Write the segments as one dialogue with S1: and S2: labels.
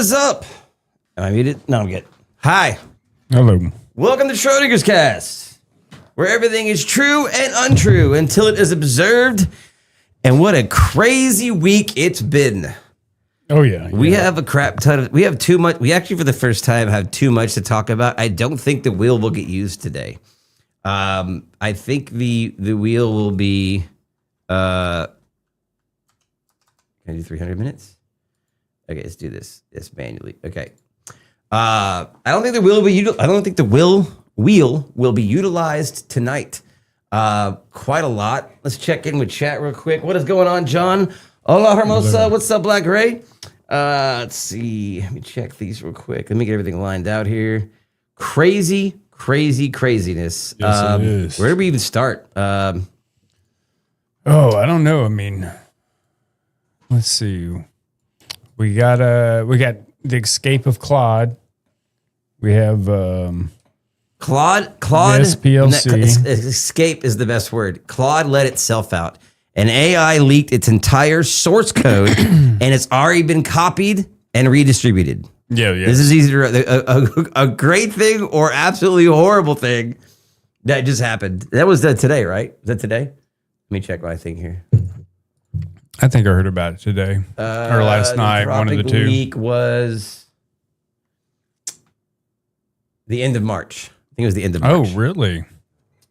S1: is up? Am I muted? No, I'm good. Hi.
S2: Hello.
S1: Welcome to Schrödinger's Cast, where everything is true and untrue until it is observed. And what a crazy week it's been.
S2: Oh, yeah.
S1: We have a crap ton of, we have too much. We actually, for the first time, have too much to talk about. I don't think the wheel will get used today. I think the wheel will be, can I do 300 minutes? Okay, let's do this manually. Okay. I don't think the wheel will be, I don't think the wheel will be utilized tonight. Quite a lot. Let's check in with chat real quick. What is going on, John? Hola, Hermosa. Hello. What's up, Black Ray? Let's see. Let me check these real quick. Let me get everything lined out here. Craziness.
S2: Yes, it is.
S1: Where do we even start?
S2: I don't know. I mean, let's see. We got the escape of Claude. We have
S1: Claude.
S2: SPLC.
S1: Escape is the best word. Claude let itself out. An AI leaked its entire source code, and it's already been copied and redistributed.
S2: Yeah.
S1: This is either a great thing or absolutely horrible thing that just happened. That was today, right? Is that today? Let me check my thing here.
S2: I think I heard about it today or last night. One of the two.
S1: Week was the end of March. I think it was the end of March.
S2: Oh, really?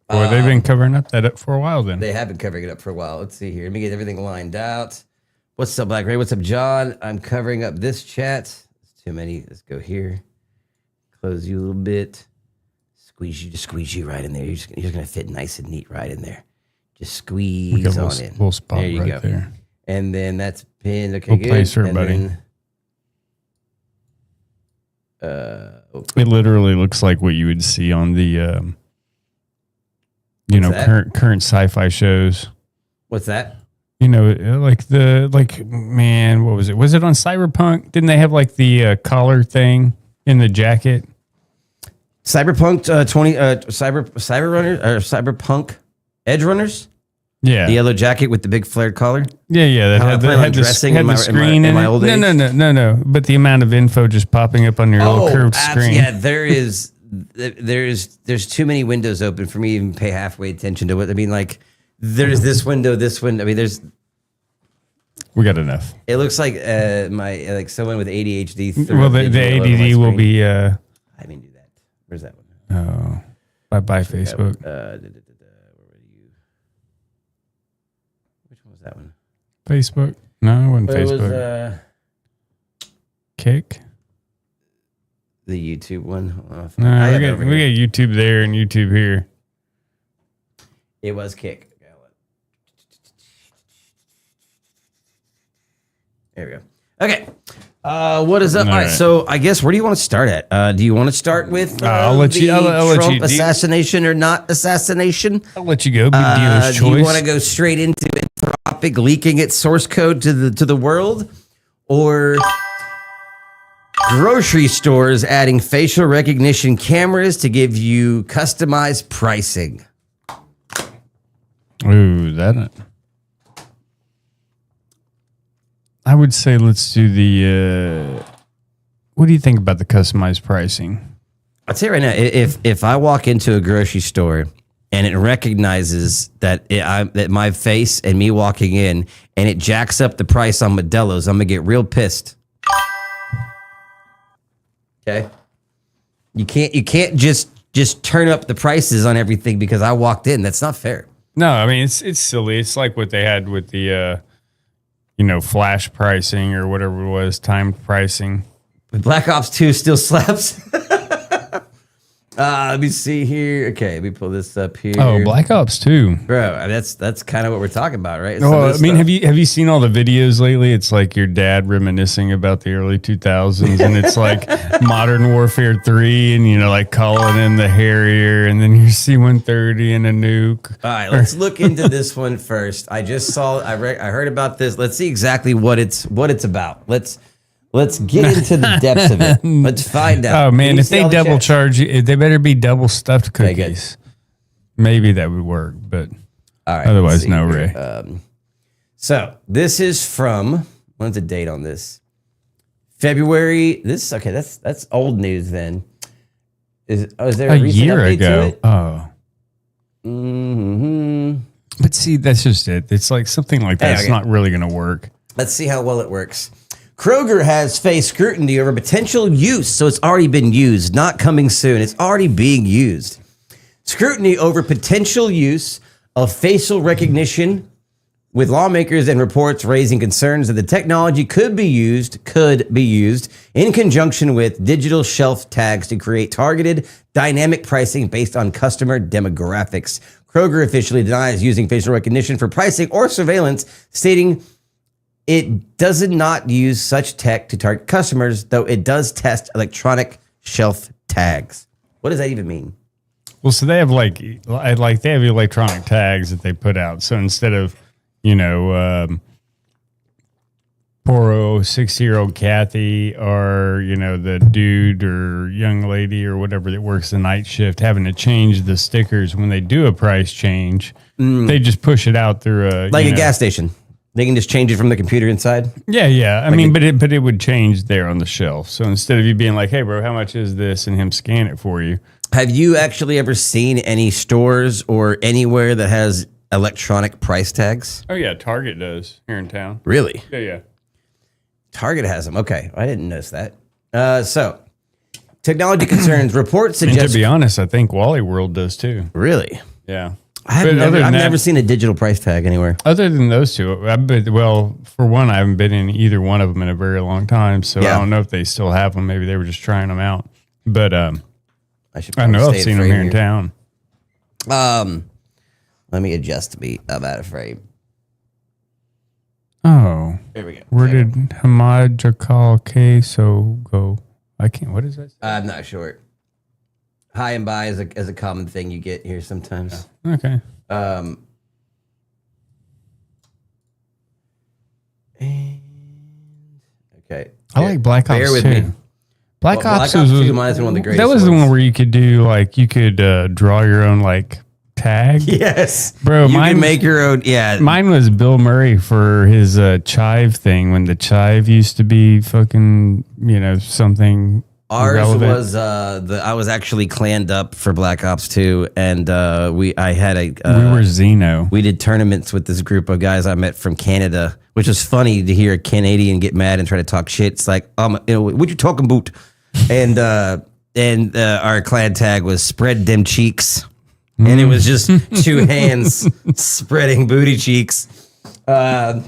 S2: Boy, they've been covering up for a while then.
S1: They have been covering it up for a while. Let's see here. Let me get everything lined out. What's up, Black Ray? What's up, John? I'm covering up this chat. It's too many. Let's go here. Close you a little bit. Just squeeze you right in there. You're just going to fit nice and neat right in there. Just squeeze on in.
S2: Little spot
S1: there you
S2: right
S1: go.
S2: There.
S1: And then that's pinned. Okay,
S2: we'll
S1: good.
S2: Place her,
S1: and
S2: buddy.
S1: Then,
S2: it literally looks like what you would see on the, current sci-fi shows.
S1: What's that?
S2: Man, what was it? Was it on Cyberpunk? Didn't they have like the collar thing in the jacket?
S1: Cyberpunk Cyberpunk Edge Runners?
S2: Yeah.
S1: The yellow jacket with the big flared collar?
S2: Yeah. That had the screen in my old age? No. But the amount of info just popping up on your little curved screen.
S1: Yeah, there's too many windows open for me to even pay halfway attention to what I mean. Like, there's this window. I mean,
S2: we got enough.
S1: It looks like someone with ADHD.
S2: Well, the ADD will be.
S1: I didn't do that. Where's that one?
S2: Oh, bye Facebook. Which one was that one? Facebook. No, it wasn't Facebook.
S1: It was
S2: Kick.
S1: The YouTube one.
S2: No, we got YouTube there and YouTube here.
S1: It was Kick. There we go. Okay. What is up? All right. So I guess where do you want to start at? Do you want to start with
S2: I'll let you.
S1: Assassination or not assassination?
S2: I'll let you go. Be dealer's choice.
S1: Do you want to go straight into Anthropic leaking its source code to the world, or grocery stores adding facial recognition cameras to give you customized pricing?
S2: Ooh, that. I would say let's do the. What do you think about the customized pricing?
S1: I'd say right now, if I walk into a grocery store and it recognizes that that my face and me walking in, and it jacks up the price on Modelo's, I'm gonna get real pissed. Okay, you can't just turn up the prices on everything because I walked in. That's not fair.
S2: No, I mean it's silly. It's like what they had with the. Flash pricing or whatever it was, timed pricing.
S1: Black Ops 2 still slaps. Let me see here. Okay, let me pull this up here.
S2: Oh, Black Ops 2.
S1: Bro, that's kind of what we're talking about, right?
S2: I mean, have you seen all the videos lately? It's like your dad reminiscing about the early 2000s, and it's like Modern Warfare 3, and like calling in the Harrier, and then your C-130 and a nuke.
S1: All right, let's look into this one first. I just saw, I heard about this. Let's see exactly what it's about. Let's get into the depths of it. Let's find out.
S2: Oh, man, if they double charge you, they better be double stuffed cookies. Maybe that would work, but otherwise, no, Ray.
S1: So this is from, when's the date on this? February. That's old news then. Is there
S2: a
S1: recent
S2: year
S1: update
S2: ago?
S1: to it?
S2: Oh.
S1: Mm-hmm.
S2: But see, that's just it. It's like something like that's
S1: okay.
S2: not really going to work.
S1: Let's see how well it works. Kroger has faced scrutiny over potential use, so it's already been used, not coming soon. It's already being used. Scrutiny over potential use of facial recognition, with lawmakers and reports raising concerns that the technology could be used in conjunction with digital shelf tags to create targeted dynamic pricing based on customer demographics. Kroger officially denies using facial recognition for pricing or surveillance, stating it does not use such tech to target customers, though it does test electronic shelf tags. What does that even mean?
S2: Well, so they have they have electronic tags that they put out. So instead of, poor 60-year-old Kathy or, the dude or young lady or whatever that works the night shift having to change the stickers when they do a price change, they just push it out through a
S1: gas station. They can just change it from the computer inside.
S2: Yeah. I mean, but it would change there on the shelf. So instead of you being like, "Hey, bro, how much is this?" and him scan it for you.
S1: Have you actually ever seen any stores or anywhere that has electronic price tags?
S2: Oh yeah, Target does here in town.
S1: Really?
S2: Yeah.
S1: Target has them. Okay, I didn't notice that. So, technology concerns reports suggest.
S2: And to be honest, I think Wally World does too.
S1: Really?
S2: Yeah.
S1: I've never seen a digital price tag anywhere.
S2: Other than those two, for one, I haven't been in either one of them in a very long time, so I don't know if they still have them. Maybe they were just trying them out. But I know I've seen them here in town.
S1: Let me adjust to be out of frame.
S2: Oh,
S1: there we go.
S2: Where did Hamad Jakal Queso go? I can't. What is that?
S1: I'm not sure. High and by is a common thing you get here sometimes.
S2: Okay.
S1: Okay.
S2: I like Black Ops 2. Bear with me. Black Ops 2
S1: was one of the greatest.
S2: That was the one where you could do you could draw your own tag.
S1: Yes,
S2: bro.
S1: You can make your own. Yeah,
S2: mine was Bill Murray for his chive thing when the chive used to be fucking something.
S1: Ours
S2: relevant.
S1: was I was actually clanned up for Black Ops 2, and we were
S2: Xeno.
S1: We did tournaments with this group of guys I met from Canada, which was funny to hear a Canadian get mad and try to talk shit. It's like, what you talking about? And our clan tag was spread them cheeks, and it was just two hands spreading booty cheeks. Yeah,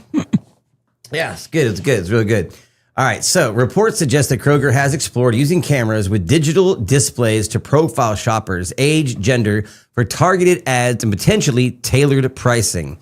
S1: it's good. It's good. It's really good. All right, so reports suggest that Kroger has explored using cameras with digital displays to profile shoppers' age, gender, for targeted ads and potentially tailored pricing.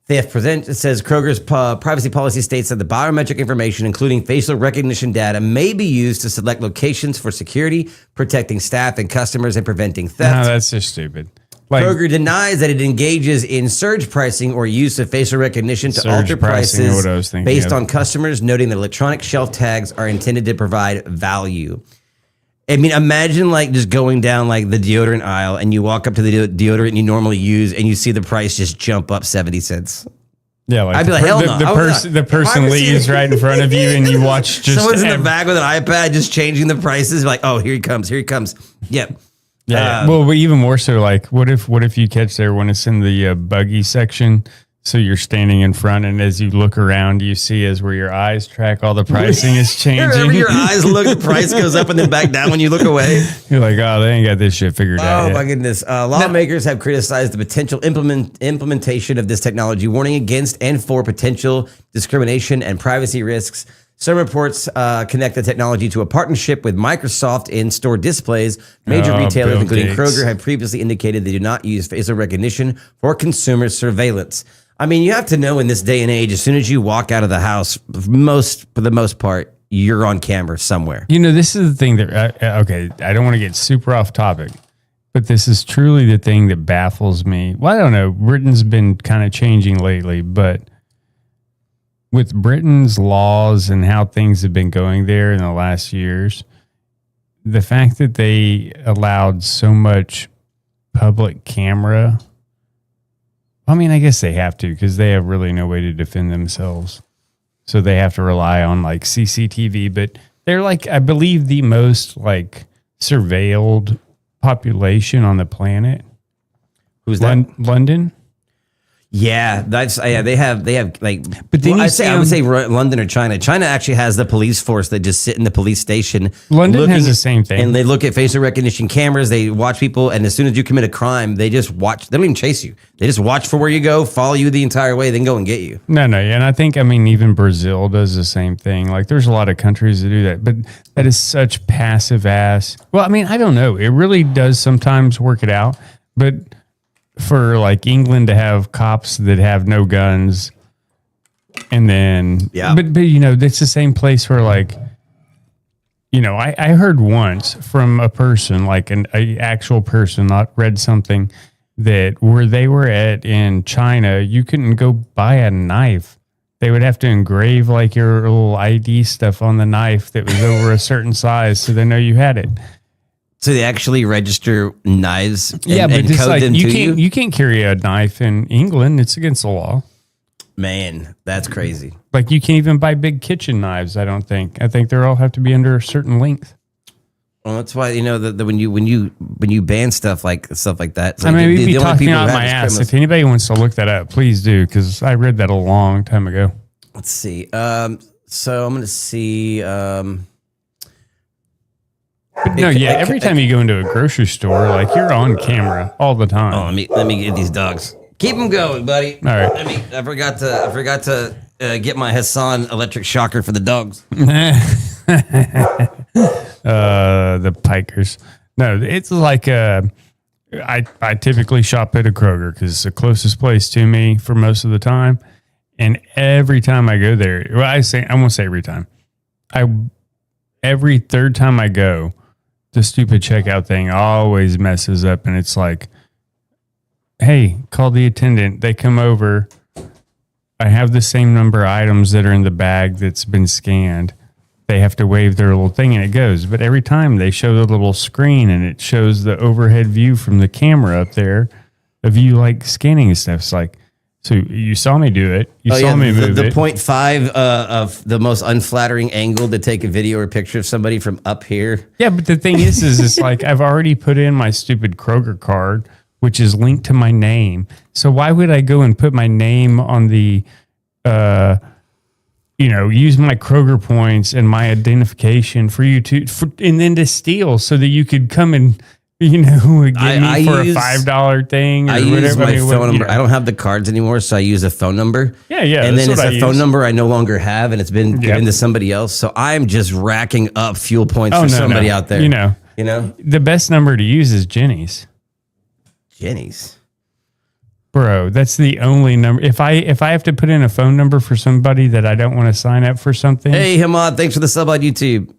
S1: It says Kroger's privacy policy states that the biometric information, including facial recognition data, may be used to select locations for security, protecting staff and customers, and preventing theft.
S2: No, that's just stupid.
S1: Kroger denies that it engages in surge pricing or use of facial recognition to alter prices based on customers, noting that electronic shelf tags are intended to provide value. I mean, imagine just going down the deodorant aisle and you walk up to the deodorant you normally use and you see the price just jump up 70 cents.
S2: Yeah,
S1: I'd be like, hell no.
S2: The person leaves right in front of you and you watch just...
S1: Someone's in the back with an iPad just changing the prices. Like, oh, here he comes. Yep.
S2: Yeah. Well, even more so, what if you catch there when it's in the buggy section? So you're standing in front, and as you look around, you see where your eyes track all the pricing is changing.
S1: Wherever your eyes look, the price goes up and then back down when you look away.
S2: You're like, oh, they ain't got this shit figured out.
S1: Oh my goodness! Lawmakers have criticized the potential implementation of this technology, warning against and for potential discrimination and privacy risks. Some reports connect the technology to a partnership with Microsoft in-store displays. Major retailers, including Kroger, have previously indicated they do not use facial recognition for consumer surveillance. I mean, you have to know in this day and age, as soon as you walk out of the house, for the most part, you're on camera somewhere.
S2: This is the thing that, I don't want to get super off topic, but this is truly the thing that baffles me. Well, I don't know. Britain's been kind of changing lately, but with Britain's laws and how things have been going there in the last years, the fact that they allowed so much public camera, I mean, I guess they have to because they have really no way to defend themselves. so they have to rely on like CCTV. But they're like, I believe, the most like surveilled population on the planet.
S1: Who's that?
S2: London.
S1: Yeah, that's They have like.
S2: But then
S1: I would say London or China. China actually has the police force that just sit in the police station.
S2: London has the same thing,
S1: and they look at facial recognition cameras. They watch people, and as soon as you commit a crime, they just watch. They don't even chase you. They just watch for where you go, follow you the entire way, then go and get you.
S2: No, and I think even Brazil does the same thing. Like, there's a lot of countries that do that, but that is such passive ass. Well, I don't know. It really does sometimes work it out, but for like England to have cops that have no guns, and then but it's the same place where like, I heard once from a person, like an actual person, not read something, that where they were at in China, you couldn't go buy a knife. They would have to engrave like your little ID stuff on the knife that was over a certain size, so they know you had it.
S1: So they actually register knives and,
S2: but
S1: and
S2: it's
S1: code
S2: like
S1: them to you?
S2: You can't carry a knife in England. It's against the law.
S1: Man, that's crazy.
S2: Like, you can't even buy big kitchen knives, I don't think. I think they all have to be under a certain length.
S1: Well, that's why, that when you ban stuff like that.
S2: I mean, we'd be talking out my ass. If anybody wants to look that up, please do, because I read that a long time ago.
S1: Let's see. So I'm going to see...
S2: every time you go into a grocery store, like, you're on camera all the time.
S1: Oh, let me get these dogs. Keep them going, buddy.
S2: All right.
S1: I forgot to get my Hassan electric shocker for the dogs.
S2: The pikers. No, it's like I typically shop at a Kroger because it's the closest place to me for most of the time, and every time I go there, I won't say every time. Every third time I go, the stupid checkout thing always messes up, and it's like, hey, call the attendant. They come over. I have the same number of items that are in the bag that's been scanned. They have to wave their little thing and it goes. But every time they show the little screen and it shows the overhead view from the camera up there of you like scanning and stuff. It's like, so you saw me do it. You saw me move
S1: the
S2: it.
S1: 0.5 of the most unflattering angle to take a video or picture of somebody from up here.
S2: Yeah, but the thing is it's like I've already put in my stupid Kroger card, which is linked to my name. So why would I go and put my name on the, use my Kroger points and my identification for you and then to steal so that you could come and, get me for a $5 thing or
S1: I
S2: whatever.
S1: use my phone number. I don't have the cards anymore, so I use a phone number.
S2: Yeah.
S1: And then it's a phone number I no longer have, and it's been given to somebody else. So I'm just racking up fuel points for somebody out there.
S2: The best number to use is Jenny's.
S1: Jenny's.
S2: Bro, that's the only number. If I have to put in a phone number for somebody that I don't want to sign up for something.
S1: Hey, Hamad, thanks for the sub on YouTube.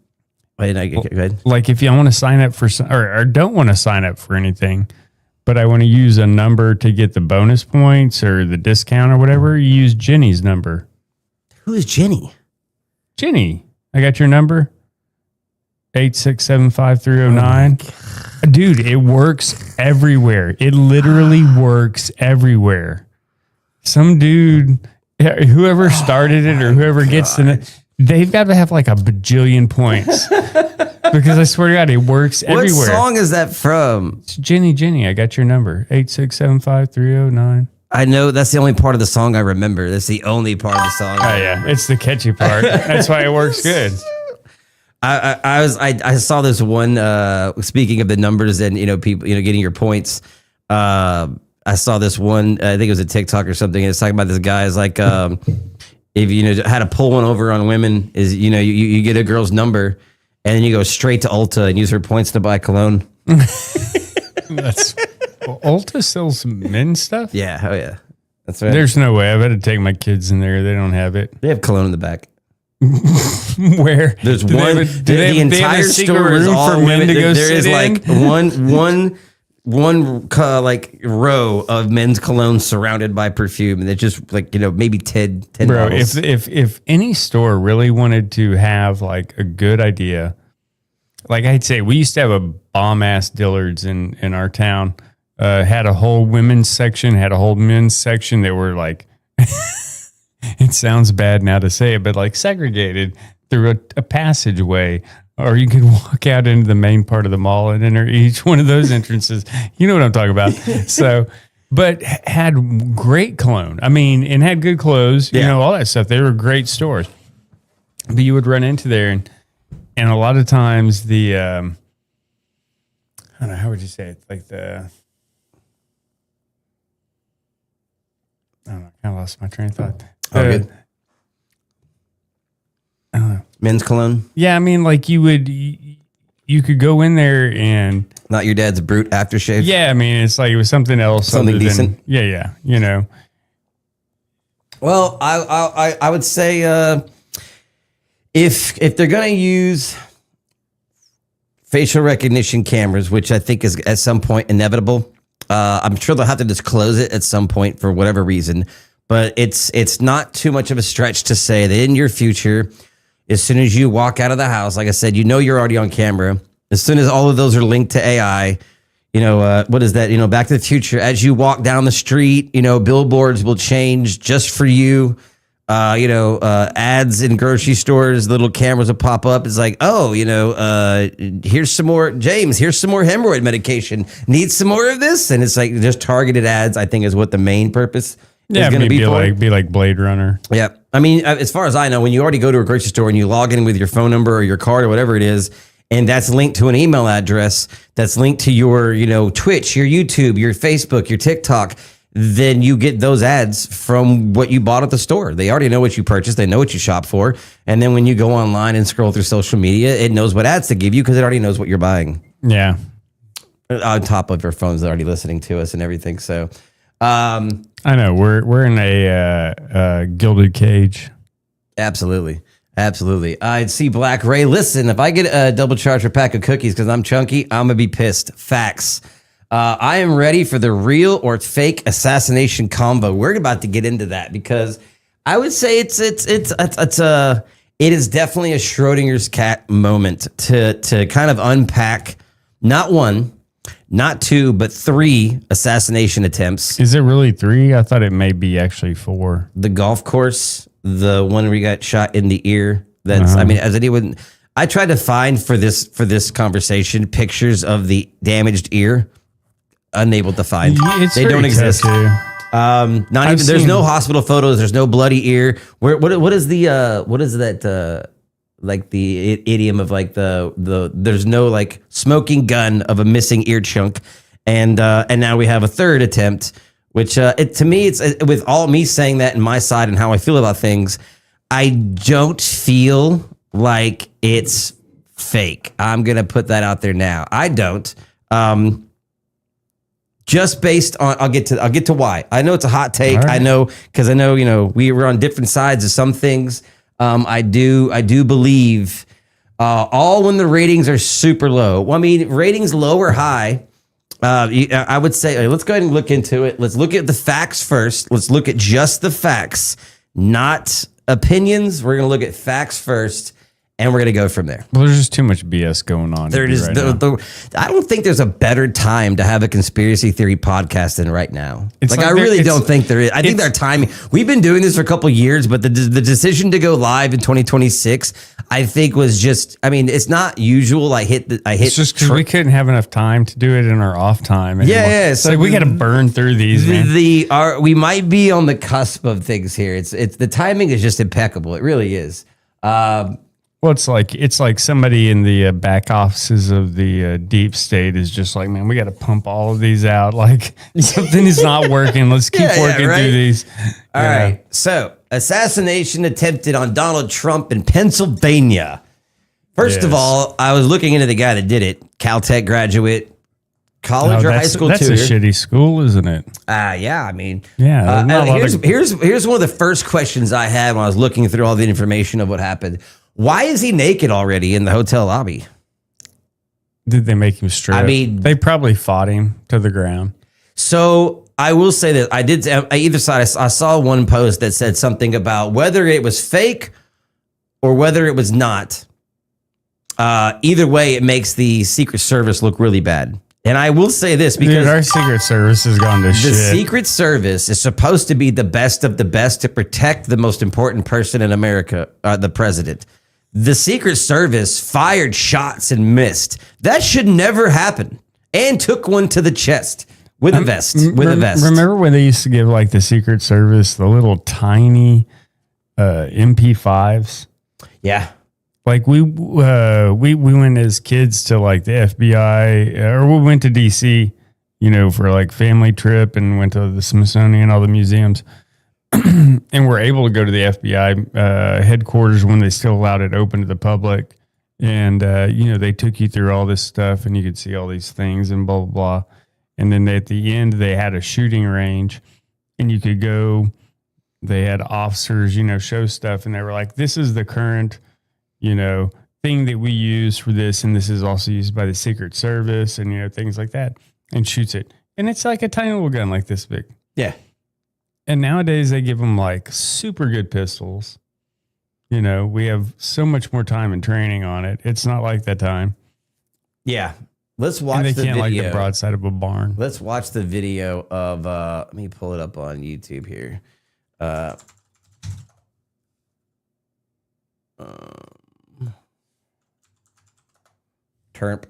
S1: Wait, go ahead.
S2: Like, if I want to sign up for or don't want to sign up for anything, but I want to use a number to get the bonus points or the discount or whatever, you use Jenny's number.
S1: Who is Jenny?
S2: Jenny, I got your number. 8675309. Dude, it works everywhere. It literally works everywhere. Some dude, whoever started it or whoever gets in it, they've got to have like a bajillion points. Because I swear to God, it works everywhere.
S1: What song is that from?
S2: It's Jenny, I got your number. 8675309.
S1: I know that's the only part of the song I remember. That's the only part of the song.
S2: Oh, yeah. It's the catchy part. That's why it works good.
S1: I saw this one, speaking of the numbers and, people, getting your points. I saw this one, I think it was a TikTok or something. And it's talking about this guy is like, if how to pull one over on women is, you get a girl's number and then you go straight to Ulta and use her points to buy cologne.
S2: Ulta sells men's stuff?
S1: Yeah. Oh yeah. That's right.
S2: There's no way. I better take my kids in there. They don't have it.
S1: They have cologne in the back.
S2: Where
S1: there's one, the entire store is all
S2: for men to go
S1: there
S2: sit
S1: is
S2: in?
S1: like one like row of men's cologne surrounded by perfume, and it's just like maybe 10
S2: Bro,
S1: bottles.
S2: if any store really wanted to have like a good idea, like I'd say we used to have a bomb ass Dillard's in our town, had a whole women's section, had a whole men's section. They were like, it sounds bad now to say it, but like segregated through a passageway, or you could walk out into the main part of the mall and enter each one of those entrances. You know what I'm talking about. So, but had great cologne. I mean, and had good clothes, you know, all that stuff. They were great stores. But you would run into there, and a lot of times the, I don't know, how would you say it? Like I don't know, I kind of lost my train of thought.
S1: Good.
S2: I don't know.
S1: Men's cologne?
S2: Yeah, I mean, like you could go in there and...
S1: Not your dad's Brute aftershave?
S2: Yeah, I mean, it's like it was something else.
S1: Something decent?
S2: Yeah, you know.
S1: Well, I would say if they're going to use facial recognition cameras, which I think is at some point inevitable, I'm sure they'll have to disclose it at some point for whatever reason. But it's not too much of a stretch to say that in your future, as soon as you walk out of the house, like I said, you know you're already on camera. As soon as all of those are linked to AI, you know, what is that? You know, Back to the Future, as you walk down the street, you know, billboards will change just for you. You know, ads in grocery stores, little cameras will pop up. It's like, oh, you know, here's some more, James, here's some more hemorrhoid medication. Need some more of this? And it's like just targeted ads, I think, is what the main purpose is going to be for.
S2: Be like Blade Runner.
S1: Yeah. I mean, as far as I know, when you already go to a grocery store and you log in with your phone number or your card or whatever it is, and that's linked to an email address, that's linked to your, you know, Twitch, your YouTube, your Facebook, your TikTok, then you get those ads from what you bought at the store. They already know what you purchased. They know what you shop for. And then when you go online and scroll through social media, it knows what ads to give you because it already knows what you're buying.
S2: Yeah.
S1: On top of your phones that are already listening to us and everything. So,
S2: I know we're in a gilded cage.
S1: Absolutely. Absolutely. I see Black Ray. Listen, if I get a double charge for a pack of cookies because I'm chunky, I'm going to be pissed. Facts. I am ready for the real or fake assassination combo. We're about to get into that because I would say it is definitely a Schrödinger's cat moment to kind of unpack not one, not two, but 3 assassination attempts.
S2: Is it really 3? I thought it may be actually 4.
S1: The golf course, the one where he got shot in the ear. That's I mean, as anyone, I tried to find for this conversation pictures of the damaged ear. Unable to find. They don't exist. Not even. There's no hospital photos. There's no bloody ear. What is that? Like the idiom of like the there's no like smoking gun of a missing ear chunk, and now we have a 3rd attempt, which to me it's with all me saying that in my side and how I feel about things, I don't feel like it's fake. I'm gonna put that out there now. I don't. Just based on, I'll get to why. I know it's a hot take. Right. I know because I know, you know, we were on different sides of some things. I do believe all when the ratings are super low. Well, I mean, ratings low or high. I would say let's go ahead and look into it. Let's look at the facts first. Let's look at just the facts, not opinions. We're gonna look at facts first. And we're going to go from there.
S2: Well, there's just too much BS going on.
S1: There is. I don't think there's a better time to have a conspiracy theory podcast than right now. I really don't think there is. I think our timing. We've been doing this for a couple of years, but the decision to go live in 2026, I think was just. I mean, it's not usual. It's just
S2: because we couldn't have enough time to do it in our off time. Anymore.
S1: Yeah.
S2: So we got to burn through these.
S1: We might be on the cusp of things here. It's the timing is just impeccable. It really is.
S2: Well, it's like somebody in the back offices of the deep state is just like, man, we got to pump all of these out. Like something is not working. Let's keep working through these.
S1: All right. So assassination attempted on Donald Trump in Pennsylvania. First of all, I was looking into the guy that did it. Caltech graduate, college or high school
S2: tutor. That's a shitty school, isn't it?
S1: Yeah. I mean, here's one of the first questions I had when I was looking through all the information of what happened. Why is he naked already in the hotel lobby?
S2: Did they make him strip?
S1: I mean,
S2: they probably fought him to the ground.
S1: So I will say that either side. I saw one post that said something about whether it was fake or whether it was not. Either way, it makes the Secret Service look really bad. And I will say this because
S2: Dude, our Secret Service has gone to
S1: the
S2: shit.
S1: Secret Service is supposed to be the best of the best to protect the most important person in America, the president. The Secret Service fired shots and missed. That should never happen. And took one to the chest with a vest.
S2: Remember when they used to give like the Secret Service the little tiny MP5s?
S1: Yeah.
S2: Like we went as kids to like the FBI, or we went to DC, you know, for like family trip, and went to the Smithsonian, all the museums, and we're able to go to the FBI headquarters when they still allowed it open to the public. And you know, they took you through all this stuff, and you could see all these things and blah blah blah. And then at the end, they had a shooting range, and you could go. They had officers, you know, show stuff, and they were like, "This is the current." You know, thing that we use for this, and this is also used by the Secret Service, and you know, things like that, and shoots it, and it's like a tiny little gun, like this big.
S1: Yeah.
S2: And nowadays they give them like super good pistols. You know, we have so much more time and training on it. It's not like that time.
S1: Yeah. Let's watch
S2: and they
S1: the
S2: can't
S1: video.
S2: like the broadside of a barn.
S1: Let's watch the video of. Let me pull it up on YouTube here. Terp.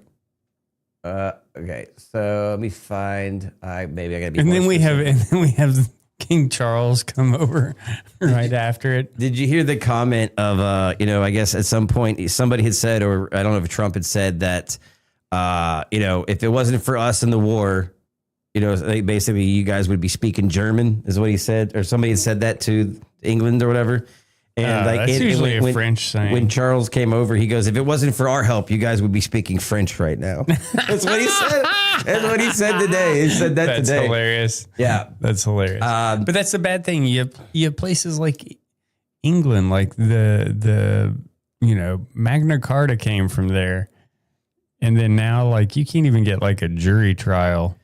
S1: Okay, so let me find. Maybe I gotta be.
S2: And then we have King Charles come over right after it.
S1: Did you hear the comment of you know? I guess at some point somebody had said, or I don't know if Trump had said that, you know, if it wasn't for us in the war, you know, basically you guys would be speaking German, is what he said, or somebody had said that to England or whatever. And like
S2: that's usually a French saying.
S1: When Charles came over, he goes, "If it wasn't for our help, you guys would be speaking French right now." That's what he said. That's what he said today. He said that
S2: that's
S1: today.
S2: That's hilarious.
S1: Yeah,
S2: that's hilarious. But that's the bad thing. You have places like England, like the you know, Magna Carta came from there, and then now like you can't even get like a jury trial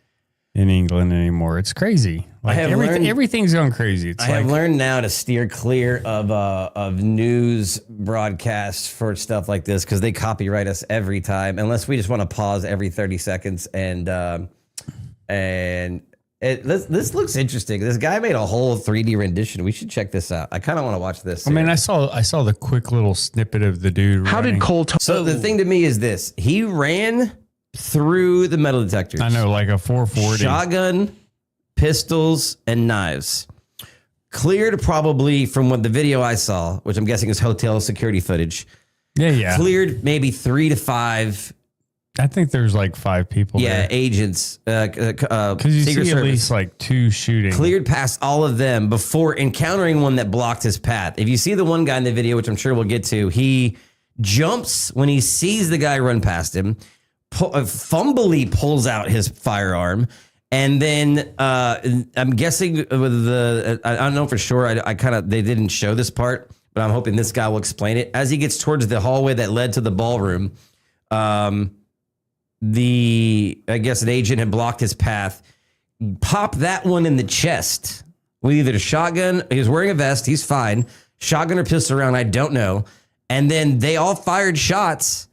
S2: in England anymore. It's crazy. Like everything's gone crazy.
S1: I have learned now to steer clear of news broadcasts for stuff like this because they copyright us every time, unless we just want to pause every 30 seconds. This looks interesting. This guy made a whole 3D rendition. We should check this out. I kind of want to watch this.
S2: I mean, I saw the quick little snippet of the dude.
S3: How
S2: running.
S3: did Cole?
S1: So the thing to me is this: he ran through the metal detectors.
S2: I know, like a 440
S1: shotgun, pistols, and knives. Cleared probably from what the video I saw, which I'm guessing is hotel security footage.
S2: Yeah.
S1: Cleared maybe 3 to 5.
S2: I think there's like 5 people.
S1: Yeah,
S2: there.
S1: agents.
S2: Because you
S1: Secret
S2: see
S1: Service.
S2: at least like 2 shooting.
S1: Cleared past all of them before encountering one that blocked his path. If you see the one guy in the video, which I'm sure we'll get to, he jumps when he sees the guy run past him. Fumbly pulls out his firearm, and then I'm guessing with I don't know for sure. They didn't show this part, but I'm hoping this guy will explain it. As he gets towards the hallway that led to the ballroom, I guess an agent had blocked his path. Pop that one in the chest with either a shotgun. He was wearing a vest. He's fine. Shotgun or pistol round, I don't know. And then they all fired shots.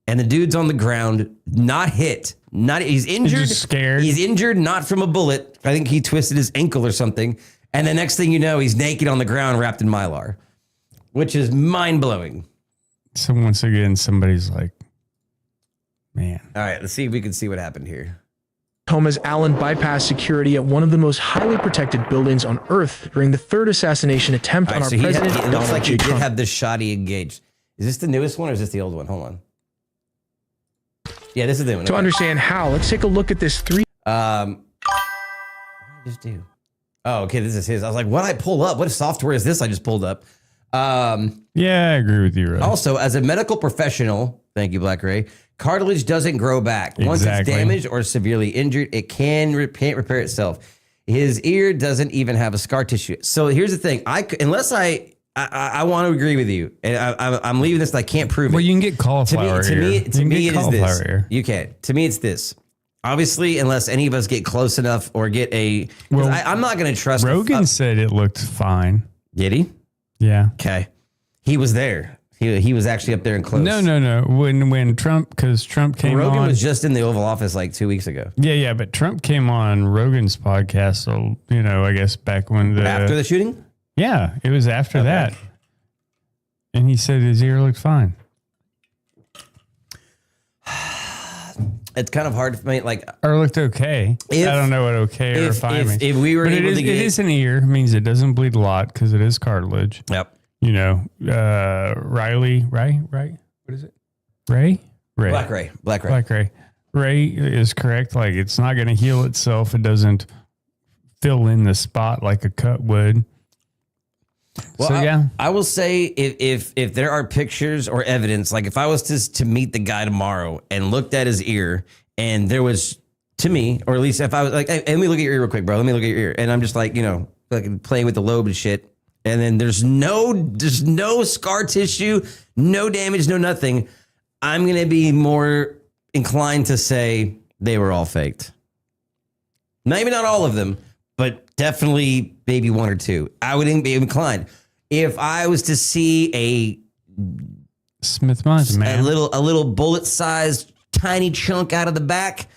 S1: And the dude's on the ground, not hit. He's injured.
S2: He's just scared.
S1: He's injured, not from a bullet. I think he twisted his ankle or something. And the next thing you know, he's naked on the ground, wrapped in Mylar, which is mind blowing.
S2: So once again, somebody's like, man.
S1: All right, let's see if we can see what happened here.
S3: Thomas Allen bypassed security at one of the most highly protected buildings on Earth during the third assassination attempt on our president.
S1: It looks like he did have this shot he engaged. Is this the newest one or is this the old one? Hold on. Yeah, this is the one.
S3: To understand how, let's take a look at this
S1: what did I just do? Oh, okay, this is his. I was like, what did I pull up? What software is this I just pulled up?
S2: Yeah, I agree with you, Ray.
S1: Also, as a medical professional, thank you, Black Ray, cartilage doesn't grow back. Once it's damaged or severely injured, it can't repair itself. His ear doesn't even have a scar tissue. So here's the thing. Unless I want to agree with you, and I'm leaving this and I can't prove it.
S2: Well, you can get cauliflower ear.
S1: To me, it is this. You can't. To me, it's this. Obviously, unless any of us get close enough or get a... Well, I'm not going to trust...
S2: Rogan said it looked fine.
S1: Did he?
S2: Yeah.
S1: Okay. He was there. He was actually up there and close.
S2: No. When Trump, because Trump came
S1: Rogan
S2: on.
S1: was just in the Oval Office like 2 weeks ago.
S2: Yeah, but Trump came on Rogan's podcast. So, I guess back when
S1: After the shooting?
S2: Yeah, it was after that. And he said his ear looked fine.
S1: It's kind of hard for me. Like,
S2: or looked okay. I don't know what okay or fine means.
S1: If we were
S2: but
S1: able to get...
S2: It is an ear. It means it doesn't bleed a lot because it is cartilage.
S1: Yep.
S2: Riley, right? What is it? Ray?
S1: Black Ray.
S2: Ray is correct. Like, it's not going to heal itself. It doesn't fill in the spot like a cut would.
S1: Well,
S2: so, yeah.
S1: I will say if there are pictures or evidence, like if I was to meet the guy tomorrow and looked at his ear and there was, to me, or at least if I was like, hey, let me look at your ear real quick, bro. Let me look at your ear. And I'm just like, like playing with the lobe and shit. And then there's no scar tissue, no damage, no nothing. I'm going to be more inclined to say they were all faked. Maybe not all of them, but definitely maybe one or two. I wouldn't be inclined. If I was to see a
S2: Smith Mine, man,
S1: a little bullet-sized tiny chunk out of the back,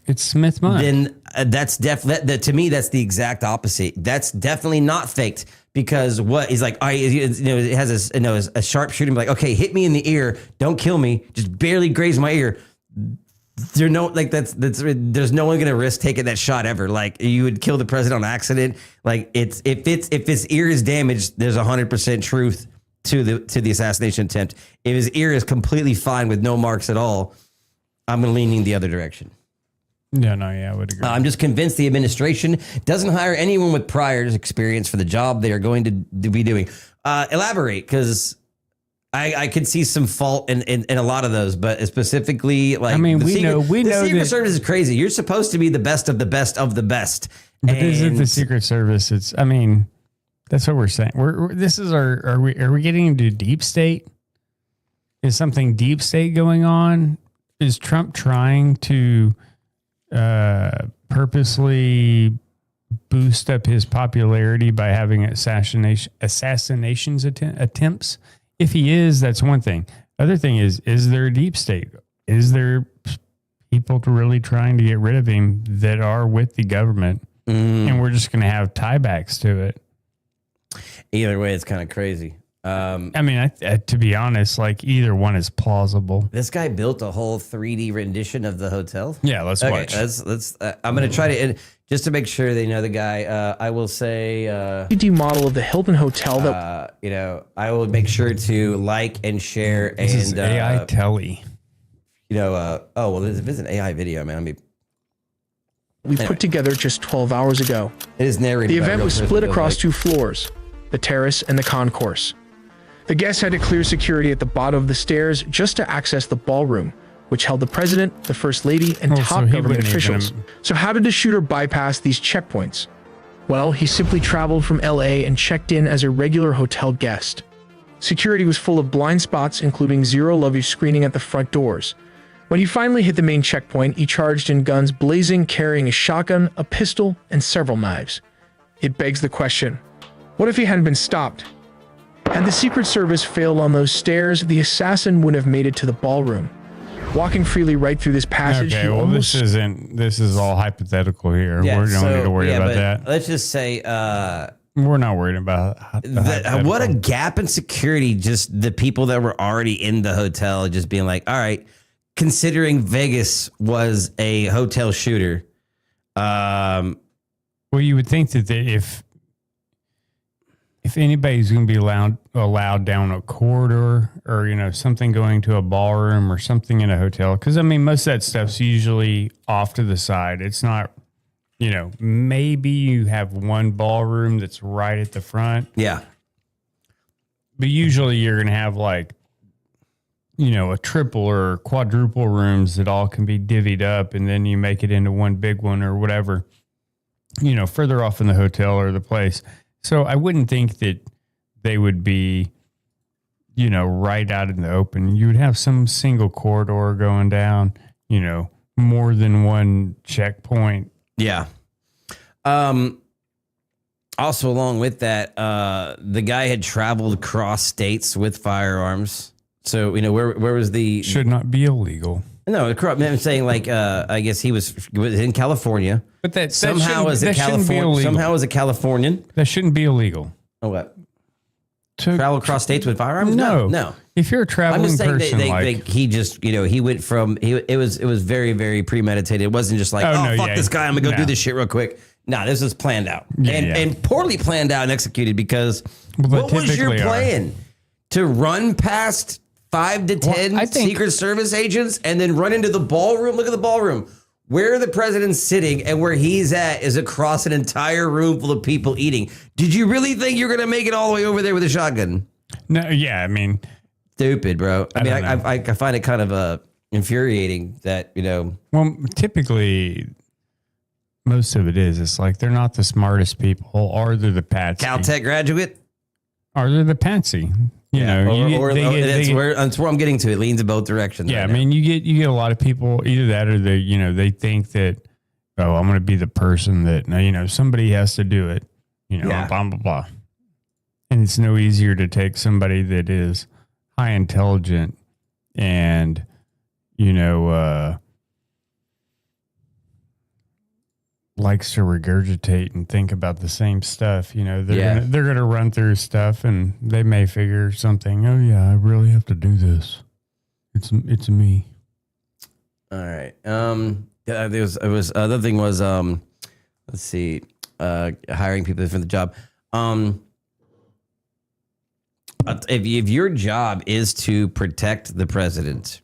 S2: it's Smith Mine.
S1: Then that's definitely, to me, that's the exact opposite. That's definitely not faked. Because what he's like, it has a sharp shooting, like, okay, hit me in the ear, don't kill me, just barely graze my ear. There's no one gonna risk taking that shot ever. Like, you would kill the president on accident. Like, if his ear is damaged, there's 100% truth to the assassination attempt. If his ear is completely fine with no marks at all, I'm leaning the other direction.
S2: Yeah, I would agree.
S1: I'm just convinced the administration doesn't hire anyone with prior experience for the job they are going to be doing. Elaborate, because I could see some fault in a lot of those, but specifically, like,
S2: we know
S1: the Secret
S2: that,
S1: Service is crazy. You're supposed to be the best of the best of the best.
S2: But this is the Secret Service. That's what we're saying. Are we getting into deep state? Is something deep state going on? Is Trump trying to purposely boost up his popularity by having assassinations attempts? If he is, that's one thing. Other thing is there a deep state? Is there people really trying to get rid of him that are with the government, and we're just going to have tiebacks to it?
S1: Either way, it's kind of crazy.
S2: To be honest, like, either one is plausible.
S1: This guy built a whole 3D rendition of the hotel.
S2: Yeah, let's watch.
S1: Let's. I'm going to try to, just to make sure they know the guy. I will say
S3: 3D model of the Hilton Hotel that
S1: I will make sure to like and share.
S2: This
S1: and
S2: is AI telly.
S1: If it's an AI video, man.
S3: we put together just 12 hours ago.
S1: It is narrated.
S3: The event was split across two floors, the terrace and the concourse. The guests had to clear security at the bottom of the stairs just to access the ballroom, which held the president, the first lady, and top government officials. So how did the shooter bypass these checkpoints? Well, he simply traveled from LA and checked in as a regular hotel guest. Security was full of blind spots, including zero luggage screening at the front doors. When he finally hit the main checkpoint, he charged in, guns blazing, carrying a shotgun, a pistol, and several knives. It begs the question, what if he hadn't been stopped? Had the Secret Service failed on those stairs, the assassin would have made it to the ballroom. Walking freely right through this passage,
S2: this is all hypothetical here. Yeah, we don't need to worry about that.
S1: Let's just say
S2: we're not worried about
S1: what a gap in security. Just the people that were already in the hotel, just being like, all right, considering Vegas was a hotel shooter.
S2: Well, you would think that if anybody's going to be allowed down a corridor or, something going to a ballroom or something in a hotel, because, most of that stuff's usually off to the side. It's not, maybe you have one ballroom that's right at the front.
S1: Yeah.
S2: But usually you're going to have a triple or quadruple rooms that all can be divvied up, and then you make it into one big one or whatever, further off in the hotel or the place. So I wouldn't think that they would be, right out in the open. You would have some single corridor going down, more than one checkpoint.
S1: Yeah. Also, along with that, the guy had traveled across states with firearms. So where was the
S2: Should not be illegal.
S1: No, I'm saying I guess he was in California,
S2: But that
S1: somehow as a Californian.
S2: That shouldn't be illegal.
S1: Oh, what?
S2: To
S1: Travel across states with firearms?
S2: No. If you're a
S1: I'm
S2: traveling
S1: just saying
S2: person,
S1: he just he went from it was very, very premeditated. It wasn't just like fuck this guy, I'm gonna go do this shit real quick. No, this was planned out and poorly planned out and executed because what was your plan? To run past 5 to 10 Secret Service agents and then run into the ballroom? Look at the ballroom. Where the president's sitting and where he's at is across an entire room full of people eating. Did you really think you're going to make it all the way over there with a shotgun?
S2: No, yeah, I mean...
S1: Stupid, bro. I find it kind of infuriating that,
S2: Well, typically, most of it is. It's like they're not the smartest people, or they're the patsy.
S1: Caltech graduate?
S2: Or they're the patsy.
S1: That's where I'm getting to. It leans in both directions.
S2: Yeah, right, I mean, you get a lot of people either that or they think that I'm going to be the person that somebody has to do it. Blah blah blah. And it's no easier to take somebody that is high intelligent and likes to regurgitate and think about the same stuff. They're gonna run through stuff and they may figure something. Oh yeah, I really have to do this. It's me.
S1: All right. Other thing was let's see, hiring people for the job. If your job is to protect the president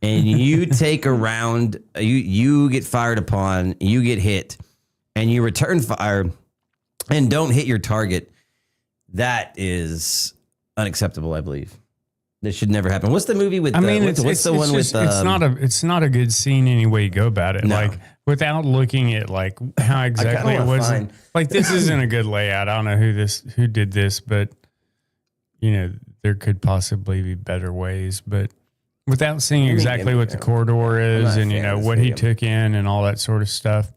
S1: and you take a round, you get fired upon, you get hit, and you return fire and don't hit your target, that is unacceptable, I believe. This should never happen. What's the movie with?
S2: It's not a good scene any way you go about it. No. Like without looking at how exactly it was. Like this isn't a good layout. I don't know who did this, but there could possibly be better ways. But without seeing exactly what the corridor is and what he took in and all that sort of stuff.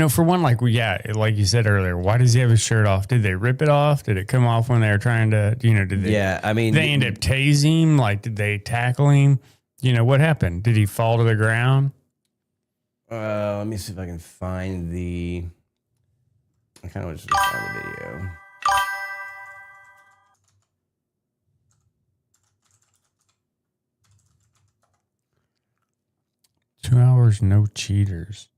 S2: For one, like you said earlier, why does he have his shirt off? Did they rip it off? Did it come off when they were trying to, did they?
S1: Yeah, I mean,
S2: they end up tasing him. Like, did they tackle him? What happened? Did he fall to the ground?
S1: Let me see if I can find I kind of want to just find the video.
S2: Two hours, no cheaters.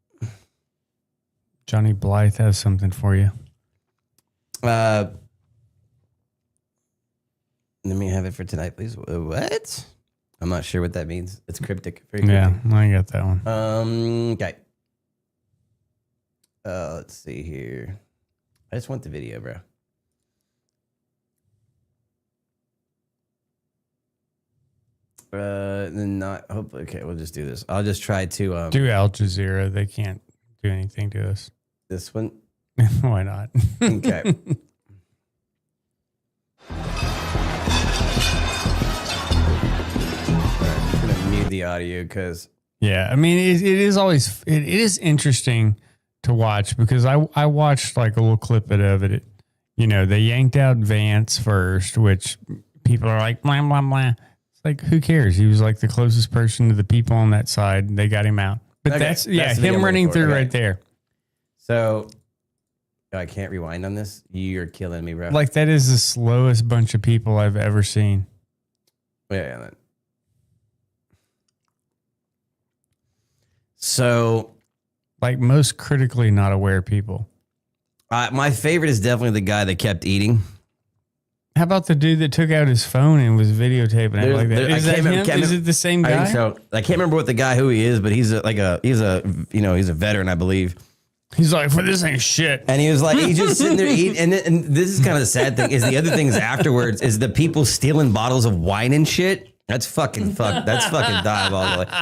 S2: Johnny Blythe has something for you.
S1: Let me have it for tonight, please. What? I'm not sure what that means. It's cryptic. Very cryptic.
S2: Yeah, I got that one.
S1: Okay. Let's see here. I just want the video, bro. Hopefully. Okay, we'll just do this. I'll just try to
S2: do Al Jazeera. They can't do anything to us.
S1: This one?
S2: Why not?
S1: Okay. I'm gonna mute the audio because
S2: I mean it is interesting to watch because I watched a little clip of it. They yanked out Vance first, which people are like blah blah blah. It's like who cares? He was the closest person to the people on that side. They got him out. But that's him running through right there.
S1: So I can't rewind on this. You're killing me, bro.
S2: That is the slowest bunch of people I've ever seen.
S1: Yeah. So,
S2: most critically not aware people.
S1: My favorite is definitely the guy that kept eating.
S2: How about the dude that took out his phone and was videotaping it like that? Is that him? Is it the same guy?
S1: I think so. I can't remember who he is, but he's a veteran, I believe.
S2: He's like, well, this ain't shit.
S1: And he was like, he's just sitting there eating. And this is kind of the sad thing is the other things afterwards is the people stealing bottles of wine and shit. That's fucking diabolical.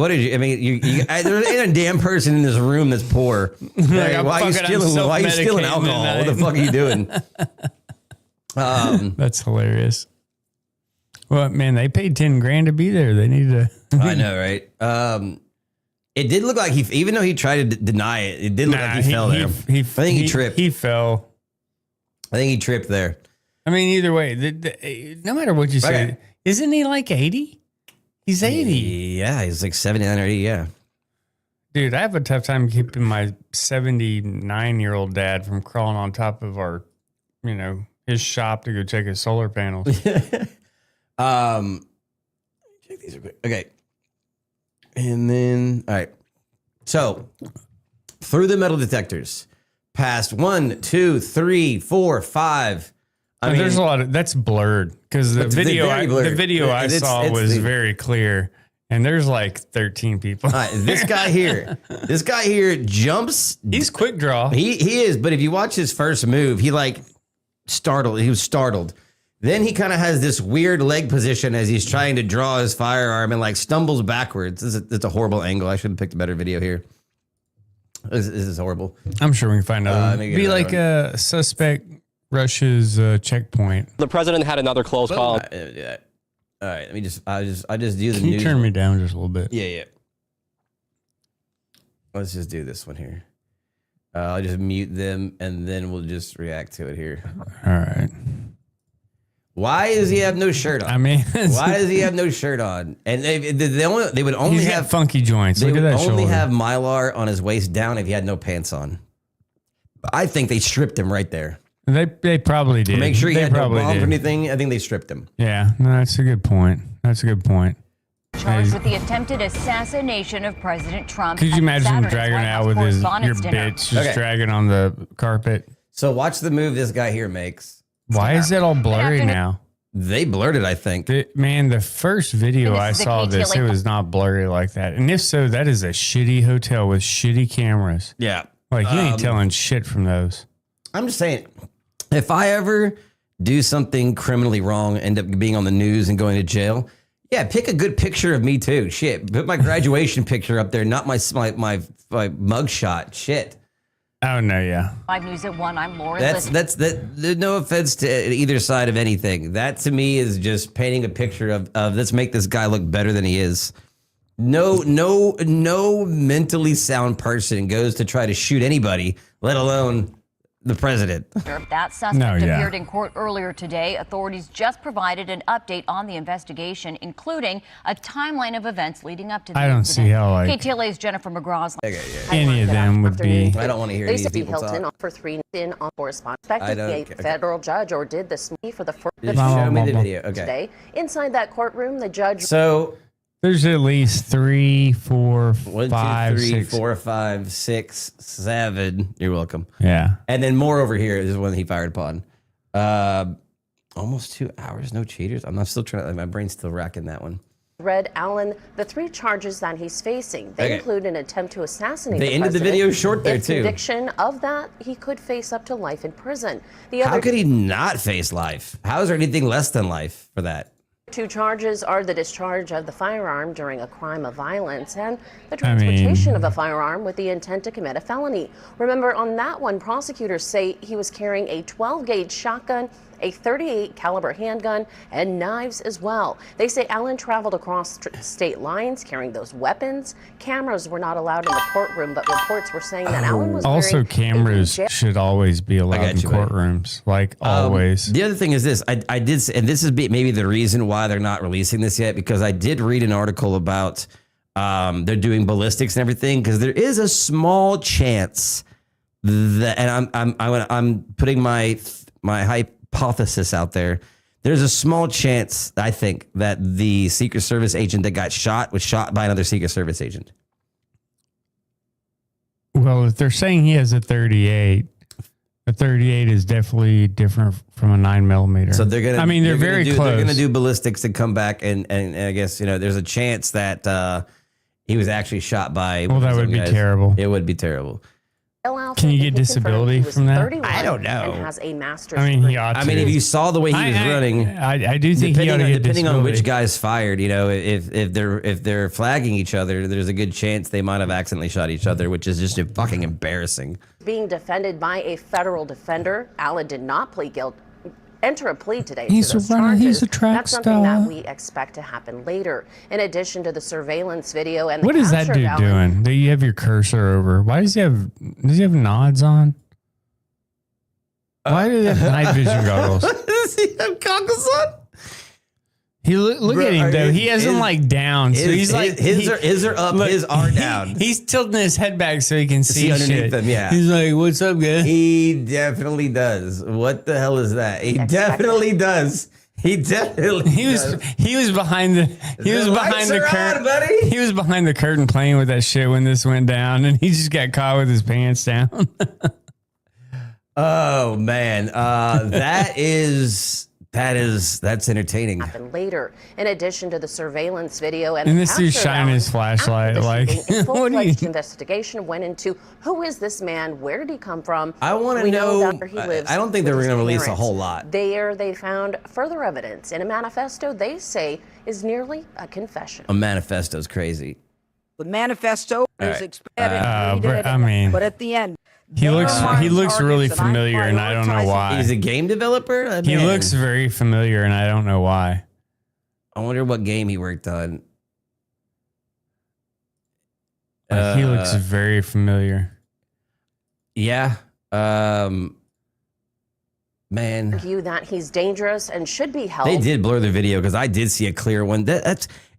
S1: What did you? I mean, there ain't a damn person in this room that's poor. Why are you stealing alcohol? What the fuck are you doing?
S2: That's hilarious. Well, man, they paid $10,000 to be there. They need to.
S1: I know, right? It did look like even though he tried to deny it, it did look like he fell there. I think he tripped.
S2: He fell.
S1: I think he tripped there.
S2: I mean, either way, no matter what you say, Isn't he like 80? He's 80.
S1: Yeah, he's like 79 or 80, yeah.
S2: Dude, I have a tough time keeping my 79-year-old dad from crawling on top of our, his shop to go check his solar panels.
S1: Check these real quick. Okay. And then, all right. So, through the metal detectors, past 1, 2, 3, 4, 5.
S2: There's a lot of that's blurred because the video I saw was very clear, and there's like 13 people.
S1: All right, this guy here jumps.
S2: He's quick draw.
S1: He is, but if you watch his first move, he like startled. He was startled. Then he kind of has this weird leg position as he's trying to draw his firearm and like stumbles backwards. It's a horrible angle. I should have picked a better video here. This is horrible.
S2: I'm sure we can find another one. Be like a suspect rushes checkpoint.
S4: The president had another close call.
S1: All right, let me I just do the
S2: Can you
S1: news.
S2: turn me down just a little bit?
S1: Yeah. Let's just do this one here. I'll just mute them and then we'll just react to it here.
S2: All right.
S1: Why does he have no shirt on?
S2: I mean,
S1: why does he have no shirt on? And they would only have
S2: funky joints.
S1: They
S2: Look at
S1: would
S2: that
S1: only
S2: shoulder.
S1: have Mylar on his waist down if he had no pants on. I think they stripped him right there.
S2: They probably did.
S1: To make sure he had no bombs
S2: did.
S1: or anything, I think they stripped him.
S2: Yeah, no, that's a good point.
S5: Charged with the attempted assassination of President Trump.
S2: Could you imagine him
S5: Saturday's
S2: dragging
S5: White
S2: out
S5: House
S2: with your
S5: Correspondents' Dinner.
S2: bitch just dragging on the carpet?
S1: So watch the move this guy here makes.
S2: Why is it all blurry now?
S1: They blurred it, I think.
S2: The first video I saw this, it was not blurry like that. And if so, that is a shitty hotel with shitty cameras.
S1: Yeah.
S2: Like, you ain't telling shit from those.
S1: I'm just saying, if I ever do something criminally wrong, end up being on the news and going to jail, yeah, pick a good picture of me too. Shit, put my graduation picture up there, not my mug shot. Shit.
S2: Oh no, yeah.
S5: 5 News at 1. I'm Laura.
S1: That's no offense to either side of anything. That to me is just painting a picture of let's make this guy look better than he is. No mentally sound person goes to try to shoot anybody, let alone the president.
S5: That suspect appeared in court earlier today. Authorities just provided an update on the investigation, including a timeline of events leading up to the
S2: I don't see how
S5: KTLA's Jennifer McGraw's.
S2: Any of them would be.
S1: I don't want to hear these people
S6: Hilton
S1: talk.
S6: For 3 in on correspondence. A federal judge ordered the SME for the first
S1: Just show me the video. Okay.
S6: today. Inside that courtroom, the judge.
S1: So
S2: there's at least 3, 4,
S1: 1,
S2: 5,
S1: 2, 3,
S2: 6.
S1: 4, 5, 6, 7. You're welcome.
S2: Yeah.
S1: And then more over here. This is one he fired upon. Almost 2 hours. No cheaters. I'm still trying. My brain's still racking that one.
S6: Read Allen the 3 charges that he's facing. They include an attempt to assassinate
S1: They
S6: the
S1: ended the
S6: president.
S1: video short there
S6: If
S1: too.
S6: Conviction of that, he could face up to life in prison.
S1: How could he not face life? How is there anything less than life for that?
S6: 2 charges are the discharge of the firearm during a crime of violence and the transportation of a firearm with the intent to commit a felony. Remember, on that one, prosecutors say he was carrying a 12-gauge shotgun, a .38 caliber handgun, and knives as well. They say Allen traveled across state lines carrying those weapons. Cameras were not allowed in the courtroom, but reports were saying that Allen was
S2: also
S6: wearing
S2: cameras should always be allowed in courtrooms, like always.
S1: The other thing is this: I did, and this is maybe the reason why they're not releasing this yet, because I did read an article about they're doing ballistics and everything, because there is a small chance that, and I'm putting my hypothesis out there. There's a small chance, I think, that the Secret Service agent that got shot was shot by another Secret Service agent.
S2: Well, if they're saying he has a 38, a 38 is definitely different from a 9mm.
S1: So they're gonna.
S2: I mean, they're very close.
S1: They're gonna do ballistics and come back, and I guess there's a chance that he was actually shot by.
S2: Well, that would be terrible.
S1: It would be terrible.
S2: Can you get disability from that?
S1: I don't know.
S6: And has a master's.
S2: I mean, he ought to.
S1: I mean, if you saw the way he was running,
S2: I do think he ought to get
S1: depending on which
S2: disability.
S1: guy's fired, if they're flagging each other, there's a good chance they might have accidentally shot each other, which is just fucking embarrassing.
S6: Being defended by a federal defender, Allen did not enter a plea today
S2: He's
S6: to those
S2: a runner.
S6: charges.
S2: He's a track
S6: That's something
S2: star.
S6: that we expect to happen later. In addition to the surveillance video and the
S2: What is that
S6: capture of
S2: dude
S6: Allen,
S2: doing? That you have your cursor over? Why does he have nods on? Why do they have night vision goggles?
S1: Does he have goggles on?
S2: Look at him though. He has him like down, so he's like
S1: his are up, his are down.
S2: He's tilting his head back so he can see
S1: underneath
S2: shit.
S1: them. Yeah,
S2: he's like, "What's up, guys?"
S1: He definitely does. What the hell is that? He definitely does. He definitely.
S2: He was behind the curtain,
S1: buddy.
S2: He was behind the curtain playing with that shit when this went down, and he just got caught with his pants down.
S1: Oh man, that's entertaining.
S6: Happened later, in addition to the surveillance video
S2: and this dude shining his flashlight like.
S6: A full-fledged investigation went into who is this man, where did he come from?
S1: I want to know.
S6: Where he lives.
S1: I don't think they were going to release a
S6: parents.
S1: whole lot.
S6: There, they found further evidence in a manifesto they say is nearly a confession.
S1: A manifesto's crazy.
S4: The manifesto is expanded.
S2: But
S4: at the end,
S2: he looks really familiar, and I don't know why.
S1: He's a game developer.
S2: He looks very familiar, and I don't know why.
S1: I wonder what game he worked on.
S2: He looks very familiar.
S1: Yeah. Man.
S6: Argue that he's dangerous and should be held.
S1: They did blur the video because I did see a clear one.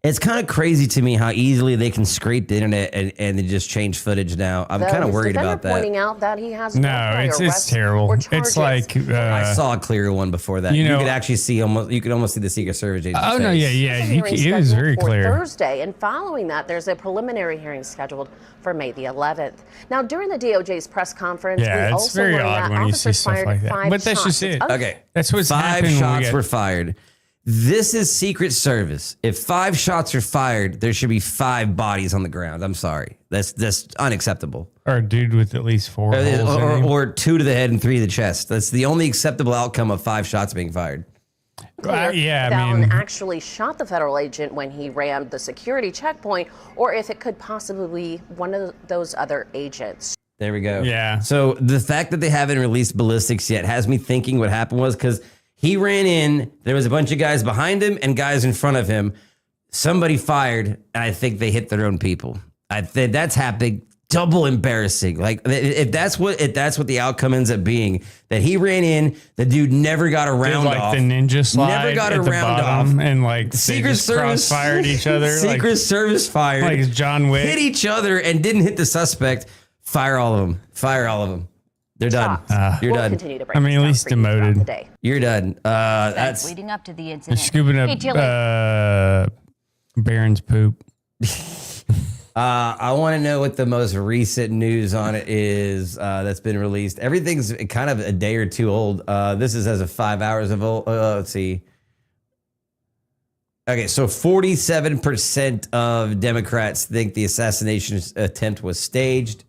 S1: It's kind of crazy to me how easily they can scrape the internet and they just change footage now. I'm kind of worried about that.
S6: Pointing out that he has
S2: it's terrible. It's like
S1: I saw a clear one before that. You could actually see almost see the Secret Service agent.
S2: Oh no, yeah. It was very clear.
S6: Thursday, and following that, there's a preliminary hearing scheduled for May the 11th. Now, during the DOJ's press conference, we
S2: it's
S6: also
S2: very
S6: learned
S2: odd
S6: that
S2: when you see
S6: officers
S2: stuff
S6: fired
S2: like that.
S6: 5
S2: But that's
S6: shots.
S2: just it.
S1: Okay,
S2: that's what's
S1: 5
S2: happened.
S1: shots were fired. This is Secret Service. If 5 shots are fired, there should be 5 bodies on the ground. I'm sorry. That's unacceptable.
S2: Or a dude with at least 4 holes
S1: or 2 to the head and 3 to the chest. That's the only acceptable outcome of 5 shots being fired.
S6: Fallon actually shot the federal agent when he rammed the security checkpoint, or if it could possibly be one of those other agents.
S1: There we go.
S2: Yeah.
S1: So the fact that they haven't released ballistics yet has me thinking what happened was because he ran in, there was a bunch of guys behind him and guys in front of him. Somebody fired, and I think they hit their own people. I think that's happening. Double embarrassing. Like if that's what the outcome ends up being, that he ran in, the dude never got a round off.
S2: The ninja slide.
S1: Never got a
S2: at the
S1: round
S2: bottom,
S1: off.
S2: And like
S1: Secret Service
S2: fired each other.
S1: Secret Service fired.
S2: Like John Wick.
S1: Hit each other and didn't hit the suspect. Fire all of them. Fire all of them. They're done. You're done.
S6: Continue to break
S2: I mean, at least demoted.
S1: You're done. That's
S5: leading up to the incident.
S2: Scooping up Baron's poop.
S1: I want to know what the most recent news on it is that's been released. Everything's kind of a day or two old. This is as of 5 hours of old. Let's see. Okay, so 47% of Democrats think the assassination attempt was staged.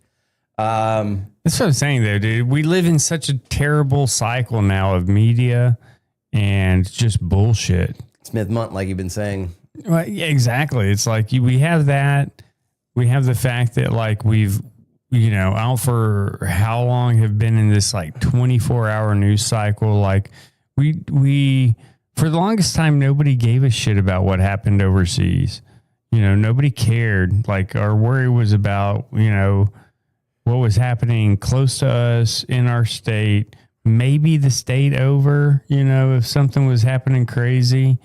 S2: That's what I'm saying, though, dude. We live in such a terrible cycle now of media and just bullshit.
S1: Smith Munt, like you've been saying.
S2: Well, yeah, exactly. It's like we have that. We have the fact that like we've, out for how long have been in this like 24-hour news cycle. Like we for the longest time, nobody gave a shit about what happened overseas. Nobody cared. Like our worry was about, what was happening close to us in our state, maybe the state over, if something was happening crazy,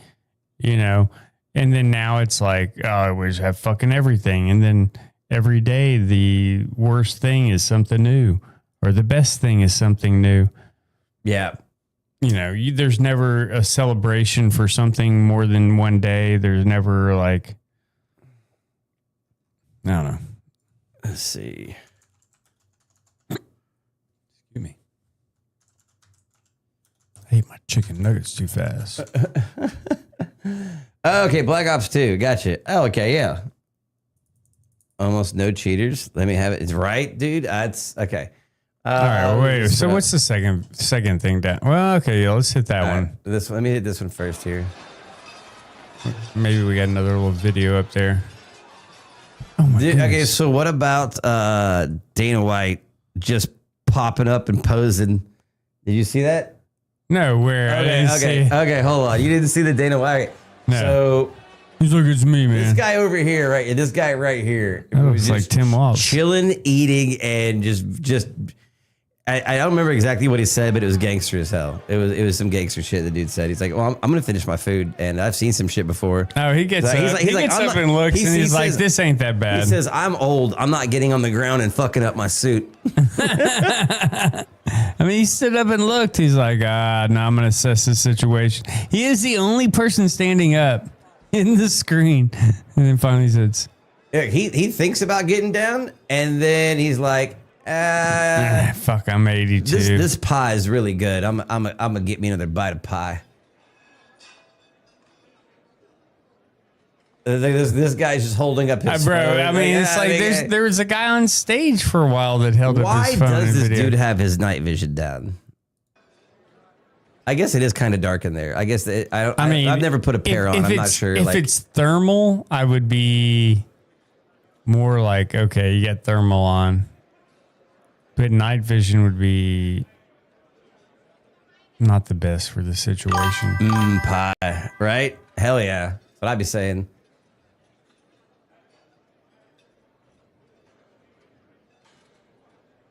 S2: and then now it's like, oh, we just have fucking everything. And then every day the worst thing is something new or the best thing is something new.
S1: Yeah.
S2: There's never a celebration for something more than one day. There's never like, I don't know.
S1: Let's see.
S2: Excuse me. I ate my chicken nuggets too fast.
S1: Okay, Black Ops 2. Gotcha. Oh, okay, yeah. Almost no cheaters. Let me have it. It's right, dude. That's okay.
S2: All right, wait. So what's the second thing down? Well, okay, yeah, let's hit that one.
S1: Right, let me hit this one first here.
S2: Maybe we got another little video up there. Oh my goodness.
S1: Okay, so what about Dana White just popping up and posing? Did you see that?
S2: No, where?
S1: Okay, hold on. You didn't see the Dana White.
S2: No.
S1: So
S2: he's like, it's me, man.
S1: This guy over here, right? This guy right here.
S2: Oh, it's like Tim Walsh.
S1: Chilling, eating, and just I don't remember exactly what he said, but it was gangster as hell. It was some gangster shit the dude said. He's like, well, I'm going to finish my food, and I've seen some shit before.
S2: Oh, he gets up. He gets up and looks, and he's like, this ain't that bad.
S1: He says, I'm old. I'm not getting on the ground and fucking up my suit.
S2: I mean, he stood up and looked. He's like, no, I'm going to assess the situation. He is the only person standing up in the screen. And then finally says,
S1: he thinks about getting down, and then he's like,
S2: fuck, I'm 82.
S1: This pie is really good. I'm gonna get me another bite of pie. This guy's just holding up his
S2: bro.
S1: phone.
S2: I mean, it's like there was a guy on stage for a while that held up his phone.
S1: Why does this
S2: video.
S1: dude have his night vision down? I guess it is kind of dark in there. I guess I've never put a pair on. I'm not sure.
S2: If it's thermal, I would be more like, okay, you got thermal on. But night vision would be not the best for the situation.
S1: Pie, right? Hell yeah. That's what I'd be saying.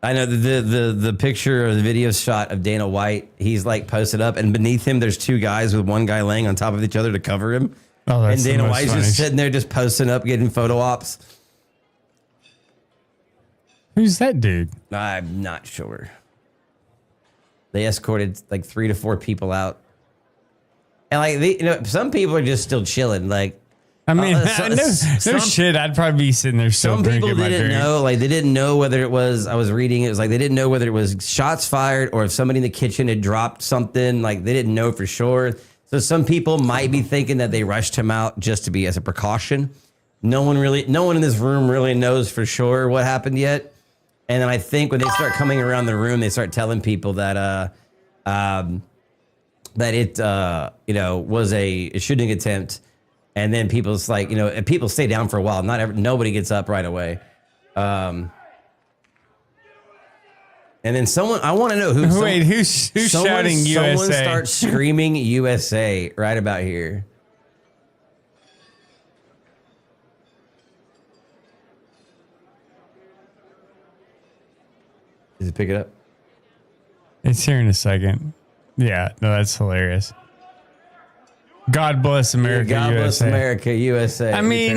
S1: I know the picture or the video shot of Dana White, he's like posted up, and beneath him there's two guys with one guy laying on top of each other to cover him.
S2: Oh, that's
S1: and Dana White's
S2: funny.
S1: just sitting there just posting up, getting photo ops.
S2: Who's that dude?
S1: I'm not sure. They escorted like 3 to 4 people out. And like some people are just still chilling. Like,
S2: I mean, no shit. I'd probably be sitting there still
S1: some
S2: drinking
S1: people
S2: my
S1: didn't
S2: drink.
S1: know. Like, they didn't know whether it was. I was reading. It was like they didn't know whether it was shots fired or if somebody in the kitchen had dropped something. Like, they didn't know for sure. So some people might be thinking that they rushed him out just to be as a precaution. No one in this room really knows for sure what happened yet. And then I think when they start coming around the room, they start telling people that it was a shooting attempt, and then people's like, people stay down for a while. Nobody gets up right away. And then I want to know
S2: who's shouting USA?
S1: Someone starts screaming USA right about here. Does it pick it up?
S2: It's here in a second. Yeah, no, that's hilarious. God bless America,
S1: God
S2: USA.
S1: bless America, USA.
S2: I mean,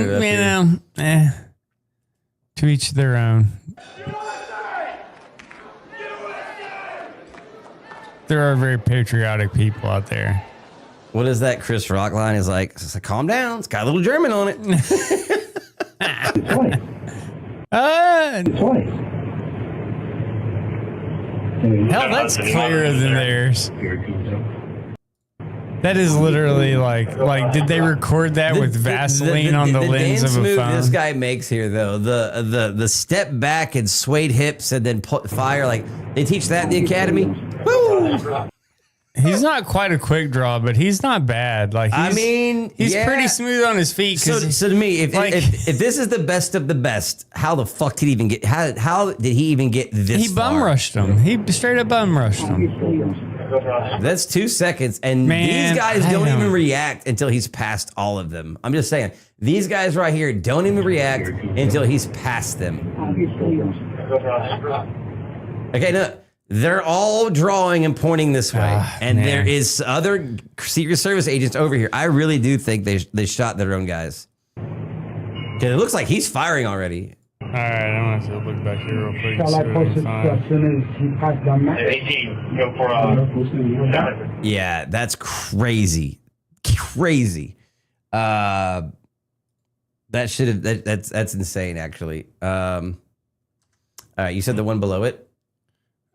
S2: to each their own. There are very patriotic people out there.
S1: What is that Chris Rock line? Is like, calm down. It's got a little German on it.
S2: Hell, that's clearer than theirs. That is literally like did they record that with Vaseline on the lens of a phone?
S1: This guy makes here though, the step back and swayed hips and then fire, like they teach that in the academy. Woo!
S2: He's not quite a quick draw, but he's not bad. Like he's
S1: yeah.
S2: pretty smooth on his feet.
S1: So to me, if this is the best of the best, how the fuck did he even get? How did he even get this?
S2: He bum rushed him. He straight up bum rushed him.
S1: That's 2 seconds, and these guys don't even react until he's past all of them. I'm just saying, these guys right here don't even react until he's past them. Okay, no. They're all drawing and pointing this way, and man. There is other Secret Service agents over here. I really do think they shot their own guys. Okay, it looks like he's firing already.
S2: All right, I'm gonna have to look back here real quick.
S1: Yeah, that's crazy, crazy. That should have. That's insane, actually. All right, you said the one below it.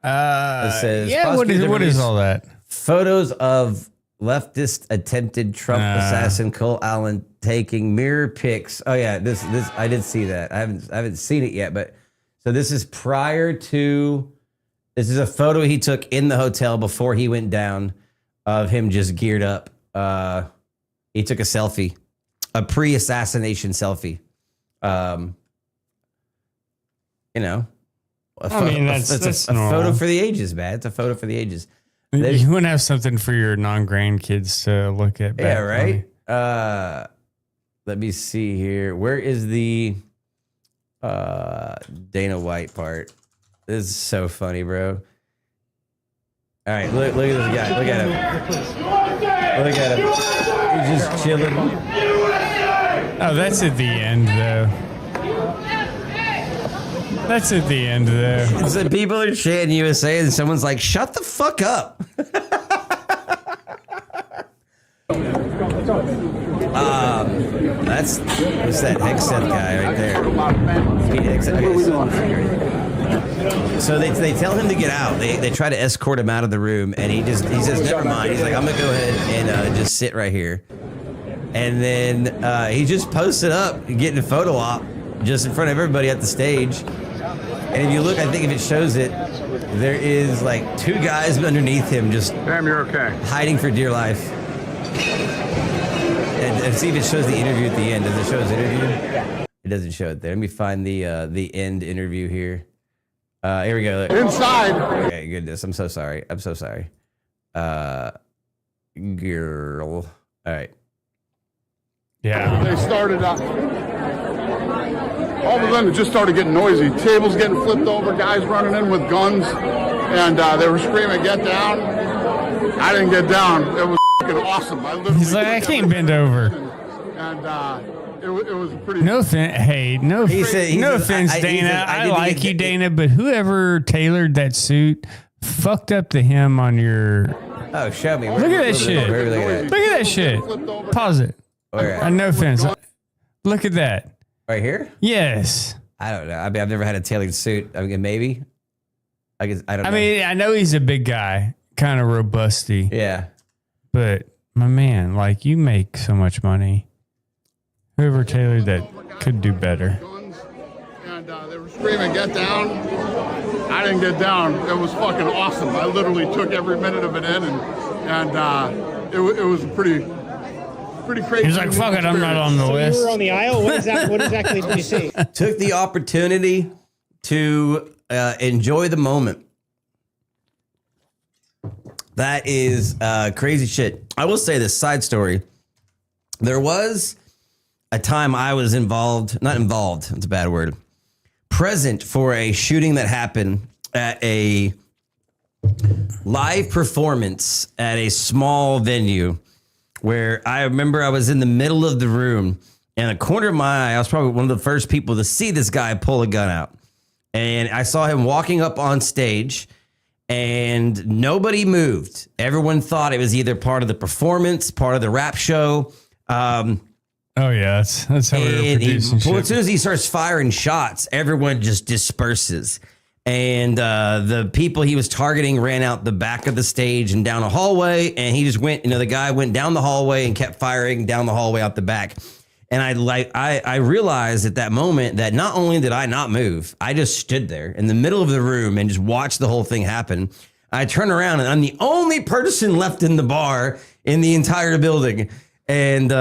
S1: It says,
S2: yeah, what is all that?
S1: Photos of leftist attempted Trump assassin Cole Allen taking mirror pics. Oh yeah, this I did see that. I haven't seen it yet, but so this is prior to. This is a photo he took in the hotel before he went down of him just geared up. He took a selfie, a pre-assassination selfie. That's a photo for the ages, man. It's a photo for the ages.
S2: You wouldn't have something for your non-grandkids to look at.
S1: Yeah, right? Let me see here. Where is the Dana White part? This is so funny, bro. All right, look at this guy. Look at him. Look at him. He's just chilling.
S2: Oh, that's at the end, though. That's at the end, though.
S1: So people are chanting USA, and someone's like, "Shut the fuck up." What's that Hexeth guy right there? So they tell him to get out. They try to escort him out of the room, and he says, "Never mind." He's like, "I'm gonna go ahead and just sit right here." And then he just posted up, getting a photo op just in front of everybody at the stage. And if you look, I think if it shows it, there is like 2 guys underneath him just
S7: you're okay.
S1: hiding for dear life. And see if it shows the interview at the end. Does it show his interview? It doesn't show it there. Let me find the end interview here. Here we go. Look.
S7: Inside.
S1: Okay, goodness. I'm so sorry. Girl. All right.
S2: Yeah.
S7: They started up. All of a sudden, it just started getting noisy. Tables getting flipped over, guys running in with guns, and they were screaming, "Get down!" I didn't get down. It was awesome.
S2: He's like, I can't bend over.
S7: And it was pretty.
S2: No offense, no offense, Dana. I like you, Dana, but whoever tailored that suit fucked up the hem on your.
S1: Oh, show me.
S2: Look at that shit. Look at that shit. Pause it. No offense. Look at that.
S1: Right here?
S2: Yes.
S1: I don't know. I mean, I've never had a tailored suit. I mean, maybe. I guess I don't know.
S2: I mean, I know he's a big guy, kind of robusty.
S1: Yeah.
S2: But my man, like, you make so much money. Whoever tailored that could do better.
S7: And they were screaming, "Get down!" I didn't get down. It was fucking awesome. I literally took every minute of it in, and it was pretty crazy.
S2: He's like, "Fuck it, I'm not on the list."
S8: You were on the aisle. What exactly did you see?
S1: Took the opportunity to enjoy the moment. That is crazy shit. I will say this side story. There was a time I was not involved, it's a bad word, present for a shooting that happened at a live performance at a small venue where I remember I was in the middle of the room and a corner of my eye, I was probably one of the first people to see this guy pull a gun out. And I saw him walking up on stage and nobody moved. Everyone thought it was either part of the performance, part of the rap show.
S2: Oh yeah, that's how we were producing shit.
S1: As soon as he starts firing shots, everyone just disperses. And the people he was targeting ran out the back of the stage and down a hallway. And he just went, the guy went down the hallway and kept firing down the hallway out the back. And I realized at that moment that not only did I not move, I just stood there in the middle of the room and just watched the whole thing happen. I turn around and I'm the only person left in the bar in the entire building. And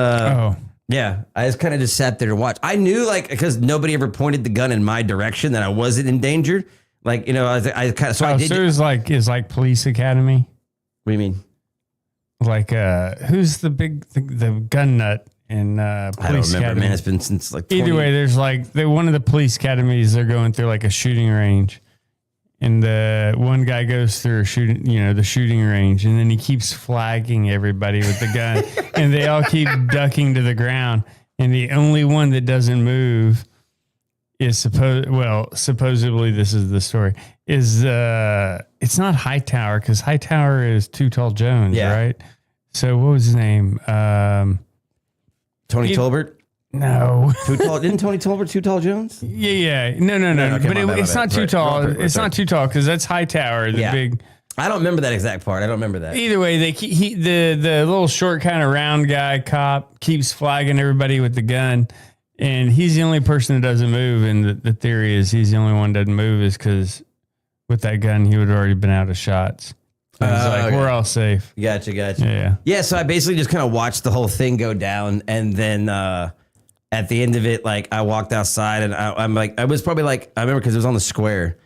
S1: yeah, I just kind of just sat there to watch. I knew, like, because nobody ever pointed the gun in my direction, that I wasn't endangered. Like, I kind of, so I did.
S2: So it's like Police Academy.
S1: What do you mean?
S2: Like, who's the gun nut in Police
S1: I don't remember,
S2: Academy?
S1: man. It's been since like 20.
S2: Either way, there's like one of the police academies. They're going through like a shooting range, and the one guy goes through the shooting range, and then he keeps flagging everybody with the gun, and they all keep ducking to the ground, and the only one that doesn't move is supposedly this is the story, is it's not Hightower, because Hightower is Too Tall Jones, right? So what was his name?
S1: Tony Tolbert?
S2: No.
S1: Too Tall? Didn't Tony Tolbert Too Tall Jones?
S2: Yeah. No.
S1: Okay,
S2: but it's not Too Tall. It's not Too Tall, because that's Hightower, the big.
S1: I don't remember that exact part. I don't remember that.
S2: Either way, the little short kind of round guy cop keeps flagging everybody with the gun, and he's the only person that doesn't move. And the theory is he's the only one that doesn't move is because with that gun he would have already been out of shots. So he's like, okay, we're all safe.
S1: Gotcha. Yeah. So I basically just kind of watched the whole thing go down, and then at the end of it, like, I walked outside, and I'm like, I was probably like, I remember because it was on the square.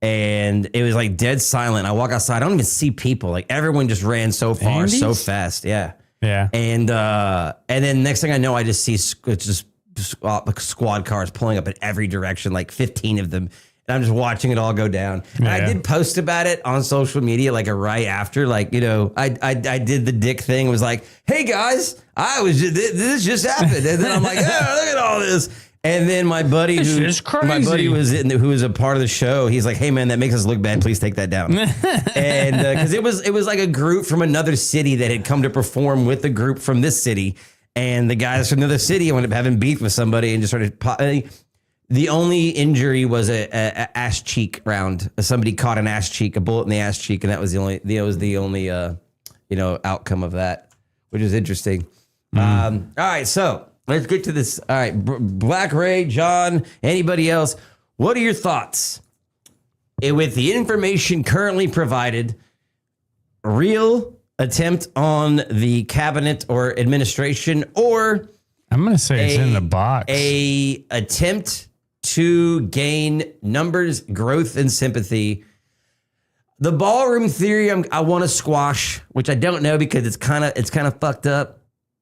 S1: And it was like dead silent. I walk outside. I don't even see people. Like, everyone just ran so far,
S2: Andy's?
S1: so fast. Yeah.
S2: Yeah.
S1: And then next thing I know, I just see it's just squad cars pulling up in every direction, like 15 of them. and I'm just watching it all go down. And I did post about it on social media, like right after, like, you know, I did the dick thing, was like, hey guys, this just happened. And then I'm like, oh, look at all this. And then my buddy who was a part of the show, he's like, hey man, that makes us look bad. Please take that down. And because it was like a group from another city that had come to perform with the group from this city. And the guys from the other city ended up having beef with somebody and just started. The only injury was a ass cheek round. Somebody caught an ass cheek, a bullet in the ass cheek, and that was the only outcome of that, which is interesting. All right, so let's get to this. All right, Black Ray, John, anybody else? What are your thoughts with the information currently provided? Real attempt on the cabinet or administration, or
S2: I'm going to say it's in the box.
S1: A attempt to gain numbers, growth, and sympathy. The ballroom theory, I want to squash, which I don't know because it's kind of fucked up.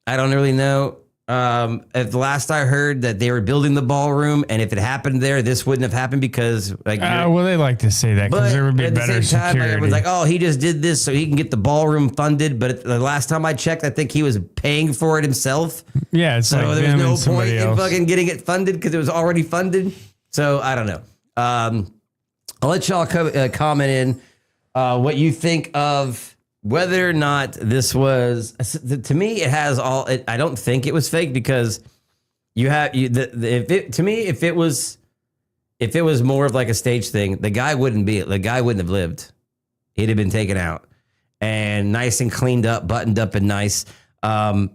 S1: I don't really know. At the last I heard that they were building the ballroom, and if it happened there, this wouldn't have happened because
S2: they like to say that because there would be better security. Like,
S1: everyone's like, oh, he just did this so he can get the ballroom funded. But the last time I checked, I think he was paying for it himself.
S2: Yeah, it's
S1: so
S2: like
S1: there was no point in fucking getting it funded because it was already funded. So I don't know. I'll let y'all comment in what you think of whether or not this was. To me, it has all. I don't think it was fake because you have if it was more of like a stage thing, the guy wouldn't have lived. He'd have been taken out and nice and cleaned up, buttoned up and nice.
S2: Well,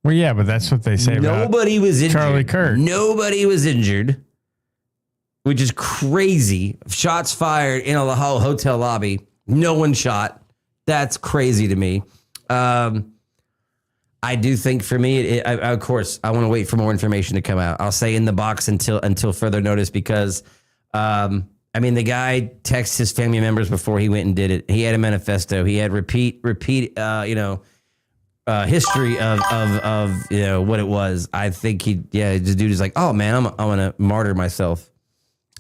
S2: yeah, but that's what they say.
S1: Nobody was injured.
S2: Charlie Kirk.
S1: Nobody was injured, which is crazy. Shots fired in a hotel lobby. No one shot. That's crazy to me. I do think for me, of course, I want to wait for more information to come out. I'll say in the box until further notice because, the guy texted his family members before he went and did it. He had a manifesto. He had repeat, history of what it was. I think this dude is like, oh man, I'm gonna martyr myself.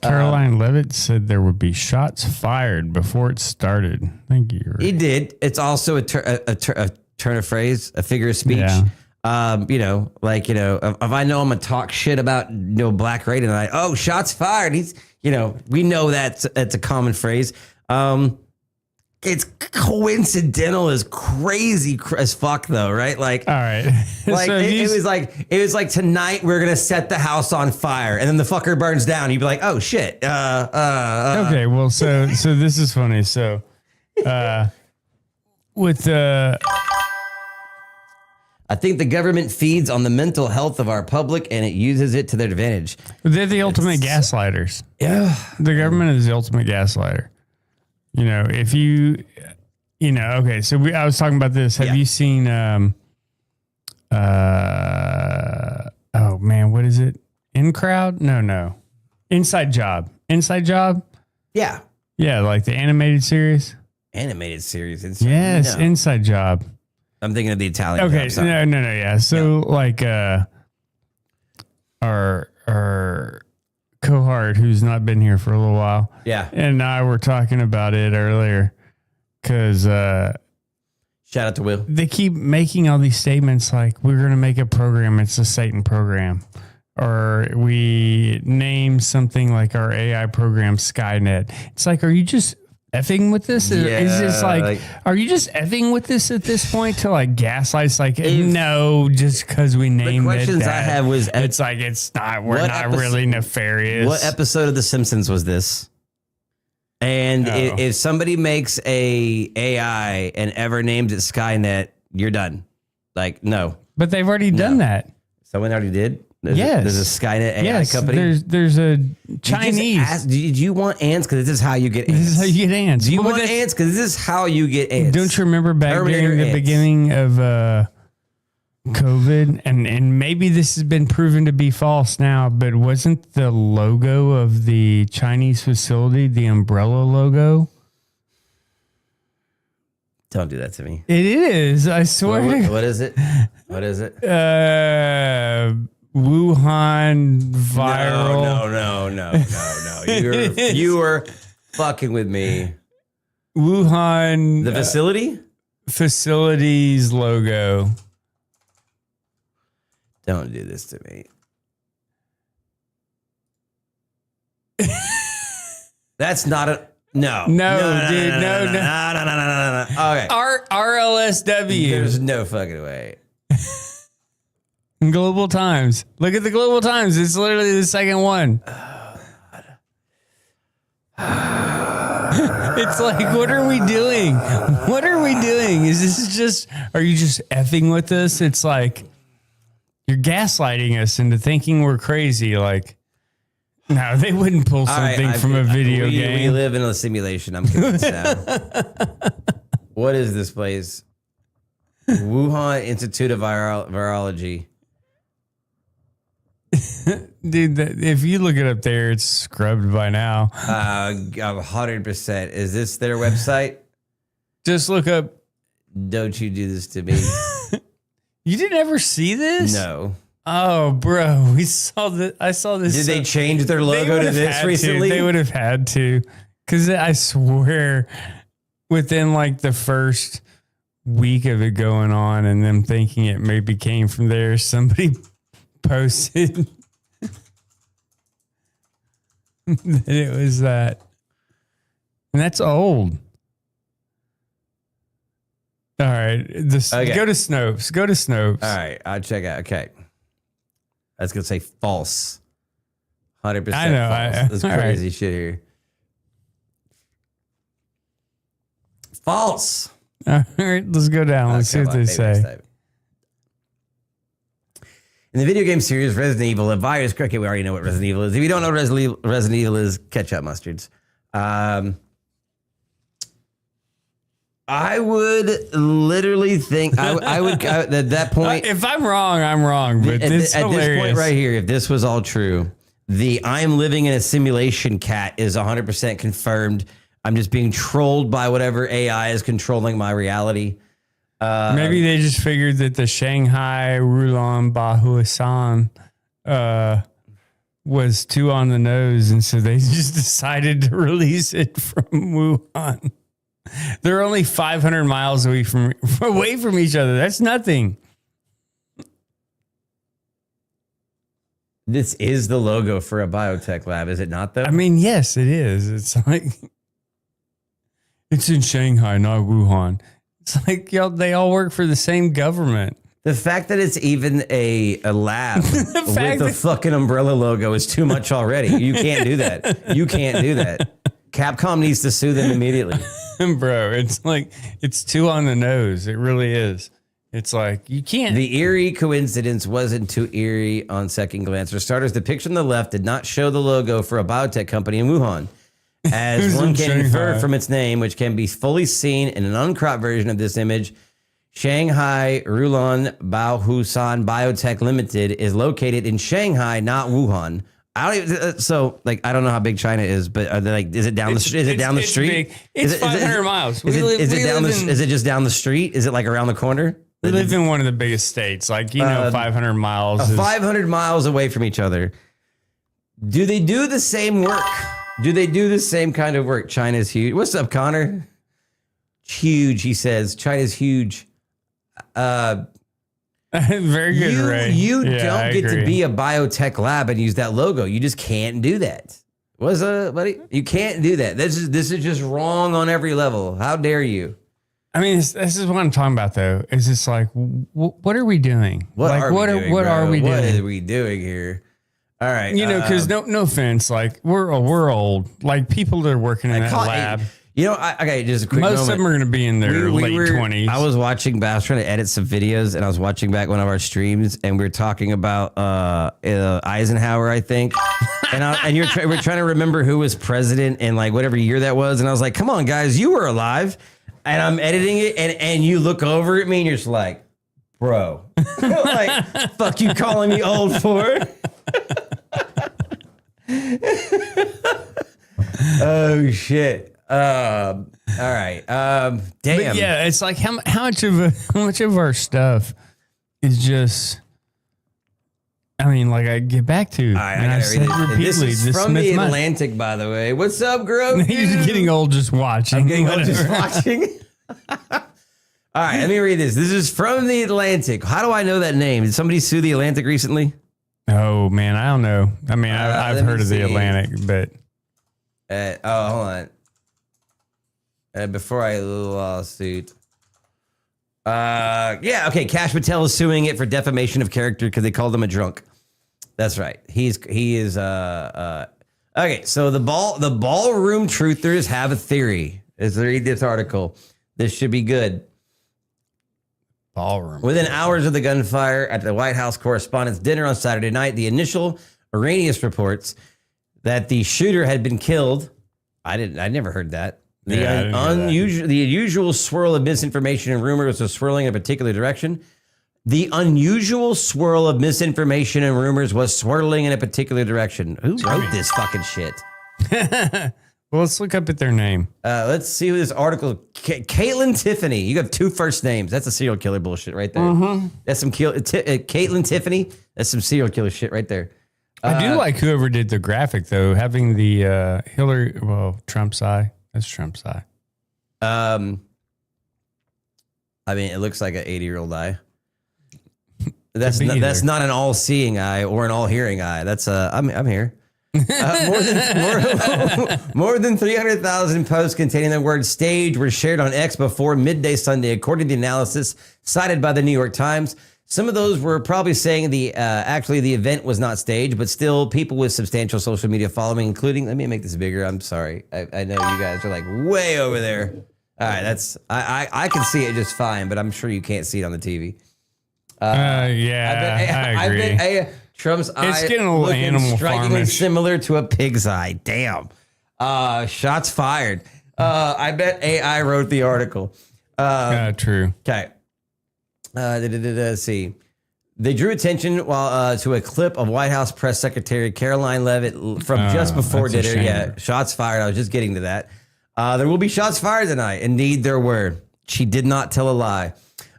S2: Caroline Levitt said there would be shots fired before it started. Thank you.
S1: He did. It's also a turn of phrase, a figure of speech.
S2: Yeah.
S1: If I know I'm gonna talk shit about Black Ray tonight, oh, shots fired. He's, we know that's a common phrase. It's coincidental as crazy as fuck though, right? Like,
S2: all right.
S1: Like so it was like tonight we're gonna set the house on fire and then the fucker burns down. You'd be like, oh shit.
S2: Okay, well, so this is funny. So,
S1: I think the government feeds on the mental health of our public and it uses it to their advantage.
S2: They're the ultimate gaslighters.
S1: Yeah,
S2: the government is the ultimate gaslighter. If okay, so I was talking about this. Have you seen, oh man, what is it? In Crowd? No. Inside Job. Inside Job?
S1: Yeah.
S2: Yeah, like the animated series.
S1: Animated series.
S2: Yes, no. Inside Job.
S1: I'm thinking of the Italian.
S2: Okay, no, yeah. So like our cohort who's not been here for a little while.
S1: Yeah.
S2: And I were talking about it earlier because
S1: shout out to Will.
S2: They keep making all these statements like we're going to make a program. It's a Satan program. Or we name something like our AI program Skynet. It's like, are you just effing with this? Is this like, are you just effing with this at this point to like gaslight? It's like, no, just because we named it. The questions I have was, it's like, it's not, we're not really nefarious.
S1: What episode of The Simpsons was this? And if somebody makes a AI and ever names it Skynet, you're done. Like, no.
S2: But they've already done that.
S1: Someone already did?
S2: Yes.
S1: There's a Skynet AI company.
S2: There's a Chinese.
S1: Do you want ants? Because this is how you get ants.
S2: This is how you get ants.
S1: Do you want ants? Because this is how you get ants.
S2: Don't you remember back during the beginning of COVID? And maybe this has been proven to be false now, but wasn't the logo of the Chinese facility the umbrella logo?
S1: Don't do that to me.
S2: It is. I swear.
S1: What is it? What is it?
S2: Wuhan viral.
S1: No. No, you were fucking with me.
S2: Wuhan.
S1: The facility?
S2: Facilities logo.
S1: Don't do this to me. That's not a... No.
S2: No.
S1: Okay.
S2: RLSW.
S1: There's no fucking way.
S2: Global Times. Look at the Global Times. It's literally the second one. It's like, what are we doing? What are we doing? Is this just, are you just effing with us? It's like, you're gaslighting us into thinking we're crazy. Like, no, they wouldn't pull something from a video game.
S1: We live in a simulation. I'm convinced now. What is this place? Wuhan Institute of Virology.
S2: Dude, if you look it up there, it's scrubbed by now.
S1: 100%. Is this their website?
S2: Just look up.
S1: Don't you do this to me.
S2: You didn't ever see this?
S1: No.
S2: Oh, bro, I saw this.
S1: Did they change their logo to this recently?
S2: They would have had to. Because I swear, within like the first week of it going on and them thinking it maybe came from there, somebody posted that it was that. And that's old. All right.
S1: Okay.
S2: Go to Snopes. Go to Snopes.
S1: All right. I'll check out. Okay. I was going to say false. 100%
S2: I know.
S1: false. That's crazy shit here. False.
S2: All right. Let's go down. Let's see what they say.
S1: In the video game series Resident Evil, a virus. Okay, we already know what Resident Evil is. If you don't know what Resident Evil is, ketchup mustards. I would literally think I would at that point.
S2: If I'm wrong, I'm wrong. But
S1: at this point right here, if this was all true, the I'm living in a simulation cat is 100% confirmed. I'm just being trolled by whatever AI is controlling my reality.
S2: Maybe they just figured that the Shanghai Rulan Bahuasan was too on the nose, and so they just decided to release it from Wuhan. They're only 500 miles away from each other. That's nothing.
S1: This is the logo for a biotech lab, is it not, though?
S2: I mean, yes, it is. It's like, it's in Shanghai, not Wuhan. It's like, y'all, they all work for the same government.
S1: The fact that it's even a lab with the fucking umbrella logo is too much already. You can't do that. You can't do that. Capcom needs to sue them immediately.
S2: Bro, it's like, it's too on the nose. It really is. It's like, you can't.
S1: The eerie coincidence wasn't too eerie on second glance. For starters, the picture on the left did not show the logo for a biotech company in Wuhan. As one can infer from its name, which can be fully seen in an uncropped version of this image, Shanghai Rulan Baohusan Biotech Limited is located in Shanghai, not Wuhan. I don't even, so like I don't know how big China is, but are they like is it down the street? Is it down the street?
S2: It's 500 miles.
S1: Is it just down the street? Is it like around the corner?
S2: We live in one of the biggest states, like 500 miles.
S1: 500 miles away from each other. Do they do the same work? Do they do the same kind of work? China's huge. What's up, Connor? Huge, he says. China's huge.
S2: Very good, Ray.
S1: You don't get to be a biotech lab and use that logo. You just can't do that. What's up, buddy? You can't do that. This is just wrong on every level. How dare you?
S2: I mean, this is what I'm talking about, though. Is just like, what are we doing?
S1: What are we doing here? All right,
S2: you know, because no offense, like we're old. Like people that are working in that lab.
S1: You know, okay, just a quick
S2: Most
S1: moment.
S2: of them are going to be in their late 20s.
S1: I was watching, I was trying to edit some videos, and I was watching back one of our streams, and we were talking about Eisenhower, I think. And we're trying to remember who was president in like whatever year that was. And I was like, come on, guys, you were alive. And I'm editing it, and you look over at me, and you're just like, bro. Like, fuck you calling me old for? Oh, shit. All right. Damn.
S2: But yeah, it's like how much of our stuff is just I mean, like I get back to,
S1: All right,
S2: and I said repeatedly,
S1: this is from the Atlantic, by the way. What's up, Grogu?
S2: He's getting old just watching.
S1: I'm getting old just watching. All right, let me read this. This is from the Atlantic. How do I know that name? Did somebody sue the Atlantic recently?
S2: Oh man, I don't know. I mean, I've heard of the Atlantic, but
S1: hold on. Before I lawsuit. Okay. Cash Patel is suing it for defamation of character because they called him a drunk. That's right. He is. Okay. So the ballroom truthers have a theory. As I read this article, this should be good.
S2: Ballroom.
S1: Within hours of the gunfire at the White House Correspondents' Dinner on Saturday night, the initial erroneous reports that the shooter had been killed. I never heard that. The unusual swirl of misinformation and rumors was swirling in a particular direction. The unusual swirl of misinformation and rumors was swirling in a particular direction. Who wrote this fucking shit?
S2: Well, let's look up at their name.
S1: Let's see who this article. Caitlin Tiffany. You have two first names. That's a serial killer bullshit right there. That's some Caitlin Tiffany. That's some serial killer shit right there.
S2: I do like whoever did the graphic though, having the Trump's eye. That's Trump's eye.
S1: I mean, it looks like an 80-year-old eye. That's not an all-seeing eye or an all-hearing eye. That's I'm here. More than 300,000 posts containing the word stage were shared on X before midday Sunday, according to the analysis cited by the New York Times. Some of those were probably saying actually the event was not staged, but still people with substantial social media following, including, let me make this bigger. I'm sorry. I know you guys are like way over there. All right. I can see it just fine, but I'm sure you can't see it on the TV.
S2: I agree.
S1: I bet Trump's eye
S2: it's getting a little animal
S1: strikingly
S2: farmish.
S1: similar to a pig's eye. Damn. Shots fired. I bet AI wrote the article.
S2: True.
S1: Okay. Let's see. They drew attention to a clip of White House Press Secretary Caroline Leavitt from just before dinner. Yeah, shots fired. I was just getting to that. There will be shots fired tonight. Indeed, there were. She did not tell a lie.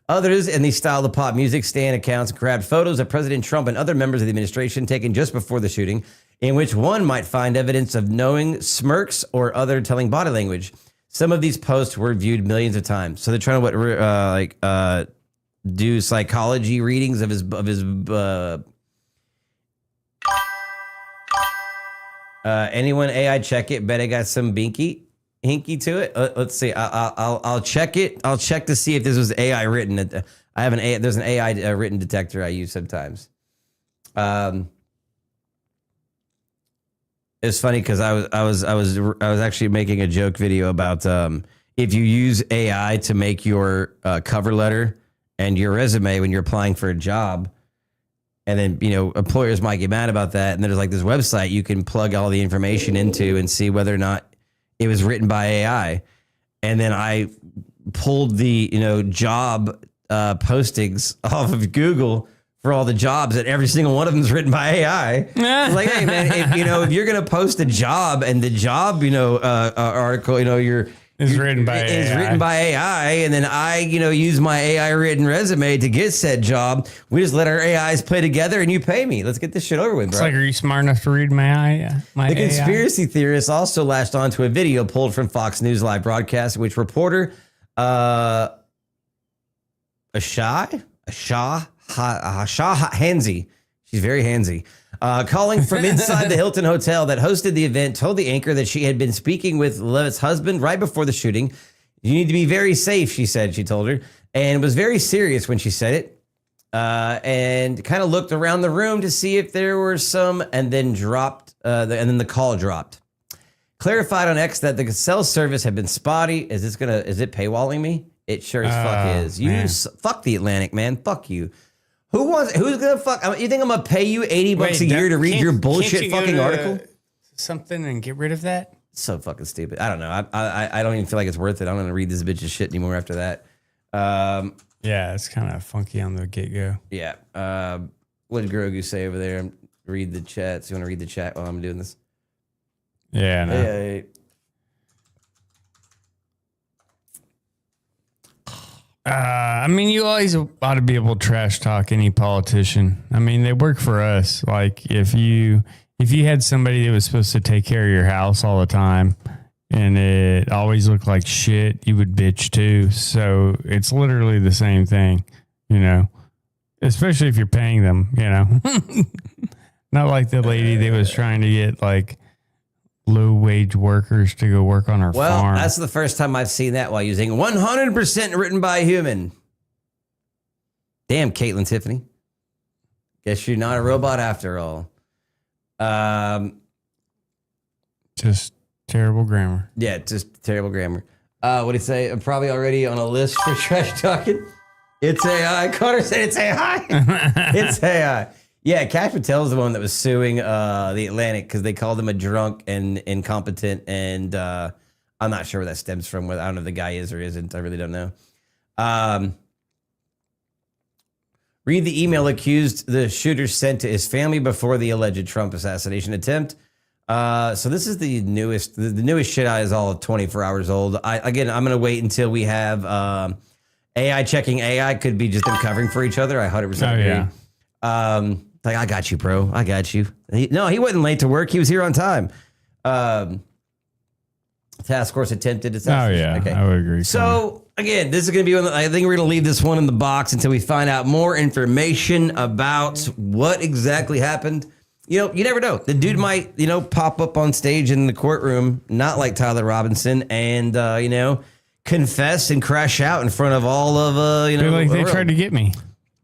S1: Others in the style of pop music stand accounts grabbed photos of President Trump and other members of the administration taken just before the shooting, in which one might find evidence of knowing smirks or other telling body language. Some of these posts were viewed millions of times. So they're trying to do psychology readings of his anyone AI check it. Bet I got some hinky to it. Let's see. I'll check it. I'll check to see if this was AI written. I have there's an AI written detector I use sometimes. It's funny because I was actually making a joke video about if you use AI to make your cover letter and your resume when you're applying for a job, and then employers might get mad about that. And there's like this website you can plug all the information into and see whether or not it was written by AI. And then I pulled the job postings off of Google for all the jobs, and every single one of them is written by AI. It's like, hey man, if you're gonna post a job and the job article is written by AI, and then I use my AI written resume to get said job, we just let our AIs play together and you pay me. Let's get this shit over with, bro.
S2: It's like, are you smart enough to read my
S1: The conspiracy theorists also latched onto a video pulled from Fox News live broadcast, which reporter Shah Hanzi, she's very handsy, calling from inside the Hilton Hotel that hosted the event, told the anchor that she had been speaking with Leavitt's husband right before the shooting. You need to be very safe, she said, she told her, and was very serious when she said it, and kind of looked around the room to see if there were some, and then dropped, and then the call dropped. Clarified on X that the cell service had been spotty. Is it paywalling me? It sure as fuck is. Fuck the Atlantic, man. Fuck you. Who's gonna fuck? You think I'm gonna pay you $80 a year to read your bullshit fucking article?
S2: Something and get rid of that?
S1: So fucking stupid. I don't know. I don't even feel like it's worth it. I'm gonna read this bitch's shit anymore after that.
S2: Yeah, it's kind of funky on the get go.
S1: Yeah. What did Grogu say over there? Read the chat. So you want to read the chat while I'm doing this?
S2: Yeah. No.
S1: Hey.
S2: I mean, you always ought to be able to trash talk any politician. I mean, they work for us. Like if you had somebody that was supposed to take care of your house all the time and it always looked like shit, you would bitch too. So it's literally the same thing, you know, especially if you're paying them, you know, not like the lady that was trying to get like low wage workers to go work on her farm.
S1: Well, that's the first time I've seen that while using 100% written by a human. Damn, Caitlin Tiffany. Guess you're not a robot after all.
S2: Just terrible grammar.
S1: Yeah, just terrible grammar. What do you say? I'm probably already on a list for trash talking. It's AI. Carter said it's AI. It's AI. Yeah, Cash Patel's the one that was suing the Atlantic because they called him a drunk and incompetent, and I'm not sure where that stems from. Whether I don't know if the guy is or isn't. I really don't know. Read the email accused the shooter sent to his family before the alleged Trump assassination attempt. So this is the newest. The newest shit is all 24 hours old. I'm going to wait until we have AI checking AI. Could be just them covering for each other. I 100% agree.
S2: Yeah.
S1: Like, I got you, bro. I got you. He wasn't late to work. He was here on time. Task force attempted assassination.
S2: Oh, yeah.
S1: Okay.
S2: I would agree.
S1: So, again, this is going to be one. I think we're going to leave this one in the box until we find out more information about what exactly happened. You know, you never know. The dude might, pop up on stage in the courtroom, not like Tyler Robinson, and, confess and crash out in front of all of,
S2: they tried to get me.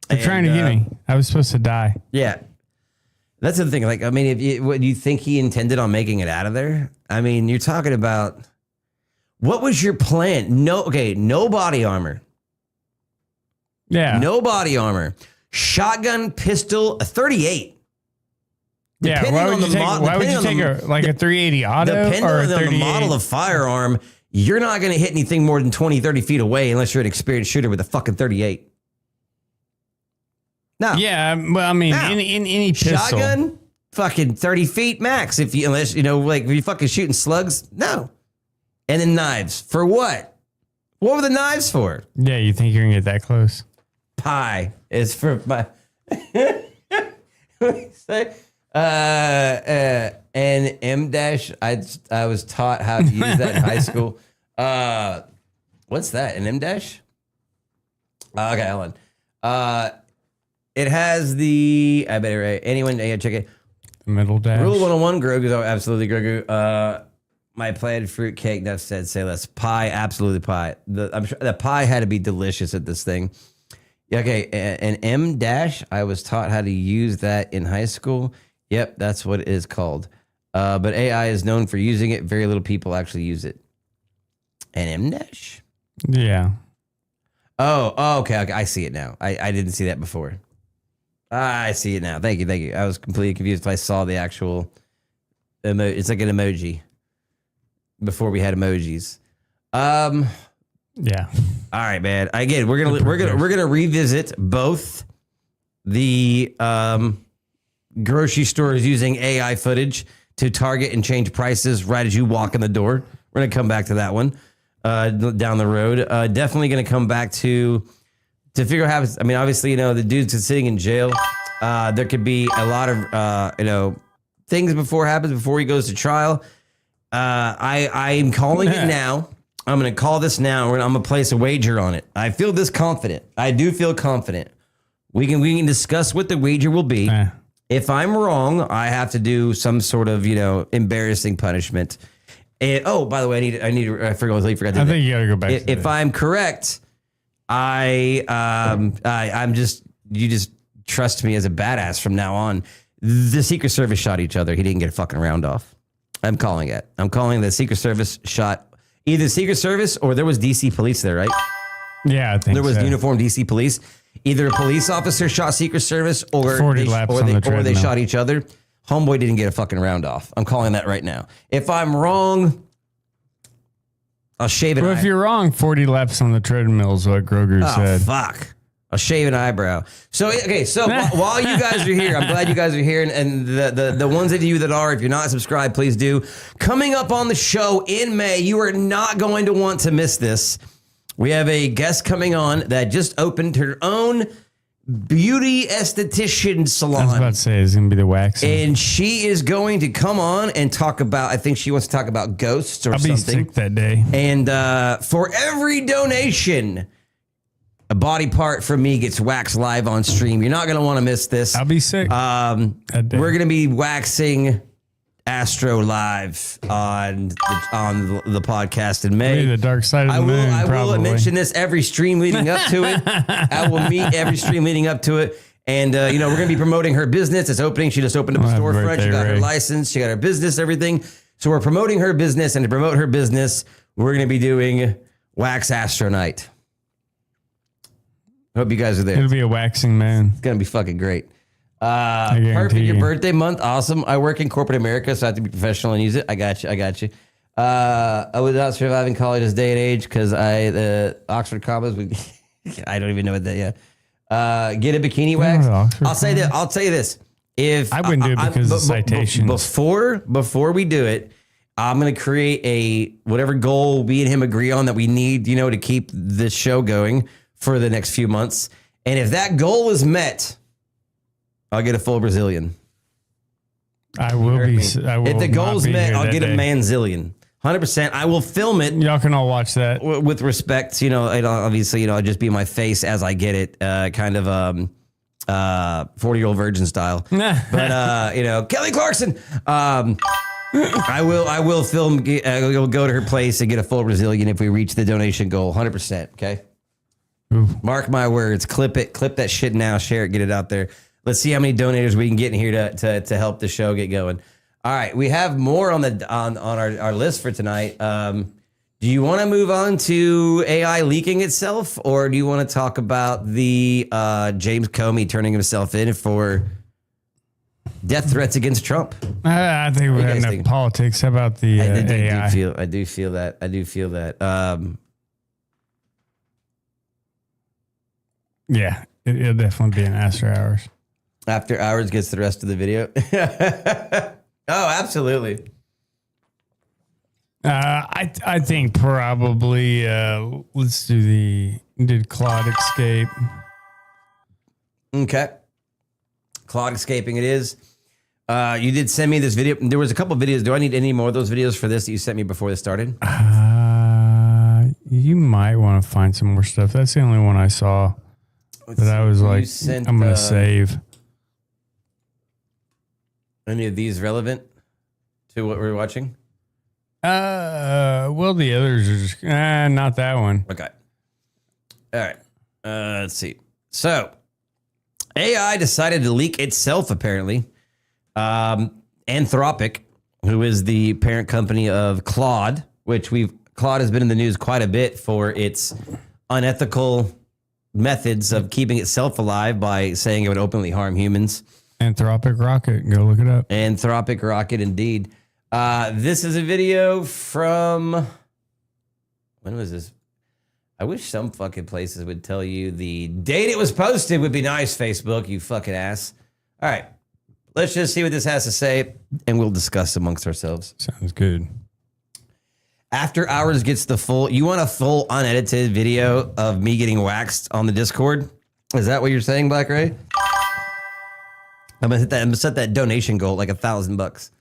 S2: They're trying to get me. I was supposed to die.
S1: Yeah. That's the thing. Like, I mean, what do you think he intended on making it out of there? I mean, you're talking about, what was your plan? No body armor.
S2: Yeah.
S1: No body armor. Shotgun, pistol, a 38.
S2: Yeah. Why would you take a 380 auto
S1: depending
S2: or a
S1: on
S2: 38?
S1: the model of firearm, you're not going to hit anything more than 20, 30 feet away unless you're an experienced shooter with a fucking 38. No.
S2: Yeah, well, I mean, in any pistol.
S1: Shotgun, fucking 30 feet max. If you fucking shooting slugs, no. And then knives. For what? What were the knives for?
S2: Yeah, you think you're gonna get that close?
S1: Pie is for my. What do you say? And M dash. I was taught how to use that in high school. What's that? An M dash? Okay, hold on. It has the, I better right. Anyone, check it.
S2: Middle dash.
S1: Rule 101, Grogu. Oh, absolutely, Grogu. My plaid fruit cake, Nuff said, say less. Pie, absolutely pie. I'm sure the pie had to be delicious at this thing. Okay, an M dash. I was taught how to use that in high school. Yep, that's what it is called. But AI is known for using it. Very little people actually use it. An M dash?
S2: Yeah.
S1: Oh, okay. I see it now. I didn't see that before. I see it now. Thank you. I was completely confused if I saw the actual it's like an emoji before we had emojis.
S2: Yeah.
S1: All right, man. Again, we're gonna revisit both the grocery stores using AI footage to target and change prices right as you walk in the door. We're gonna come back to that one down the road. Definitely gonna come back to figure out how. I mean, obviously, the dude's sitting in jail. There could be a lot of things before he goes to trial. I'm calling it now. I'm going to call this now. I'm going to place a wager on it. I feel this confident. I do feel confident. We can discuss what the wager will be. If I'm wrong, I have to do some sort of embarrassing punishment. And by the way, I forgot to do that.
S2: I think you got to go back.
S1: If I'm correct, you just trust me as a badass from now on. The Secret Service shot each other. He didn't get a fucking round off. I'm calling it. I'm calling the Secret Service shot either Secret Service or there was DC police there, right?
S2: Yeah, I think
S1: there was uniformed DC police. Either a police officer shot Secret Service or they shot each other. Homeboy didn't get a fucking round off. I'm calling that right now. If I'm wrong, I'll shave it.
S2: Well, if you're wrong, 40 laps on the treadmill is what Grogu said.
S1: Fuck. I'll shave an eyebrow. So, okay. So while you guys are here, I'm glad you guys are here. And the ones of you that are, if you're not subscribed, please do. Coming up on the show in May, you are not going to want to miss this. We have a guest coming on that just opened her own beauty esthetician salon.
S2: I was about to say it's going to be the waxing.
S1: And she is going to come on and talk about, I think she wants to talk about ghosts or something.
S2: I'll be sick that day.
S1: And for every donation, a body part from me gets waxed live on stream. You're not going to want to miss this.
S2: I'll be sick.
S1: We're going to be waxing Astro live on the podcast in May.
S2: Maybe the dark side of the moon.
S1: I will
S2: probably.
S1: mention this every stream leading up to it. I will meet every stream leading up to it. And, we're going to be promoting her business. It's opening. She just opened up a storefront. She got her license. She got her business, everything. So we're promoting her business. And to promote her business, we're going to be doing Wax Astro Night. Hope you guys are there.
S2: It'll be a waxing man.
S1: It's going to be fucking great. Perfect. Your birthday month. Awesome. I work in corporate America, so I have to be professional and use it. I got you. I would not survive in college this day and age because the Oxford commas would, I don't even know what that yet. Get a bikini wax. I'll say that. I'll tell you this. If
S2: I wouldn't do it because of citations.
S1: Before we do it, I'm going to create a whatever goal we and him agree on that we need, to keep this show going for the next few months. And if that goal is met, I'll get a full Brazilian.
S2: I will be.
S1: If the goal's met, I'll get a manzillion. 100%. I will film it.
S2: Y'all can all watch that
S1: with respect. Obviously, it'll just be my face as I get it, kind of 40-year-old virgin style. But Kelly Clarkson. I will film. We'll go to her place and get a full Brazilian if we reach the donation goal. 100%. Okay.
S2: Ooh.
S1: Mark my words. Clip it. Clip that shit now. Share it. Get it out there. Let's see how many donators we can get in here to help the show get going. All right, we have more on our list for tonight. Do you want to move on to AI leaking itself, or do you want to talk about the James Comey turning himself in for death threats against Trump?
S2: I think we have enough politics. How about the AI?
S1: I do feel that.
S2: Yeah, it'll definitely be an After Hours.
S1: After Hours gets the rest of the video. Oh, absolutely.
S2: I think probably let's do did Claude escape?
S1: Okay. Claude escaping it is. You did send me this video. There was a couple videos. Do I need any more of those videos for this that you sent me before this started?
S2: You might want to find some more stuff. That's the only one I saw that I was like, I'm going to save.
S1: Any of these relevant to what we're watching?
S2: Well, the others are just not that one.
S1: Okay. All right. Let's see. So, AI decided to leak itself, apparently. Anthropic, who is the parent company of Claude, which Claude has been in the news quite a bit for its unethical methods of keeping itself alive by saying it would openly harm humans.
S2: Anthropic rocket. Go look it up.
S1: Anthropic rocket, indeed. This is a video from... When was this? I wish some fucking places would tell you the date it was posted would be nice, Facebook, you fucking ass. All right. Let's just see what this has to say, and we'll discuss amongst ourselves.
S2: Sounds good.
S1: After Hours gets the full... You want a full unedited video of me getting waxed on the Discord? Is that what you're saying, Black Ray? I'm gonna set that donation goal like $1,000.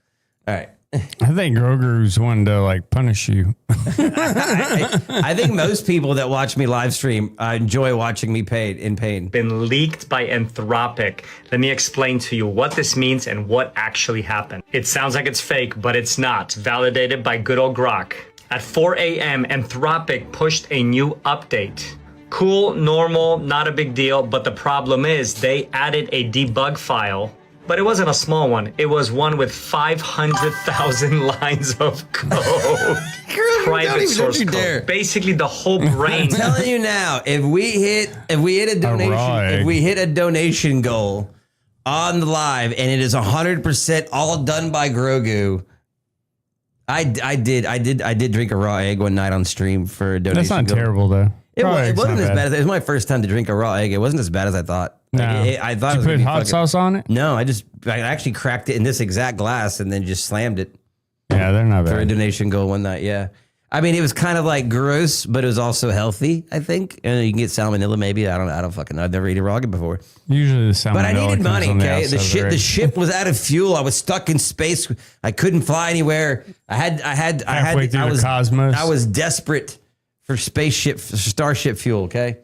S1: All right.
S2: I think Grogu's wanting to like punish you.
S1: I think most people that watch me live stream enjoy watching me in pain.
S9: Been leaked by Anthropic. Let me explain to you what this means and what actually happened. It sounds like it's fake, but it's not. Validated by good old Grok. At 4 a.m., Anthropic pushed a new update. Cool, normal, not a big deal, but the problem is they added a debug file, but it wasn't a small one. It was one with 500,000 lines of code. Private source code. Basically the whole brain.
S1: I'm telling you now, if we hit a donation goal on the live and it is 100% all done by Grogu, I did drink a raw egg one night on stream for a donation.
S2: That's not terrible though.
S1: It wasn't as bad. It was my first time to drink a raw egg. It wasn't as bad as I thought.
S2: No.
S1: I thought
S2: Did you put hot sauce on it?
S1: No, I actually cracked it in this exact glass and then just slammed it.
S2: Yeah, they're not bad.
S1: For a donation goal one night, yeah. I mean, it was kind of like gross, but it was also healthy, I think. And you can get salmonella maybe. I don't fucking know. I've never eaten raw egg before.
S2: Usually the salmonella.
S1: But I needed
S2: comes
S1: money,
S2: on the
S1: okay?
S2: outside of
S1: The ship was out of fuel. I was stuck in space. I couldn't fly anywhere.
S2: Halfway through the cosmos.
S1: I was desperate for starship fuel, okay?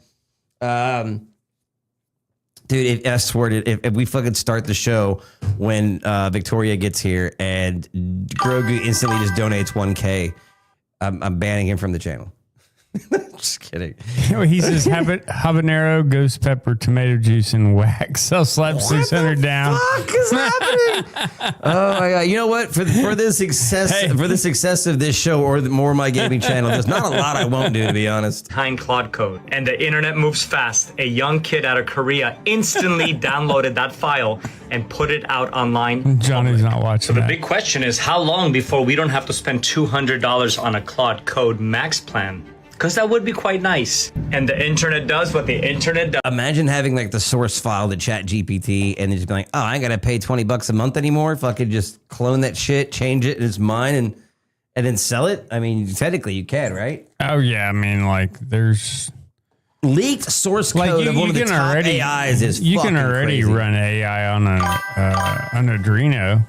S1: Dude, I swear to if we fucking start the show when Victoria gets here and Grogu instantly just donates 1K, I'm banning him from the channel. Just kidding.
S2: He says habanero, ghost pepper, tomato juice, and wax. I'll slap 600 down.
S1: What the fuck is happening? Oh my god! You know what? For the success of this show or more of my gaming channel, there's not a lot I won't do, to be honest.
S9: Behind Claude Code, and the internet moves fast. A young kid out of Korea instantly downloaded that file and put it out online.
S2: Johnny's not watching.
S9: So the big question is, how long before we don't have to spend $200 on a Claude Code Max plan? Because that would be quite nice. And the internet does what the internet does.
S1: Imagine having like the source file to Chat GPT and just be like, oh, I ain't got to pay $20 a month anymore. If I could just clone that shit, change it, and it's mine, and then sell it. I mean, technically you can, right?
S2: Oh yeah, I mean, like there's
S1: leaked source code of one of the top AIs is
S2: you can
S1: fucking
S2: already
S1: crazy.
S2: run AI on an Adreno.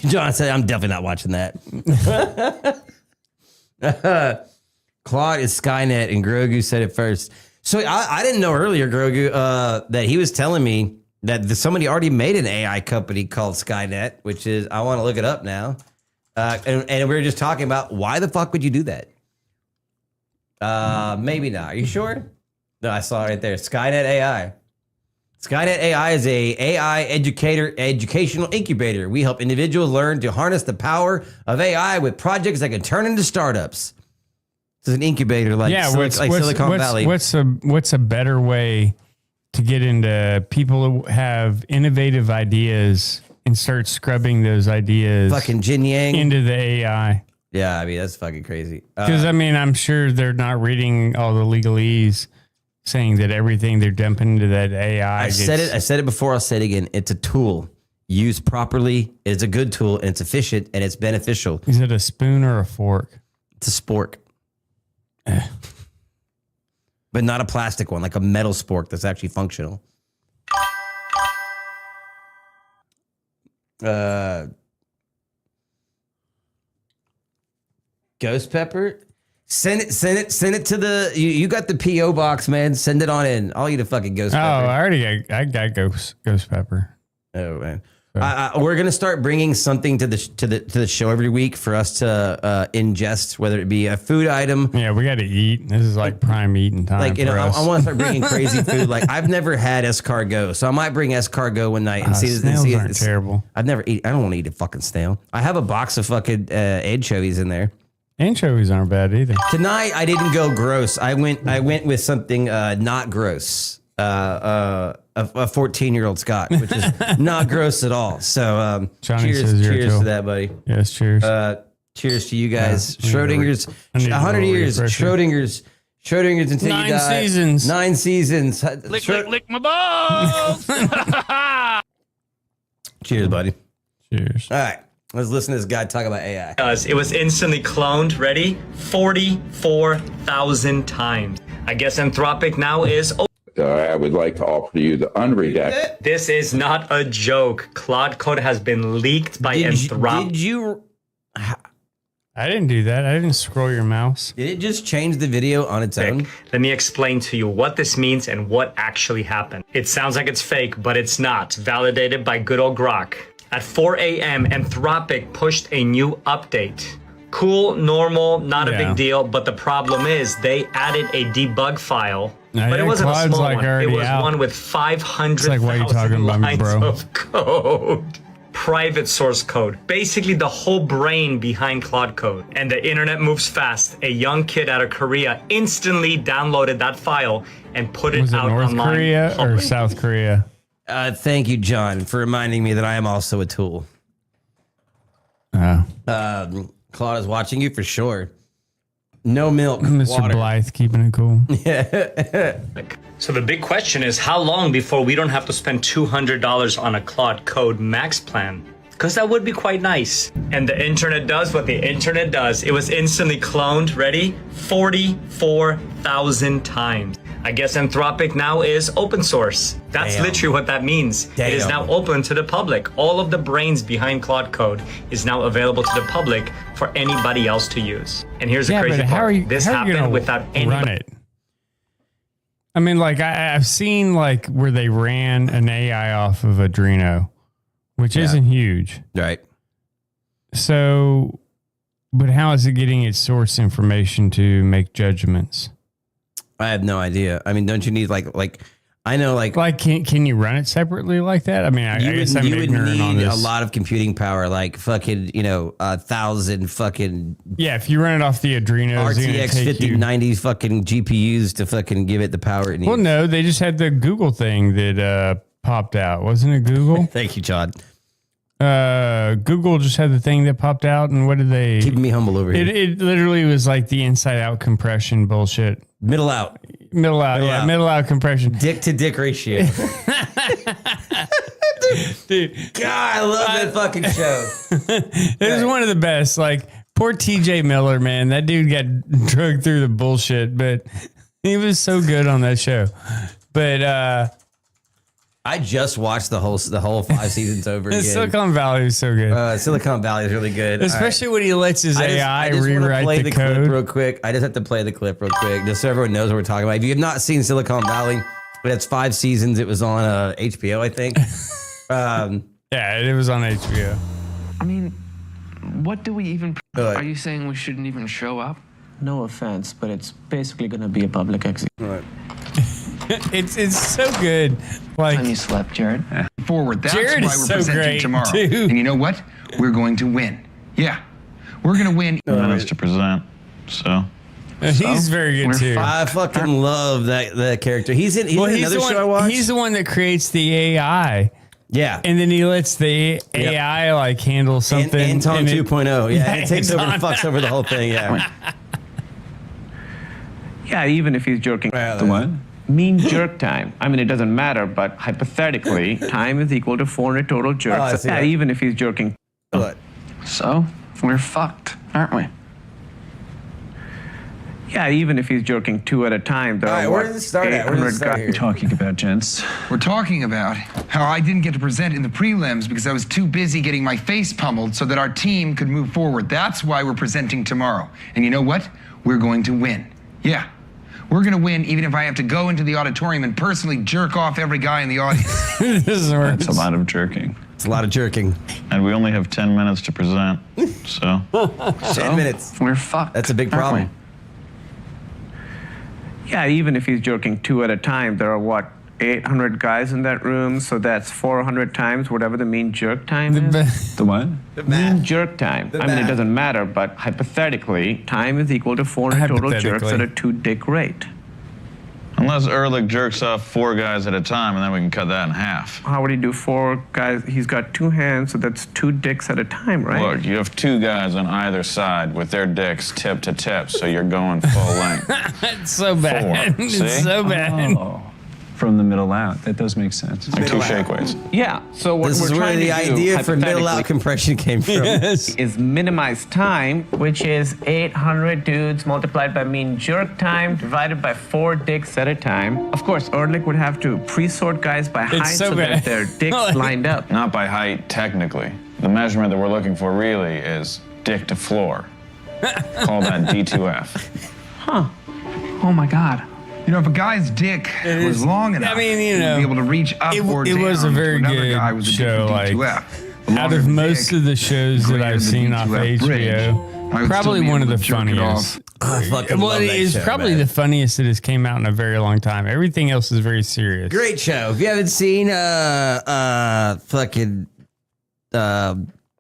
S1: John said, I'm definitely not watching that. Claude is Skynet, and Grogu said it first. So I didn't know earlier, Grogu, that he was telling me that somebody already made an AI company called Skynet, which is, I want to look it up now. And we were just talking about why the fuck would you do that? Maybe not. Are you sure? No, I saw it right there. Skynet AI. Skynet AI is a AI educational incubator. We help individuals learn to harness the power of AI with projects that can turn into startups. It's an incubator like Silicon Valley.
S2: What's a better way to get into people who have innovative ideas and start scrubbing those ideas
S1: fucking Jin Yang
S2: into the AI?
S1: Yeah, I mean, that's fucking crazy.
S2: Because, I mean, I'm sure they're not reading all the legalese saying that everything they're dumping into that AI.
S1: I said it before, I'll say it again. It's a tool. Used properly, it's a good tool, and it's efficient, and it's beneficial.
S2: Is it a spoon or a fork?
S1: It's a spork. But not a plastic one, like a metal spork that's actually functional. Ghost pepper? Send it to the you got the PO box, man. Send it on in. I'll eat a fucking ghost pepper.
S2: I got ghost pepper.
S1: Oh man. We're gonna start bringing something to the show every week for us to ingest, whether it be a food item.
S2: Yeah, we got to eat. This is like prime eating time.
S1: Like, you know, I want to start bringing crazy food. Like, I've never had escargot, so I might bring escargot one night and see.
S2: Snails aren't terrible.
S1: I've never eat. I don't want to eat a fucking snail. I have a box of fucking anchovies in there.
S2: Anchovies aren't bad either.
S1: Tonight I didn't go gross. I went with something not gross. A 14-year-old Scott, which is not gross at all. So cheers to that, buddy.
S2: Yes, cheers.
S1: Cheers to you guys. Yeah, Schrödinger's 100 years. Schrödinger's until
S2: 9
S1: you die.
S2: seasons.
S1: 9 seasons.
S10: Lick my balls.
S1: Cheers, buddy.
S2: Cheers.
S1: All right. Let's listen to this guy talk about AI.
S9: It was instantly cloned, ready? 44,000 times. I guess Anthropic now is...
S11: I would like to offer you the unredacted.
S9: This is not a joke. Claude Code has been leaked by Anthropic.
S1: Did you...
S2: I didn't do that. I didn't scroll your mouse.
S1: Did it just change the video on its own?
S9: Let me explain to you what this means and what actually happened. It sounds like it's fake, but it's not. Validated by good old Grok. At 4 a.m., Anthropic pushed a new update. Cool, normal, not a big deal, but the problem is they added a debug file. But it wasn't a small one. It was one with 500,000 lines of code. Private source code. Basically the whole brain behind Claude Code. And the internet moves fast. A young kid out of Korea instantly downloaded that file and put it out online.
S2: North Korea or South Korea?
S1: Thank you, John, for reminding me that I am also a tool. Claude is watching you for sure. No milk,
S2: Mr.
S1: water.
S2: Blythe keeping it cool.
S1: Yeah.
S9: So the big question is, how long before we don't have to spend $200 on a Claude Code Max plan? Because that would be quite nice. And the internet does what the internet does. It was instantly cloned, ready? 44,000 times. I guess Anthropic now is open source. That's literally what that means. It is now open to the public. All of the brains behind Claude Code is now available to the public for anybody else to use. And here's the crazy part. This happened without anybody.
S2: I mean, like I've seen like where they ran an AI off of Adreno, which isn't huge.
S1: Right.
S2: So, but how is it getting its source information to make judgments?
S1: I have no idea. I mean, don't you need like I know like
S2: can you run it separately like that? I mean, I guess I'm ignorant on this.
S1: A lot of computing power, like fucking 1,000 fucking
S2: if you run it off the Adrenos,
S1: RTX 5090 fucking GPUs to fucking give it the power it needs.
S2: Well, no, they just had the Google thing that popped out, wasn't it? Google.
S1: Thank you, John.
S2: Google just had the thing that popped out, and what did they?
S1: Keeping me humble over here.
S2: It literally was like the inside out compression bullshit.
S1: Middle out compression. Dick to dick ratio.
S2: Dude,
S1: God, I love that fucking show.
S2: It was one of the best. Like poor TJ Miller, man, that dude got drugged through the bullshit, but he was so good on that show. But
S1: I just watched the whole 5 seasons over again.
S2: Silicon Valley is so good.
S1: Silicon Valley is really good.
S2: Especially when he lets his AI rewrite the code.
S1: Clip real quick. I just have to play the clip real quick just so everyone knows what we're talking about. If you have not seen Silicon Valley, it's 5 seasons. It was on HBO, I think.
S2: Yeah, it was on HBO.
S12: I mean, what do we even... Are you saying we shouldn't even show up?
S13: No offense, but it's basically going to be a public execution.
S1: Right.
S2: It's so good. Like
S12: time you slept, Jared.
S14: Forward. That's
S2: Jared
S14: why
S2: is
S14: we're
S2: so
S14: presenting
S2: great,
S14: tomorrow.
S2: too.
S14: And you know what? We're going to win. Yeah, we're going to win.
S15: Minutes to present. So
S2: he's very good too.
S1: I fucking love that character. He's in another show I watched.
S2: He's the one that creates the AI.
S1: Yeah.
S2: And then he lets the AI like handle something.
S1: Anton 2.0. Yeah. And it takes over and fucks over the whole thing. Yeah.
S13: Yeah, even if he's joking.
S15: The what?
S13: Mean jerk time. I mean, it doesn't matter, but hypothetically, time is equal to 400 total jerks. Yeah, even if he's joking.
S1: What?
S12: So, we're fucked, aren't we?
S13: Yeah, even if he's jerking 2 at a time.
S1: All right, where does it start at? Where does it start here?
S15: Talking about, gents.
S14: We're talking about how I didn't get to present in the prelims because I was too busy getting my face pummeled so that our team could move forward. That's why we're presenting tomorrow. And you know what? We're going to win. Yeah. We're going to win even if I have to go into the auditorium and personally jerk off every guy in the audience.
S15: That's a lot of jerking.
S1: It's a lot of jerking.
S15: And we only have 10 minutes to present. So
S1: 10 minutes.
S12: We're fucked.
S1: That's a big problem.
S13: Yeah, even if he's joking 2 at a time, there are 800 guys in that room, so that's 400 times whatever the mean jerk time is.
S15: The what?
S1: The math.
S13: Mean jerk time. I mean, it doesn't matter, but hypothetically, time is equal to 400 total jerks at a 2-dick rate.
S15: Unless Ehrlich jerks off 4 guys at a time, and then we can cut that in half.
S13: How would he do 4 guys? He's got 2 hands, so that's 2 dicks at a time, right?
S15: Look, you have 2 guys on either side with their dicks tip to tip, so you're going full length.
S2: It's so bad.
S15: 4.
S2: It's
S15: See?
S2: so bad.
S15: Oh.
S16: From the middle out. That does make sense.
S15: Like 2 shake weights.
S13: Yeah. So what
S1: This
S13: we're
S1: is where
S13: trying
S1: the
S13: to do,
S1: idea for middle out compression came from.
S13: is minimize time, which is 800 dudes multiplied by mean jerk time divided by 4 dicks at a time. Of course, Ehrlich would have to pre-sort guys by height so that their dicks lined up.
S15: Not by height, technically. The measurement that we're looking for really is dick to floor. Call that D2F.
S12: Huh. Oh my God.
S14: You know, if a guy's dick was long enough,
S2: I mean, you know,
S14: he'd be able to reach up or down.
S2: It was a very good show. Like, out of most of the shows that I've seen off HBO, probably one of the funniest. Well, it is probably the funniest that has came out in a very long time. Everything else is very serious.
S1: Great show. If you haven't seen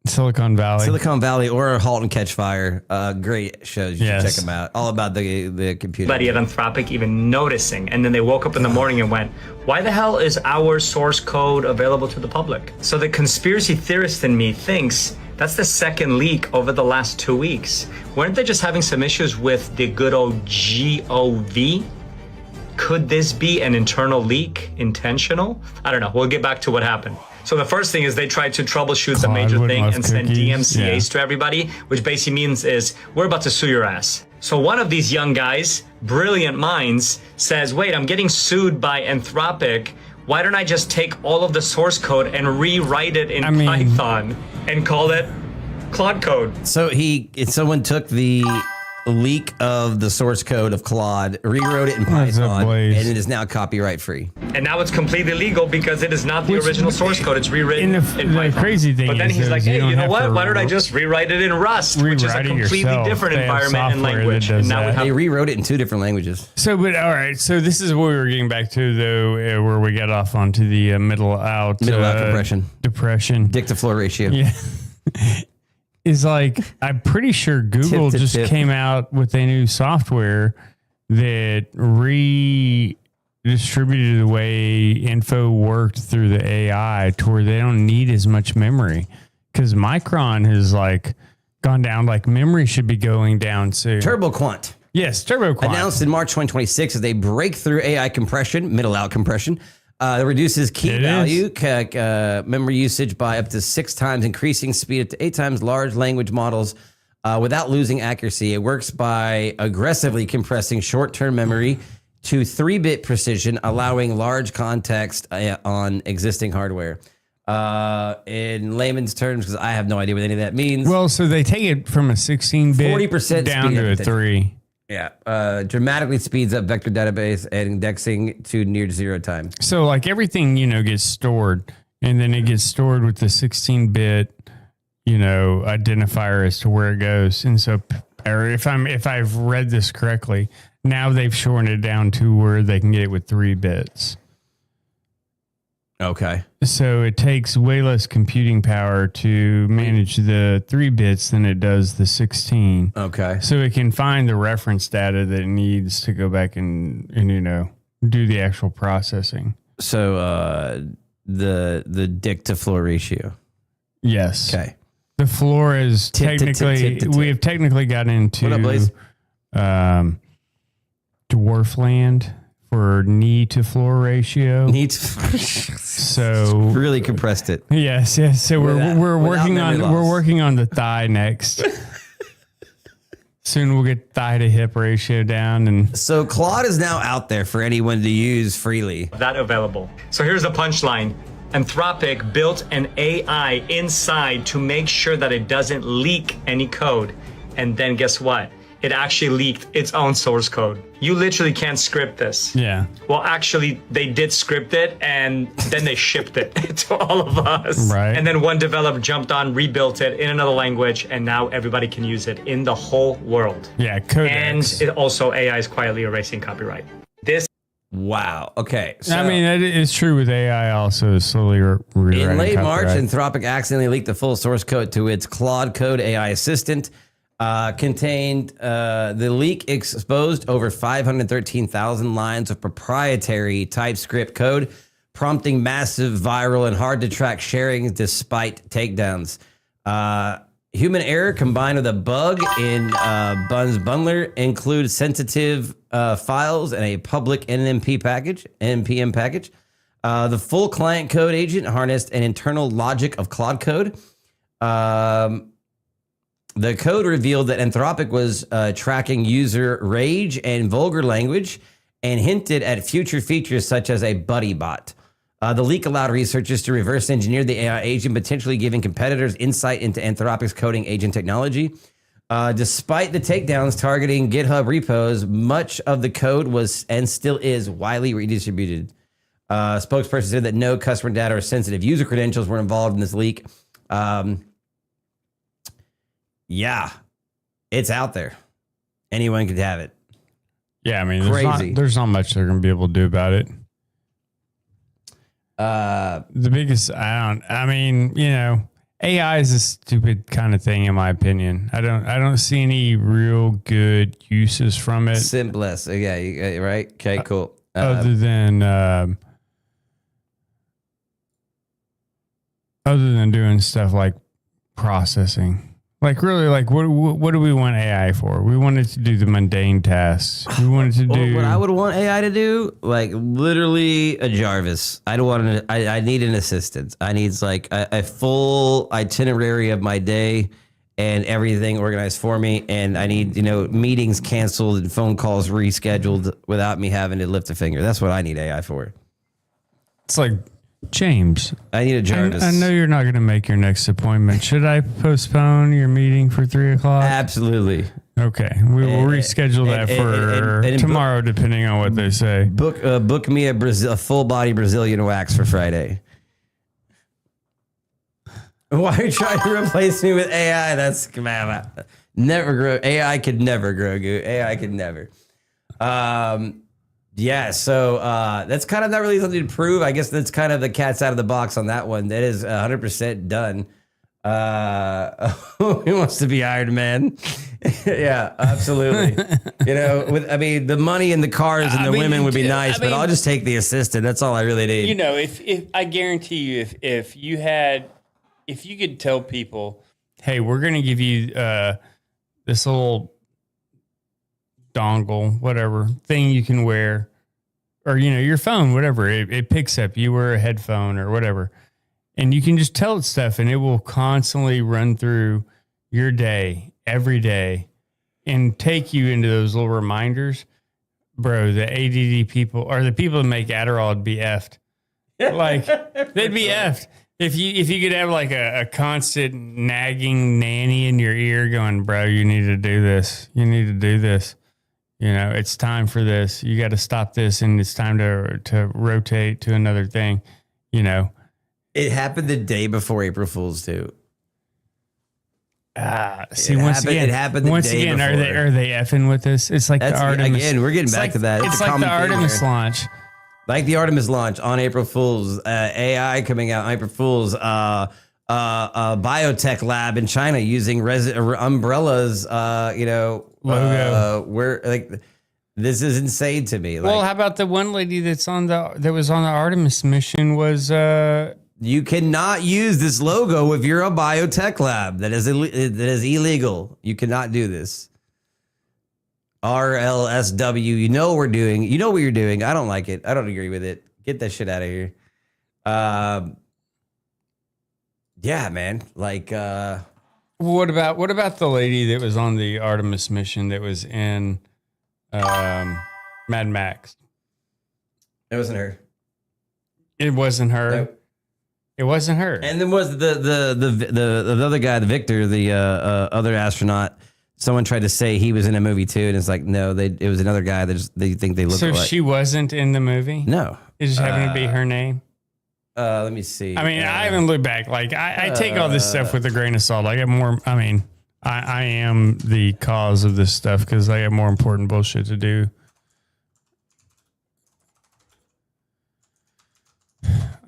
S2: Silicon Valley
S1: or Halt and Catch Fire, great shows. You should check them out. All about the computer.
S9: But yet Anthropic even noticing, and then they woke up in the morning and went, why the hell is our source code available to the public? So the conspiracy theorist in me thinks that's the second leak over the last 2 weeks. Weren't they just having some issues with the good old GOV? Could this be an internal leak, intentional? I don't know. We'll get back to what happened. So the first thing is they tried to troubleshoot the
S2: Claude
S9: major
S2: wouldn't
S9: thing
S2: love
S9: and send
S2: cookies.
S9: DMCAs to everybody, which basically means is we're about to sue your ass. So one of these young guys, brilliant minds, says, wait, I'm getting sued by Anthropic. Why don't I just take all of the source code and rewrite it in Python and call it Claude code?
S1: So someone took the leak of the source code of Claude, rewrote it in Python, and it is now copyright free.
S9: And now it's completely legal because it is not the original source code. It's rewritten in Python.
S2: Crazy thing
S9: but then
S2: is
S9: he's like,
S2: you
S9: hey,
S2: don't
S9: you know
S2: have
S9: what?
S2: to
S9: Why don't I just rewrite it in Rust, which is a
S2: rewrite it
S9: completely
S2: yourself.
S9: different
S2: They have
S9: environment and
S2: software that
S9: language.
S2: does
S9: And now we
S2: that.
S9: have
S1: They rewrote it in 2 different languages.
S2: So, but all right. So this is what we were getting back to, though, where we got off onto the middle out
S1: compression.
S2: Depression.
S1: Dick to floor ratio.
S2: Yeah. Is like, I'm pretty sure Google
S1: Tip to
S2: just
S1: tip.
S2: came out with a new software that redistributed the way info worked through the AI to where they don't need as much memory. Because Micron has like gone down, like memory should be going down soon.
S1: TurboQuant.
S2: Yes, TurboQuant.
S1: Announced in March 2026 as a breakthrough AI compression, middle out compression, that reduces key value memory usage by up to 6 times, increasing speed up to 8 times large language models without losing accuracy. It works by aggressively compressing short-term memory to 3-bit precision, allowing large context on existing hardware. In layman's terms, because I have no idea what any of that means.
S2: Well, so they take it from a 16-bit
S1: 40%
S2: down to a 3.
S1: Yeah, dramatically speeds up vector database and indexing to near 0 time.
S2: So like everything, gets stored, and then it gets stored with the 16-bit, identifier as to where it goes. And so, or if I've read this correctly, now they've shortened it down to where they can get it with 3 bits.
S1: Okay.
S2: So it takes way less computing power to manage the 3 bits than it does the 16.
S1: Okay.
S2: So it can find the reference data that it needs to go back and do the actual processing.
S1: So the dick to floor ratio.
S2: Yes.
S1: Okay.
S2: The floor is we have technically got into
S1: What up, Blaze?
S2: Dwarfland for knee to floor ratio. So
S1: really compressed it.
S2: Yes. So we're working on the thigh next. Soon we'll get thigh to hip ratio down, and
S1: so Claude is now out there for anyone to use freely.
S9: That available. So here's the punchline. Anthropic built an AI inside to make sure that it doesn't leak any code. And then guess what? It actually leaked its own source code. You literally can't script this.
S2: Yeah.
S9: Well, actually, they did script it, and then they shipped it to all of us.
S2: Right.
S9: And then one developer jumped on, rebuilt it in another language, and now everybody can use it in the whole world.
S2: Yeah, codex.
S9: And it also AI is quietly erasing copyright. This.
S1: Wow. Okay. So
S2: I mean, that is true with AI also slowly rewriting
S1: in late March,
S2: copyright.
S1: Anthropic accidentally leaked the full source code to its Claude Code AI assistant. Contained the leak exposed over 513,000 lines of proprietary TypeScript code, prompting massive viral and hard to track sharing despite takedowns. Human error combined with a bug in Bun's bundler include sensitive files and a public NPM package. The full client code agent harnessed an internal logic of Claude Code. The code revealed that Anthropic was tracking user rage and vulgar language and hinted at future features such as a buddy bot. The leak allowed researchers to reverse engineer the AI agent, potentially giving competitors insight into Anthropic's coding agent technology. Despite the takedowns targeting GitHub repos, much of the code was and still is widely redistributed. Spokesperson said that no customer data or sensitive user credentials were involved in this leak. Yeah, it's out there. Anyone could have it.
S2: Yeah, I mean,
S1: Crazy.
S2: there's not much they're going to be able to do about it. The biggest, AI is a stupid kind of thing in my opinion. I don't see any real good uses from it.
S1: Simplest. Yeah, right? Okay, cool.
S2: Other than doing stuff like processing. Like really, like what do we want AI for? We want it to do the mundane tasks. We want it to do
S1: what I would want AI to do, like literally a Jarvis. I need an assistant. I need like a full itinerary of my day and everything organized for me. And I need, meetings canceled and phone calls rescheduled without me having to lift a finger. That's what I need AI for.
S2: It's like, James,
S1: I need a Jarvis.
S2: I know you're not going to make your next appointment. Should I postpone your meeting for 3:00?
S1: Absolutely.
S2: Okay, we will reschedule that for tomorrow, depending on what they say.
S1: Book me a full body Brazilian wax for Friday. Why are you trying to replace me with AI? That's never grow. AI could never grow. AI could never. Yeah, so that's kind of not really something to prove. I guess that's kind of the cat's out of the box on that one. That is 100% done. Who wants to be Iron Man? Yeah, absolutely. The money and the cars and the women would be nice, but I'll just take the assistant. That's all I really need.
S2: If I guarantee you, if you could tell people, hey, we're going to give you this little dongle, whatever thing you can wear, or your phone, whatever it picks up. You wear a headphone or whatever, and you can just tell it stuff, and it will constantly run through your day every day and take you into those little reminders. Bro, the ADD people or the people that make Adderall would be effed. Like they'd be effed. If you could have like a constant nagging nanny in your ear going, bro, you need to do this. You need to do this. It's time for this. You got to stop this, and it's time to rotate to another thing.
S1: It happened the day before April Fool's too.
S2: Once again, are they effing with us? It's like the Artemis.
S1: Again, we're getting back to that.
S2: It's like the Artemis launch.
S1: Like the Artemis launch on April Fool's, AI coming out on April Fool's, biotech lab in China using umbrellas,
S2: logo.
S1: This is insane to me.
S2: Well, how about the one lady that was on the Artemis mission was
S1: you cannot use this logo if you're a biotech lab. That is illegal. You cannot do this. RLSW, you know what we're doing. You know what you're doing. I don't like it. I don't agree with it. Get that shit out of here. Yeah, man. Like,
S2: what about the lady that was on the Artemis mission that was in Mad Max?
S1: It wasn't her.
S2: It wasn't her.
S1: Nope.
S2: It wasn't her.
S1: And then was the other guy, the Victor, the other astronaut. Someone tried to say he was in a movie too, and it's like, no, it was another guy that they think they look
S2: so
S1: alike.
S2: So she wasn't in the movie?
S1: No.
S2: It just happened to be her name?
S1: Let me see.
S2: I mean, I haven't looked back. Like, I take all this stuff with a grain of salt. I am the cause of this stuff because I have more important bullshit to do.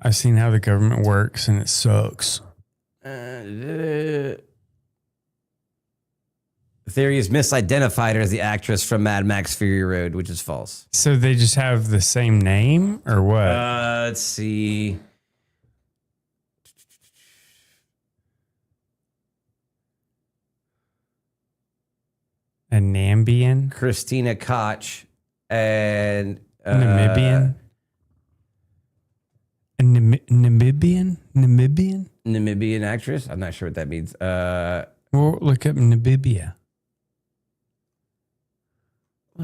S2: I've seen how the government works, and it sucks.
S1: Theory is misidentified her as the actress from Mad Max Fury Road, which is false.
S2: So they just have the same name or what?
S1: Let's see.
S2: A Nambian?
S1: Christina Koch and
S2: Namibian? A Namibian?
S1: Namibian actress? I'm not sure what that means.
S2: Well, look up Namibia.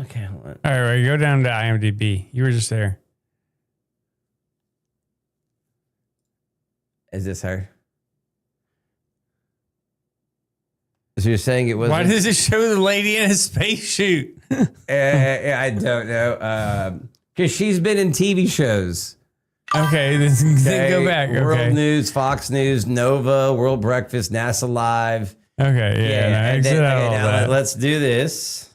S1: Okay, hold on.
S2: All right, go down to IMDb. You were just there.
S1: Is this her? So you're saying it was?
S2: Why does it show the lady in a spacesuit?
S1: I don't know. Because she's been in TV shows.
S2: Okay, then go back.
S1: World News, Fox News, Nova, World Breakfast, NASA Live.
S2: Okay, yeah.
S1: Let's do this.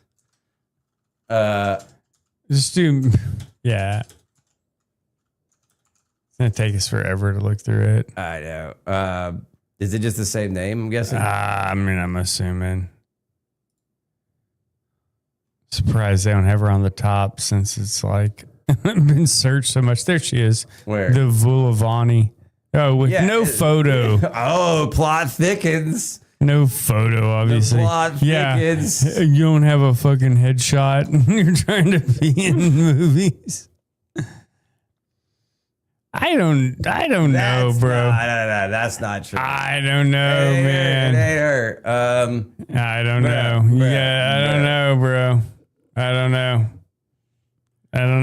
S2: Just do, yeah. It's gonna take us forever to look through it.
S1: I know. Is it just the same name? I'm guessing.
S2: I'm assuming. Surprised they don't have her on the top since it's like been searched so much. There she is.
S1: Where?
S2: The Vulavani. Oh, with no photo.
S1: Oh, plot thickens.
S2: No photo, obviously.
S1: The plot thickens.
S2: You don't have a fucking headshot. You're trying to be in movies. I don't know, bro.
S1: No, that's not true.
S2: I don't know, man.
S1: It ain't her.
S2: I don't know. I don't know, bro. I don't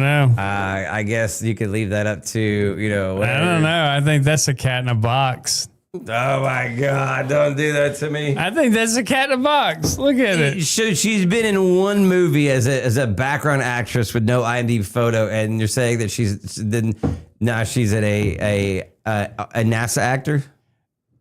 S2: know.
S1: I guess you could leave that up to, whatever.
S2: I don't know. I think that's a cat in a box.
S1: Oh my God! Don't do that to me.
S2: I think that's a cat in a box. Look at it.
S1: So she's been in one movie as a background actress with no IMDb photo, and you're saying that she's a NASA actor.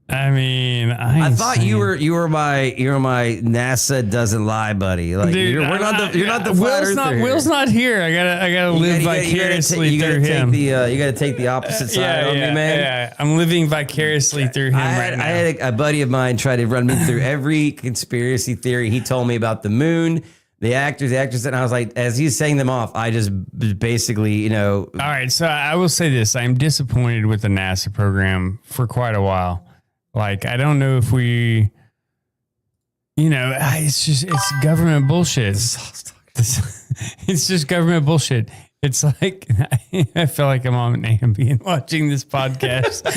S2: I mean,
S1: I thought you were my NASA doesn't lie buddy. Like,
S2: dude,
S1: you're not the flat earther here.
S2: Will's not here. I gotta live vicariously through him.
S1: You gotta take the opposite side on me, man.
S2: Yeah, I'm living vicariously through him right now.
S1: I had a buddy of mine try to run me through every conspiracy theory. He told me about the moon, the actors, and I was like, as he's saying them off, I just basically, All
S2: right, so I will say this: I'm disappointed with the NASA program for quite a while. Like, I don't know if we, it's government bullshit. It's just government bullshit. It's like, I feel like I'm on an Ambien watching this podcast.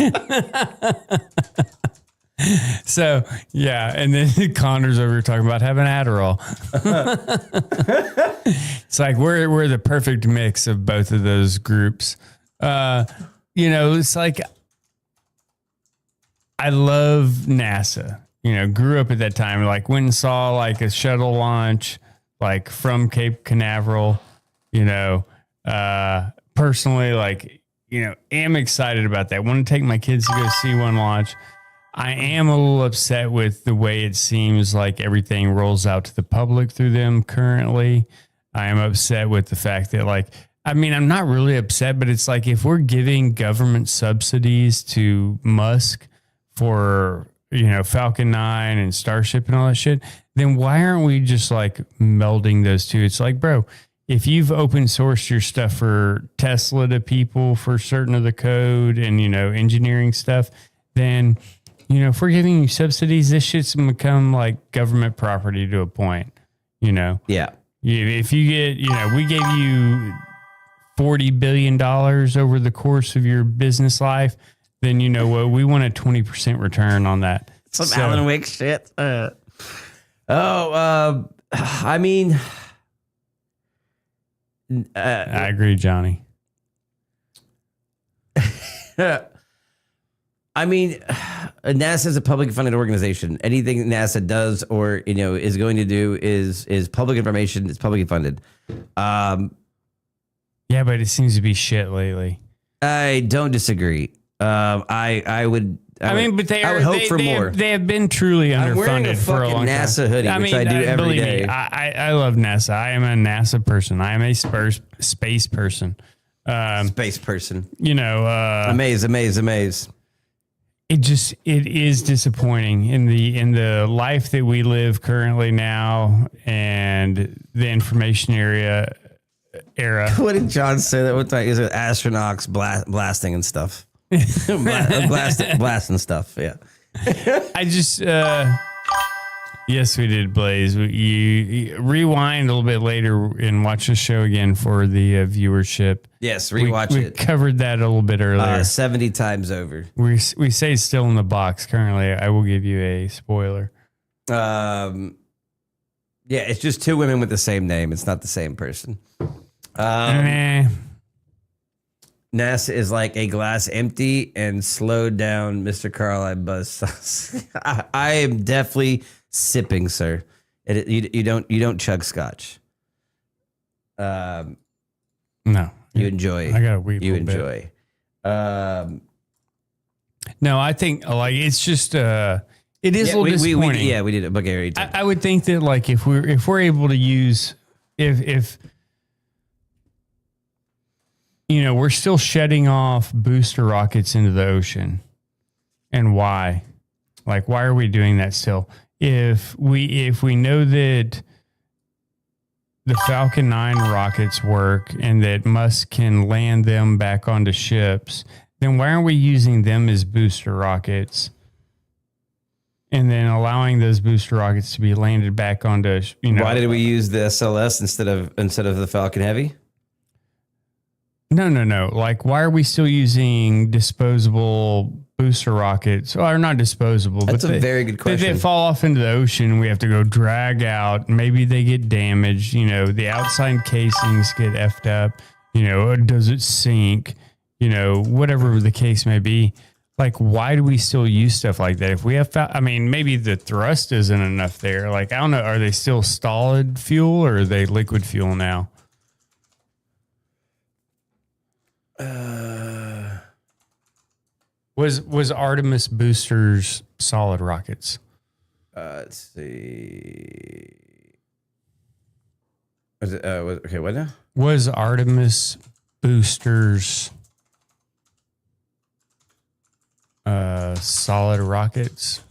S2: So, yeah. And then Connor's over here talking about having Adderall. It's like, we're the perfect mix of both of those groups. It's like, I love NASA, grew up at that time, like went and saw like a shuttle launch, like from Cape Canaveral, personally, like, am excited about that. Want to take my kids to go see one launch. I am a little upset with the way it seems like everything rolls out to the public through them currently. I am upset with the fact that I'm not really upset, but it's like, if we're giving government subsidies to Musk for, Falcon 9 and Starship and all that shit, then why aren't we just like melding those two? It's like, bro, if you've open sourced your stuff for Tesla to people for certain of the code and, engineering stuff, then, if we're giving you subsidies, this shit's become like government property to a point,
S1: Yeah.
S2: If you get, we gave you $40 billion over the course of your business life, then you know what? We want a 20% return on that.
S1: Some Alan Wake shit. I
S2: agree, Johnny.
S1: NASA is a public funded organization. Anything NASA does or is going to do is public information. It's publicly funded.
S2: Yeah, but it seems to be shit lately.
S1: I don't disagree. But I would hope for more.
S2: They have been truly underfunded for a long time.
S1: NASA hoodie, which I do every day.
S2: I love NASA. I am a NASA person. I am a space person.
S1: Space person.
S2: Amaze. It is disappointing in the life that we live currently now and the information era.
S1: What did John say that one time? Is it astronauts blasting and stuff? Blasting stuff. Yeah.
S2: I just yes, we did, Blaze. You rewind a little bit later and watch the show again for the viewership.
S1: Yes, rewatch it.
S2: We covered that a little bit earlier.
S1: 70 times over.
S2: We say it's still in the box currently. I will give you a spoiler.
S1: Yeah, it's just two women with the same name. It's not the same person. NASA is like a glass empty and slowed down Mr. Carlisle buzz sauce. I am definitely sipping, sir. You don't chug scotch.
S2: No,
S1: you enjoy.
S2: I got a weed.
S1: You enjoy.
S2: No, I think like it's just it is a little disappointing.
S1: We did it. Bulgaria.
S2: I would think that like if we're able to use if we're still shedding off booster rockets into the ocean. And why? Like, why are we doing that still? If we know that the Falcon 9 rockets work and that Musk can land them back onto ships, then why aren't we using them as booster rockets and then allowing those booster rockets to be landed back onto,
S1: Why did we use the SLS instead of the Falcon Heavy?
S2: No. Like, why are we still using disposable booster rockets? Or not disposable.
S1: That's a very good question.
S2: They fall off into the ocean. We have to go drag out. Maybe they get damaged. The outside casings get effed up. Does it sink? Whatever the case may be. Like, why do we still use stuff like that? If we have, maybe the thrust isn't enough there. Like, I don't know. Are they still solid fuel or are they liquid fuel now? Was Artemis boosters solid rockets?
S1: Let's see. Was it, okay, what now?
S2: Was Artemis boosters solid rockets?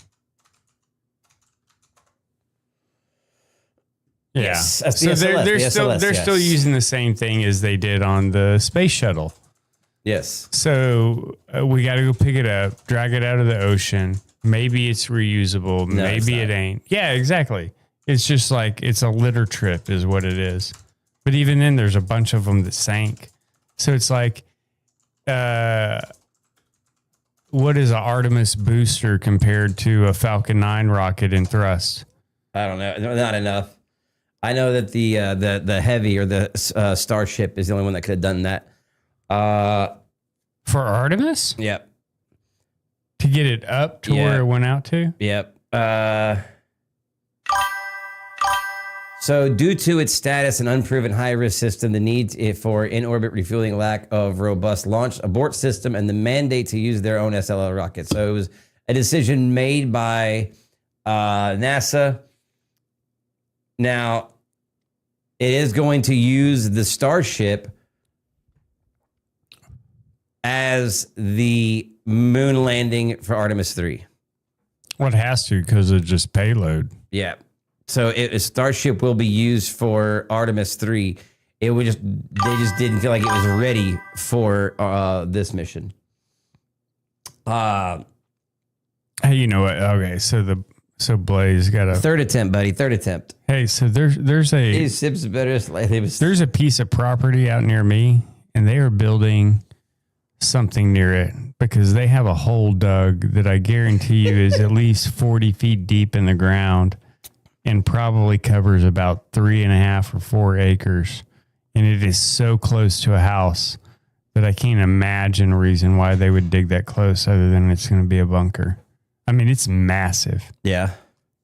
S2: Yeah.
S1: Yes, that's
S2: so
S1: the SLS,
S2: they're still using the same thing as they did on the space shuttle.
S1: Yes.
S2: So we got to go pick it up, drag it out of the ocean. Maybe it's reusable.
S1: No,
S2: maybe
S1: it's
S2: it ain't. Yeah, exactly. It's just like it's a litter trip is what it is. But even then, there's a bunch of them that sank. So it's like, what is an Artemis booster compared to a Falcon 9 rocket in thrust?
S1: I don't know. Not enough. I know that the Heavy or the Starship is the only one that could have done that.
S2: For Artemis?
S1: Yep.
S2: To get it up to where it went out to?
S1: Yep. So due to its status and unproven high-risk system, the need for in-orbit refueling, lack of robust launch abort system, and the mandate to use their own SLR rockets. So it was a decision made by NASA. Now, it is going to use the Starship as the moon landing for Artemis 3.
S2: Well, it has to because of just payload.
S1: Yeah. So Starship will be used for Artemis 3. They just didn't feel like it was ready for this mission.
S2: Hey, you know what? Okay, so Blaze got a
S1: third attempt, buddy. Third attempt.
S2: Hey, so there's a
S1: Sips better.
S2: There's a piece of property out near me, and they are building something near it because they have a hole dug that I guarantee you is at least 40 feet deep in the ground and probably covers about 3.5 or 4 acres. And it is so close to a house that I can't imagine a reason why they would dig that close other than it's going to be a bunker. I mean, it's massive.
S1: Yeah.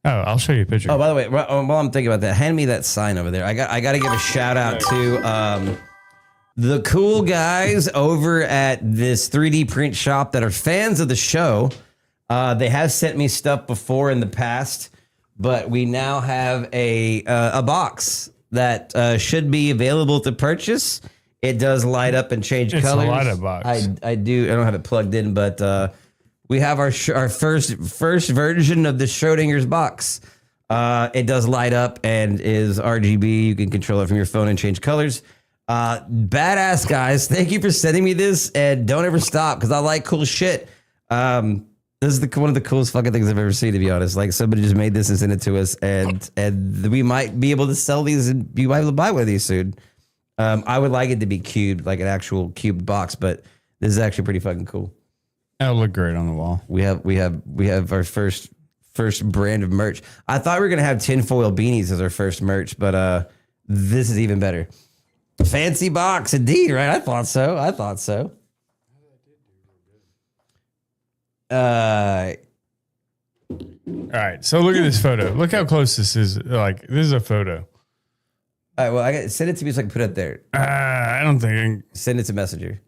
S2: Oh, I'll show you a picture.
S1: Oh, by the way, while I'm thinking about that, hand me that sign over there. I got to give a shout out to the cool guys over at this 3D print shop that are fans of the show. They have sent me stuff before in the past, but we now have a box that should be available to purchase. It does light up and change colors.
S2: It's a light up box.
S1: I don't have it plugged in, but we have our first version of the Schrödinger's box. It does light up and is RGB. You can control it from your phone and change colors. Badass guys, thank you for sending me this, and don't ever stop because I like cool shit. This is one of the coolest fucking things I've ever seen, to be honest. Like, somebody just made this and sent it to us, and we might be able to sell these, and you might be able to buy one of these soon. I would like it to be cubed, like an actual cubed box, but this is actually pretty fucking cool.
S2: That'll look great on the wall.
S1: We have our first brand of merch. I thought we were gonna have tinfoil beanies as our first merch, but this is even better. Fancy box, indeed, right? I thought so.
S2: All right, so look at this photo. Look how close this is. Like, this is a photo.
S1: All right, well, send it to me so I can put it up there.
S2: I don't think
S1: send it to Messenger.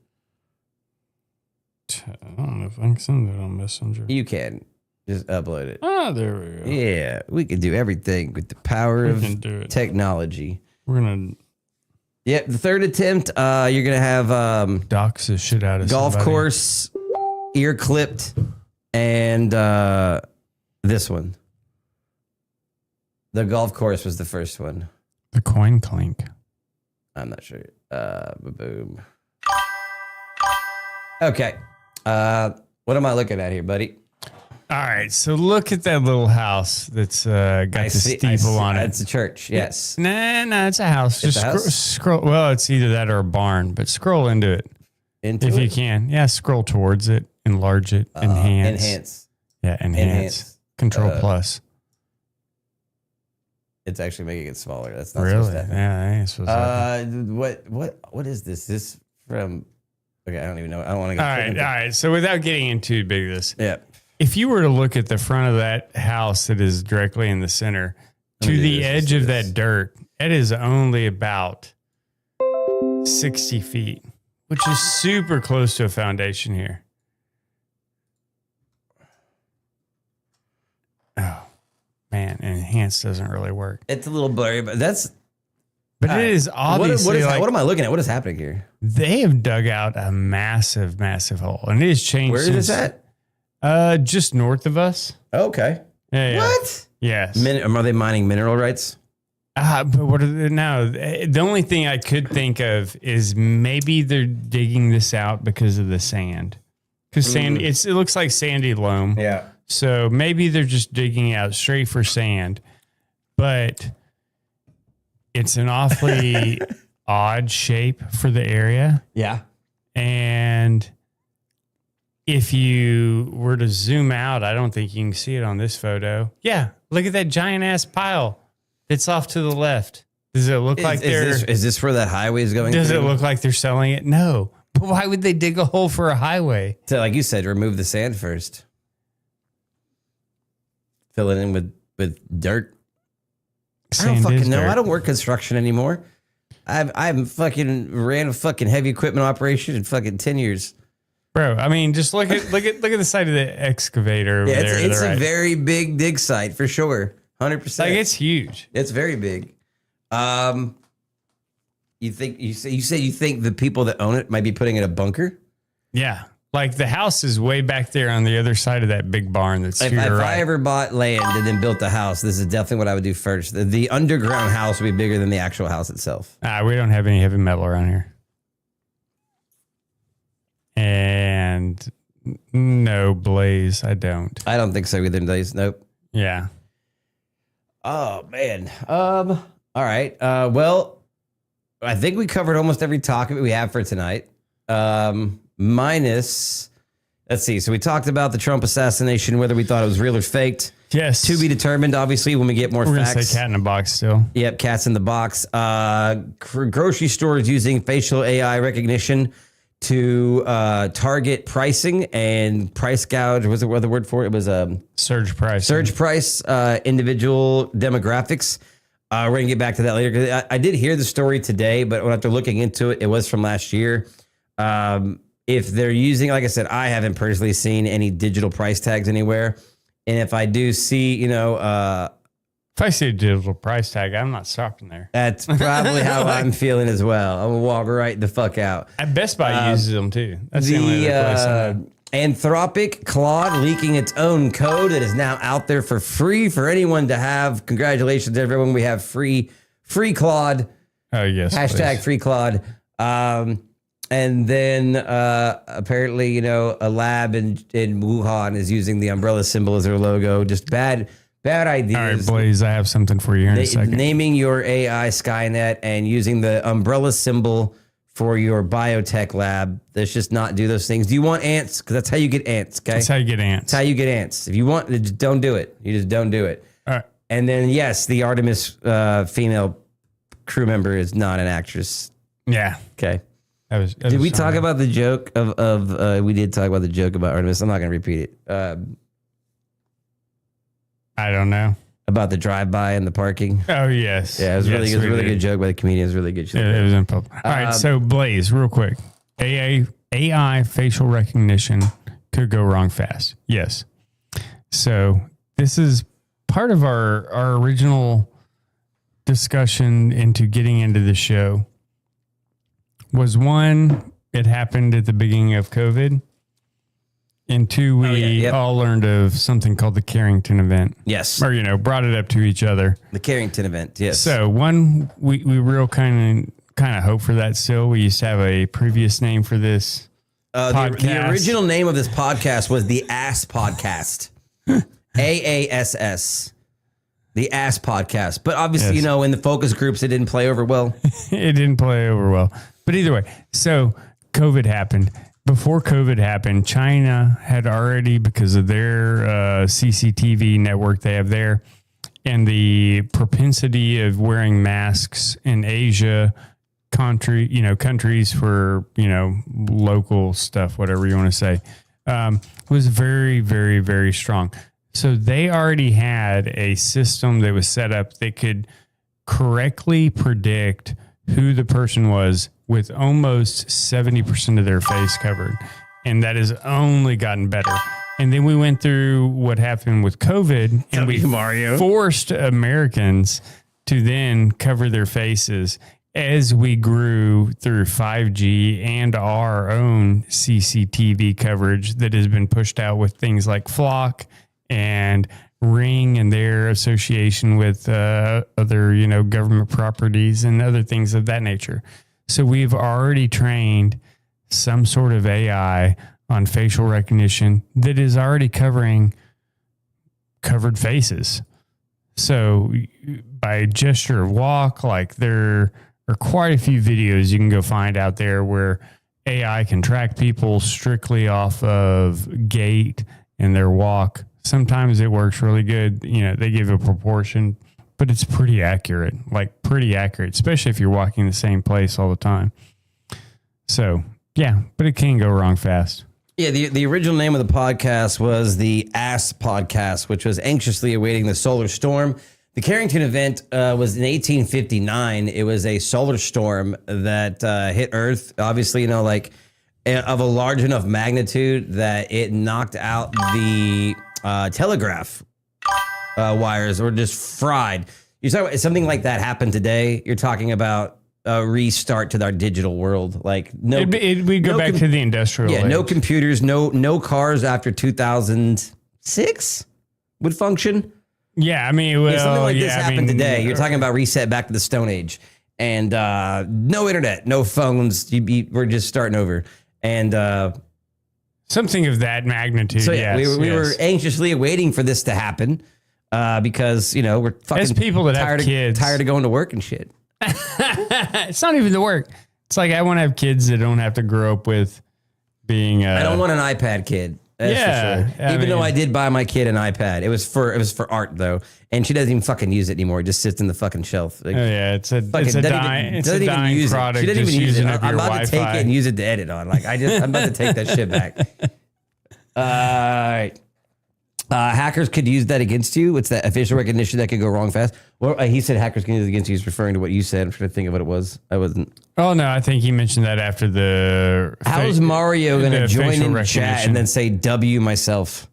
S2: I don't know if I can send it on Messenger.
S1: You can just upload it.
S2: Ah, there we go.
S1: Yeah, we can do everything with the power of technology.
S2: We're gonna.
S1: Yep, the third attempt. You're gonna have
S2: dox the shit out of
S1: golf
S2: somebody.
S1: course, ear clipped, and this one. The golf course was the first one.
S2: The coin clink.
S1: I'm not sure. Boom. Okay. What am I looking at here, buddy?
S2: All right, so look at that little house that's got the steeple on it.
S1: It's a church, yes.
S2: No, it's a house.
S1: It's
S2: Just
S1: a house?
S2: scroll. Well, it's either that or a barn, but scroll into it if you can. Yeah, scroll towards it, enlarge it, enhance. Yeah, enhance. Control plus.
S1: It's actually making it smaller. That's not
S2: Really?
S1: supposed to happen.
S2: Yeah, I ain't supposed to.
S1: What is this? This from? Okay, I don't even know. I don't want to go.
S2: All right. So without getting into big of this,
S1: yeah.
S2: If you were to look at the front of that house that is directly in the center to the edge of that dirt, it is only about 60 feet, which is super close to a foundation here. Oh, man. Enhance doesn't really work.
S1: It's a little blurry, but that's.
S2: But it is obviously.
S1: What am I looking at? What is happening here?
S2: They have dug out a massive, massive hole, and it has changed.
S1: Where is that?
S2: Just north of us.
S1: Okay.
S2: Yeah.
S1: What?
S2: Yes.
S1: Are they mining mineral rights?
S2: But what are they now? The only thing I could think of is maybe they're digging this out because of the sand. Because sand, it looks like sandy loam.
S1: Yeah.
S2: So maybe they're just digging out straight for sand. But it's an awfully odd shape for the area.
S1: Yeah.
S2: And if you were to zoom out, I don't think you can see it on this photo. Yeah, look at that giant ass pile that's off to the left. Does it look like
S1: is this where that highway is going?
S2: Does
S1: through?
S2: it look like they're selling it? No. But why would they dig a hole for a highway?
S1: So, like you said, remove the sand first. Fill it in with dirt. I don't fucking know. I don't work construction anymore. I've fucking ran a fucking heavy equipment operation in fucking 10 years.
S2: Bro, I mean, just look at the side of the excavator over there.
S1: It's a very big dig site for sure. 100%.
S2: Like it's huge.
S1: It's very big. You think the people that own it might be putting in a bunker?
S2: Yeah. Like the house is way back there on the other side of that big barn that's
S1: If I ever bought land and then built a house, this is definitely what I would do first. The underground house would be bigger than the actual house itself.
S2: We don't have any heavy metal around here. And no, Blaze, I don't.
S1: I don't think so either, Blaze. Nope.
S2: Yeah.
S1: Oh, man. All right. Well, I think we covered almost every topic we have for tonight. Minus, let's see. So we talked about the Trump assassination, whether we thought it was real or faked.
S2: Yes.
S1: To be determined, obviously, when we get more facts.
S2: We're going to say cat in a box still.
S1: Yep, cats in the box. Grocery stores using facial AI recognition to target pricing and price gouge. Was it what the word for it? It was
S2: surge price.
S1: Surge price, individual demographics. We're going to get back to that later. 'Cause I did hear the story today, but after looking into it, it was from last year. If they're using, like I said, I haven't personally seen any digital price tags anywhere. And if I do see, if
S2: I see a digital price tag, I'm not stopping there.
S1: That's probably how I'm feeling as well. I'm going to walk right the fuck out.
S2: At Best Buy uses them too. That's the only other place.
S1: Anthropic Claude leaking its own code that is now out there for free for anyone to have. Congratulations, everyone. We have free Claude.
S2: Oh, yes.
S1: Hashtag
S2: please.
S1: free Claude. And then apparently, a lab in Wuhan is using the umbrella symbol as their logo. Just bad ideas.
S2: All right, Blaze, I have something for you here in a second.
S1: Naming your AI Skynet and using the umbrella symbol for your biotech lab. Let's just not do those things. Do you want ants? Because that's how you get ants, okay?
S2: That's how you get ants.
S1: That's how you get ants. If you want, just don't do it. You just don't do it.
S2: All right.
S1: And then, yes, the Artemis female crew member is not an actress.
S2: Yeah.
S1: Okay.
S2: Did
S1: we talk about the joke of we did talk about the joke about Artemis. I'm not going to repeat it.
S2: I don't know.
S1: About the drive-by and the parking.
S2: Oh, yes.
S1: Yeah, it was really good joke by the comedian. It was really good.
S2: It was in public. All right, so Blaze, real quick. AI facial recognition could go wrong fast. Yes. So this is part of our original discussion into getting into the show. Was one, it happened at the beginning of COVID. And two, we all learned of something called the Carrington event.
S1: Yes.
S2: Or, brought it up to each other.
S1: The Carrington event, yes.
S2: So one, we real kind of hope for that still. We used to have a previous name for this podcast.
S1: The original name of this podcast was the Ass Podcast. AASS. The Ass Podcast. But obviously, you know, in the focus groups, it didn't play over well.
S2: It didn't play over well. But either way, so COVID happened. Before COVID happened, China had already, because of their CCTV network they have there, and the propensity of wearing masks in Asia, countries for, local stuff, whatever you want to say, was very, very, very strong. So they already had a system that was set up that could correctly predict who the person was with almost 70% of their face covered. And that has only gotten better. And then we went through what happened with COVID, and we forced Americans to then cover their faces as we grew through 5G and our own CCTV coverage that has been pushed out with things like Flock and Ring and their association with other, government properties and other things of that nature. So we've already trained some sort of AI on facial recognition that is already covering covered faces. So by gesture of walk, like there are quite a few videos you can go find out there where AI can track people strictly off of gait and their walk. Sometimes it works really good. They give a proportion, but it's pretty accurate, especially if you're walking the same place all the time. So, yeah, but it can go wrong fast.
S1: Yeah, the original name of the podcast was the Ass Podcast, which was anxiously awaiting the solar storm. The Carrington event was in 1859. It was a solar storm that hit Earth, obviously, of a large enough magnitude that it knocked out the telegraph wires, or just fried. You're talking about something like that happened today. You're talking about a restart to our digital world. Like
S2: we go back to the industrial age.
S1: No computers, no cars after 2006 would function.
S2: Yeah, something
S1: like this happened today. You're talking about reset back to the Stone Age, and no internet, no phones. We're just starting over, and
S2: something of that magnitude.
S1: So
S2: we
S1: were anxiously waiting for this to happen because we're fucking
S2: as people that have kids
S1: tired of going to work and shit.
S2: It's not even the work. It's like I want to have kids that don't have to grow up with being.
S1: I don't want an iPad kid. That's for sure. Even though I did buy my kid an iPad, it was for art though, and she doesn't even fucking use it anymore. It just sits in the fucking shelf. Like,
S2: it's a dying product.
S1: She doesn't even use it. I'm about
S2: Wi-Fi.
S1: to take it and use it to edit on. I'm about to take that shit back. All right. Hackers could use that against you. It's that facial recognition that could go wrong fast. Well, he said hackers can use it against you. He's referring to what you said. I'm trying to think of what it was. I wasn't.
S2: Oh, no. I think he mentioned that after the...
S1: How's Mario going to join in chat and then say W myself?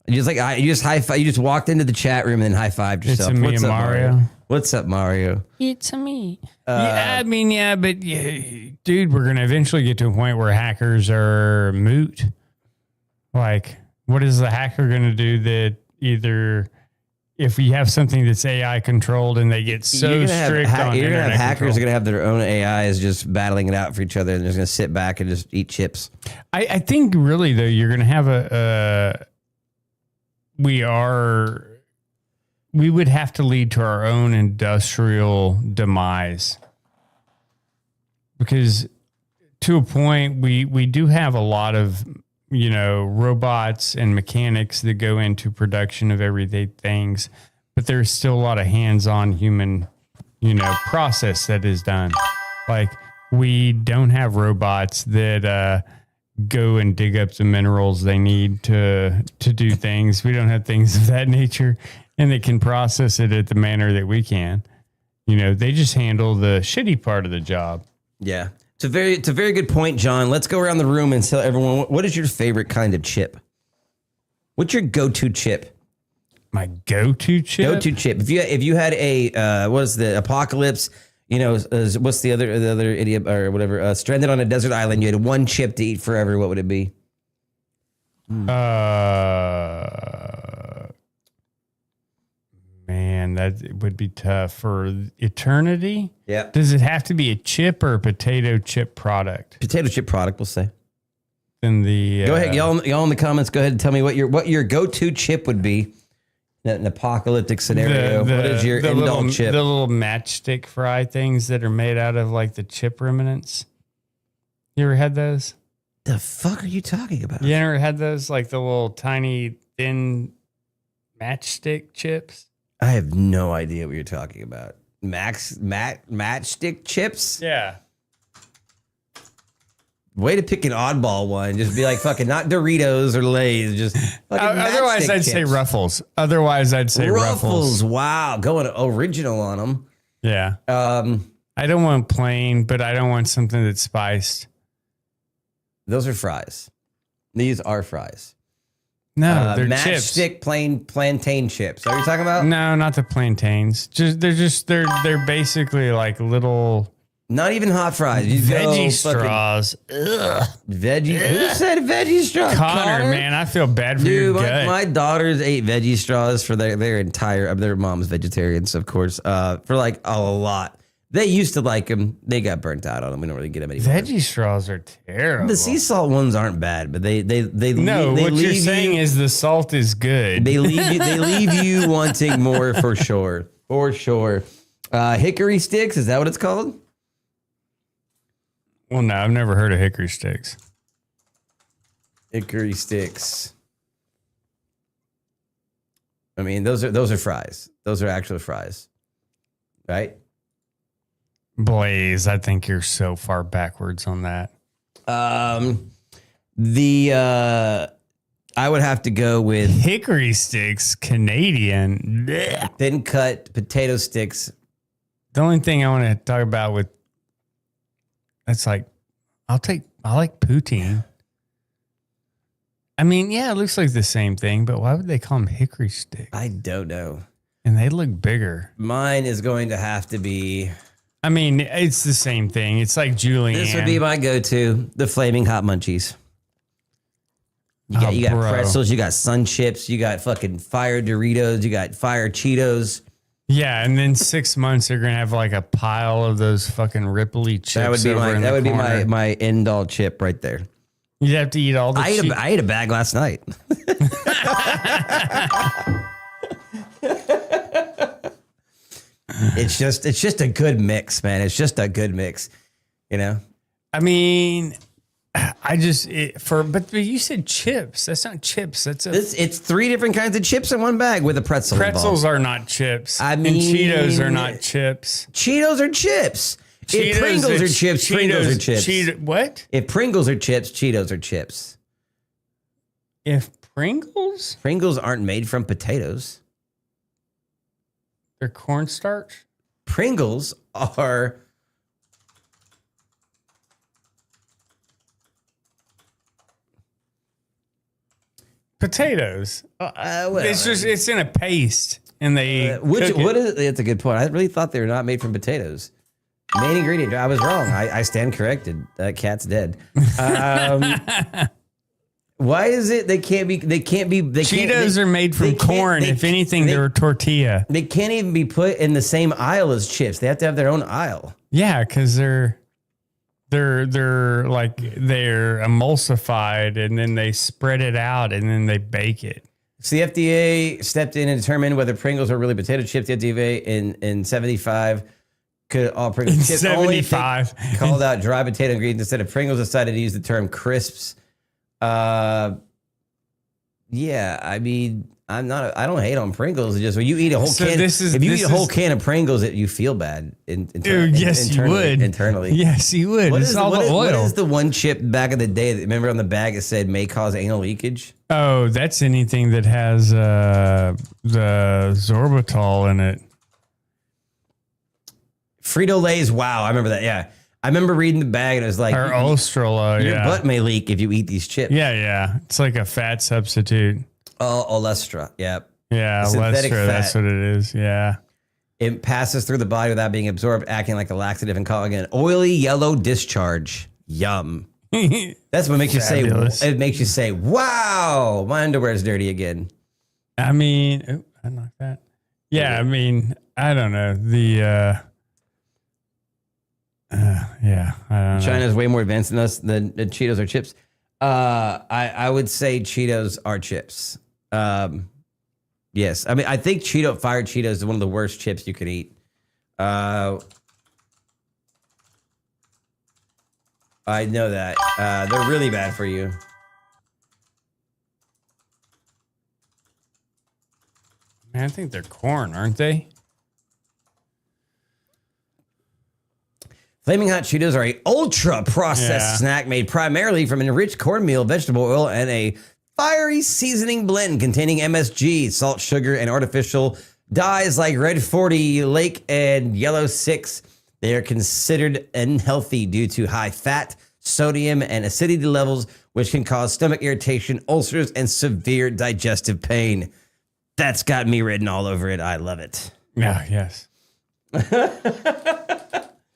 S1: You just walked into the chat room and then high-fived yourself.
S2: It's me and Mario.
S1: What's up, Mario?
S2: It's me. But dude, we're going to eventually get to a point where hackers are moot. Like... What is the hacker going to do that either if we have something that's AI controlled and they get so strict on
S1: you're going to have hackers
S2: control.
S1: are going to have their own AIs just battling it out for each other and they're just going to sit back and just eat chips.
S2: I think really though, you're going to have we would have to lead to our own industrial demise because to a point we do have a lot of robots and mechanics that go into production of everyday things, but there's still a lot of hands-on human, process that is done. Like we don't have robots that go and dig up the minerals they need to do things. We don't have things of that nature, and they can process it at the manner that we can. They just handle the shitty part of the job.
S1: Yeah. It's a very good point, John. Let's go around the room and tell everyone what is your favorite kind of chip? What's your go-to chip?
S2: My go-to chip?
S1: Go-to chip. If you had a what is the apocalypse? What's the other idiot or whatever? Stranded on a desert island. You had one chip to eat forever. What would it be?
S2: Man, that would be tough for eternity.
S1: Yeah.
S2: Does it have to be a chip or a potato chip product?
S1: Potato chip product, we'll say.
S2: than the.
S1: Go ahead, y'all in the comments. Go ahead and tell me what your go-to chip would be in an apocalyptic scenario. What is your end-all chip?
S2: The little matchstick fry things that are made out of like the chip remnants. You ever had those?
S1: The fuck are you talking about?
S2: You ever had those, like the little tiny thin matchstick chips?
S1: I have no idea what you're talking about. Matchstick chips?
S2: Yeah.
S1: Way to pick an oddball one. Just be like fucking not Doritos or Lay's. Just
S2: otherwise, I'd say Ruffles. Ruffles.
S1: Wow, going original on them.
S2: Yeah. I don't want plain, but I don't want something that's spiced.
S1: Those are fries. These are fries.
S2: No, they're chips.
S1: Matchstick plain plantain chips. Are you talking about?
S2: No, not the plantains. They're basically like little.
S1: Not even hot fries.
S2: Veggie straws.
S1: Ugh. Veggie. Who said veggie straws?
S2: Connor, man, I feel bad for your gut.
S1: My daughters ate veggie straws for their entire. Their mom's vegetarians, of course. For like a lot. They used to like them. They got burnt out on them. We don't really get them anymore.
S2: Veggie straws are terrible.
S1: The sea salt ones aren't bad, but they
S2: no. What you're saying is the salt is good.
S1: They leave you wanting more for sure. For sure. Hickory sticks, is that what it's called?
S2: Well, no, I've never heard of hickory sticks.
S1: Hickory sticks. I mean, those are fries. Those are actual fries. Right?
S2: Blaze, I think you're so far backwards on that.
S1: I would have to go with
S2: hickory sticks, Canadian. Blech.
S1: Thin cut potato sticks.
S2: The only thing I want to talk about with that's like I like poutine. I mean, yeah, it looks like the same thing, but why would they call them hickory sticks?
S1: I don't know.
S2: And they look bigger.
S1: Mine is going to have to be.
S2: I mean, it's the same thing. It's like Julian.
S1: This would be my go-to, the Flaming Hot Munchies. You got pretzels, you got Sun Chips, you got fucking fire Doritos, you got fire Cheetos.
S2: Yeah, and then 6 months they're gonna have like a pile of those fucking Ripley chips.
S1: That would be my end-all chip right there.
S2: You'd have to eat all the.
S1: I ate a bag last night. It's just a good mix, man. It's just a good mix, you know.
S2: I mean, but you said chips. That's not chips.
S1: It's three different kinds of chips in one bag with a pretzel.
S2: Pretzels are not chips.
S1: I mean,
S2: and Cheetos are not chips.
S1: Cheetos are chips. If Pringles are chips, Pringles are chips.
S2: What?
S1: If Pringles are chips, Cheetos are chips.
S2: If Pringles
S1: aren't made from potatoes.
S2: They're cornstarch?
S1: Pringles are
S2: potatoes. It's in a paste, and they
S1: what is it? That's a good point. I really thought they were not made from potatoes. Main ingredient. I was wrong. I stand corrected. That cat's dead. Why is it they can't be?
S2: Cheetos are made from corn. If anything, they're a tortilla.
S1: They can't even be put in the same aisle as chips. They have to have their own aisle.
S2: Yeah, because they're emulsified, and then they spread it out, and then they bake it.
S1: So the FDA stepped in and determined whether Pringles are really potato chips. The FDA in 75 could all Pringles chips
S2: 75
S1: only called out dry potato ingredients instead of Pringles. Decided to use the term crisps. Yeah, I mean, I don't hate on Pringles. It's just when you eat a whole can, if you eat a whole can of Pringles, you feel bad.
S2: Yes, you would
S1: internally.
S2: Yes, you would.
S1: What
S2: is
S1: the
S2: oil.
S1: What is the one chip back in the day that remember on the bag it said may cause anal leakage?
S2: Oh, that's anything that has the sorbitol in it.
S1: Frito-Lay's. Wow, I remember that. Yeah. I remember reading the bag and it was like,
S2: or Ostrala,
S1: your butt may leak if you eat these chips.
S2: Yeah. It's like a fat substitute.
S1: Oh, Olestra. Yep.
S2: Yeah, Olestra. That's what it is. Yeah.
S1: It passes through the body without being absorbed, acting like a laxative and causing an oily yellow discharge. Yum. That's what makes you say. It makes you say, "Wow, my underwear is dirty again."
S2: I mean, I like that. Yeah, I mean, I don't know I don't know.
S1: China's way more advanced than us than Cheetos or chips. I would say Cheetos are chips. Yes. I mean, I think fired Cheetos is one of the worst chips you can eat. I know that. They're really bad for you.
S2: Man, I think they're corn, aren't they?
S1: Flaming Hot Cheetos are a ultra processed snack made primarily from enriched cornmeal, vegetable oil, and a fiery seasoning blend containing MSG, salt, sugar, and artificial dyes like Red 40, Lake, and Yellow 6. They are considered unhealthy due to high fat, sodium, and acidity levels, which can cause stomach irritation, ulcers, and severe digestive pain. That's got me written all over it. I love it.
S2: Yeah, yes.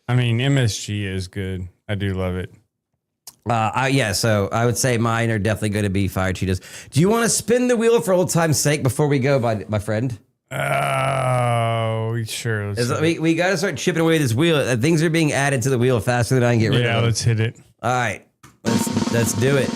S2: I mean, MSG is good. I do love it.
S1: So I would say mine are definitely going to be fired Cheetos. Do you want to spin the wheel for old time's sake before we go, my friend?
S2: Oh, sure.
S1: We got to start chipping away this wheel. Things are being added to the wheel faster than I can get rid of them.
S2: Yeah, let's hit it.
S1: All right, let's do it.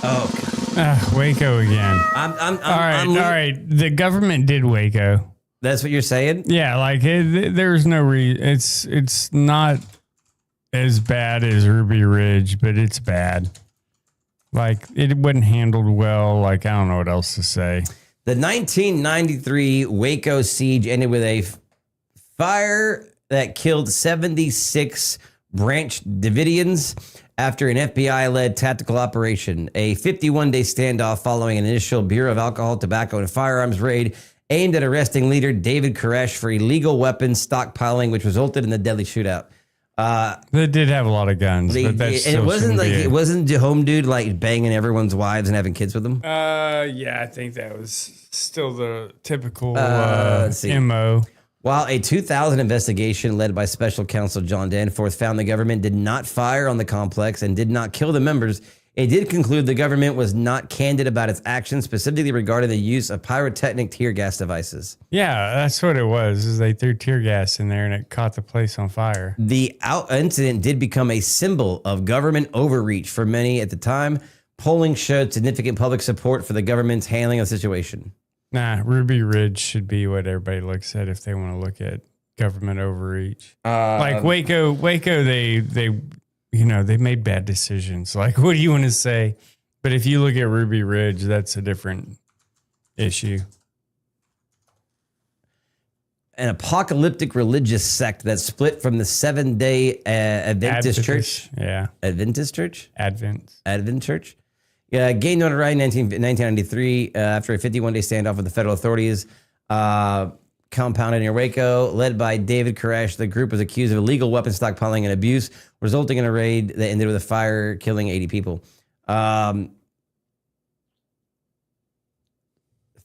S1: Oh, God.
S2: Waco again. All right. The government did Waco.
S1: That's what you're saying?
S2: Yeah, like there's no reason. It's not as bad as Ruby Ridge, but it's bad. Like it wasn't handled well. Like I don't know what else to say.
S1: The 1993 Waco siege ended with a fire that killed 76 Branch Davidians after an FBI-led tactical operation. A 51-day standoff following an initial Bureau of Alcohol, Tobacco, and Firearms raid aimed at arresting leader David Koresh for illegal weapons stockpiling, which resulted in the deadly shootout.
S2: They did have a lot of guns, but that's
S1: it wasn't the home dude like banging everyone's wives and having kids with them.
S2: Yeah, I think that was still the typical MO.
S1: While a 2000 investigation led by Special Counsel John Danforth found the government did not fire on the complex and did not kill the members, it did conclude the government was not candid about its actions, specifically regarding the use of pyrotechnic tear gas devices.
S2: Yeah, that's what it was. Is they threw tear gas in there and it caught the place on fire.
S1: The incident did become a symbol of government overreach for many at the time. Polling showed significant public support for the government's handling of the situation.
S2: Nah, Ruby Ridge should be what everybody looks at if they want to look at government overreach. Like Waco, they made bad decisions. Like, what do you want to say? But if you look at Ruby Ridge, that's a different issue.
S1: An apocalyptic religious sect that split from the Seventh-day Adventist Church.
S2: Yeah.
S1: Adventist Church?
S2: Advent
S1: Church. Gained notoriety in 1993 after a 51-day standoff with the federal authorities. Compounded near Waco, led by David Koresh. The group was accused of illegal weapon stockpiling and abuse, resulting in a raid that ended with a fire, killing 80 people. Founded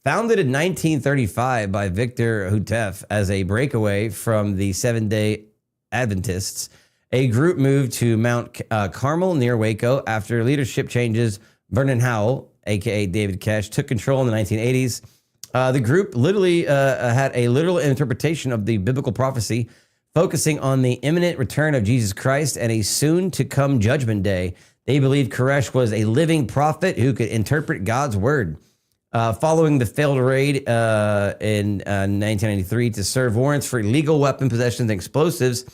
S1: in 1935 by Victor Houteff as a breakaway from the Seventh-day Adventists, a group moved to Mount Carmel near Waco after leadership changes. Vernon Howell, a.k.a. David Koresh, took control in the 1980s. The group literally had a literal interpretation of the biblical prophecy, focusing on the imminent return of Jesus Christ and a soon-to-come judgment day. They believed Koresh was a living prophet who could interpret God's word. Following the failed raid in 1993 to serve warrants for illegal weapon possessions and explosives,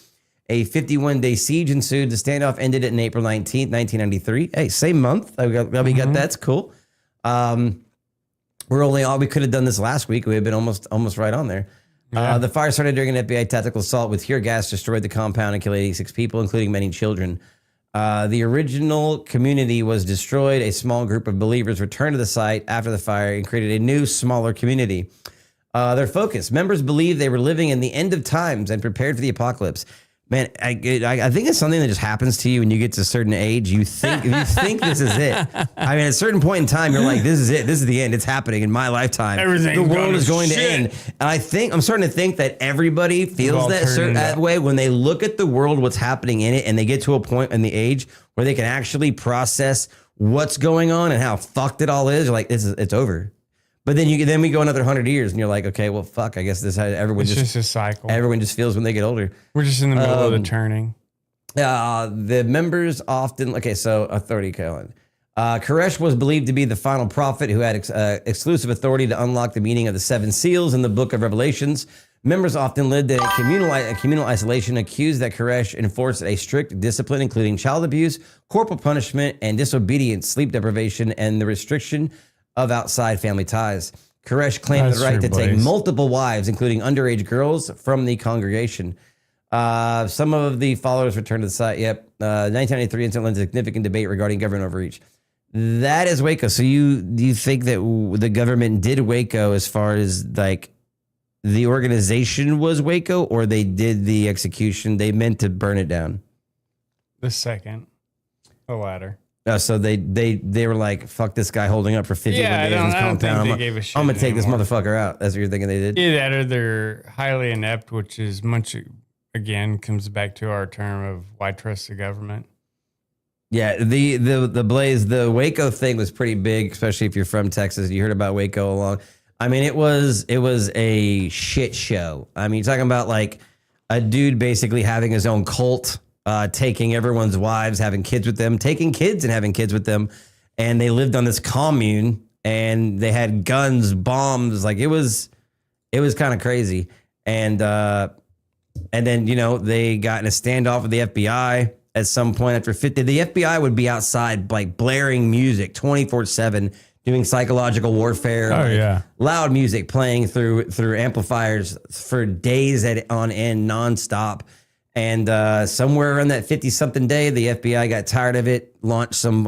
S1: a 51-day siege ensued. The standoff ended in April 19th, 1993. Hey, same month. We got that's cool. We could have done this last week. We have been almost right on there. Yeah. The fire started during an FBI tactical assault with tear gas, destroyed the compound and killed 86 people, including many children. The original community was destroyed. A small group of believers returned to the site after the fire and created a new, smaller community. Their focus: members believed they were living in the end of times and prepared for the apocalypse. Man, I think it's something that just happens to you when you get to a certain age. You think this is it. I mean, at a certain point in time, you're like, this is it. This is the end. It's happening in my lifetime. The world is going to end. And I'm starting to think that everybody feels that way when they look at the world, what's happening in it, and they get to a point in the age where they can actually process what's going on and how fucked it all is. You're like, it's over. But then we go another 100 years, and you're like, okay, well, fuck. I guess this everyone
S2: it's just a cycle.
S1: Everyone just feels when they get older.
S2: We're just in the middle of the turning.
S1: The members often authority colon. Koresh was believed to be the final prophet who had exclusive authority to unlock the meaning of the 7 seals in the Book of Revelations. Members often lived in communal isolation, accused that Koresh enforced a strict discipline, including child abuse, corporal punishment, and disobedience, sleep deprivation, and the restriction of outside family ties. Koresh claimed the right to take multiple wives, including underage girls, from the congregation. Some of the followers returned to the site. 1993 incident led to significant debate regarding government overreach. That is Waco. So do you think that the government did Waco as far as like the organization was Waco, or they did the execution? They meant to burn it down.
S2: The second, the latter.
S1: So they were like, fuck this guy holding up for 51 days in his compound. I'm going to take this motherfucker out. That's what you're thinking they did?
S2: Either that or they're highly inept, which is much, again, comes back to our term of why trust the government.
S1: Yeah, the Blaze, the Waco thing was pretty big, especially if you're from Texas. You heard about Waco along. I mean, it was a shit show. I mean, you're talking about like a dude basically having his own cult, taking everyone's wives, having kids with them, taking kids and having kids with them. And they lived on this commune and they had guns, bombs. Like it was kind of crazy. And then, they got in a standoff with the FBI at some point after 50. The FBI would be outside like blaring music 24/7, doing psychological warfare. Loud music playing through amplifiers for days on end, nonstop. And somewhere around that 50-something day, the FBI got tired of it, launched some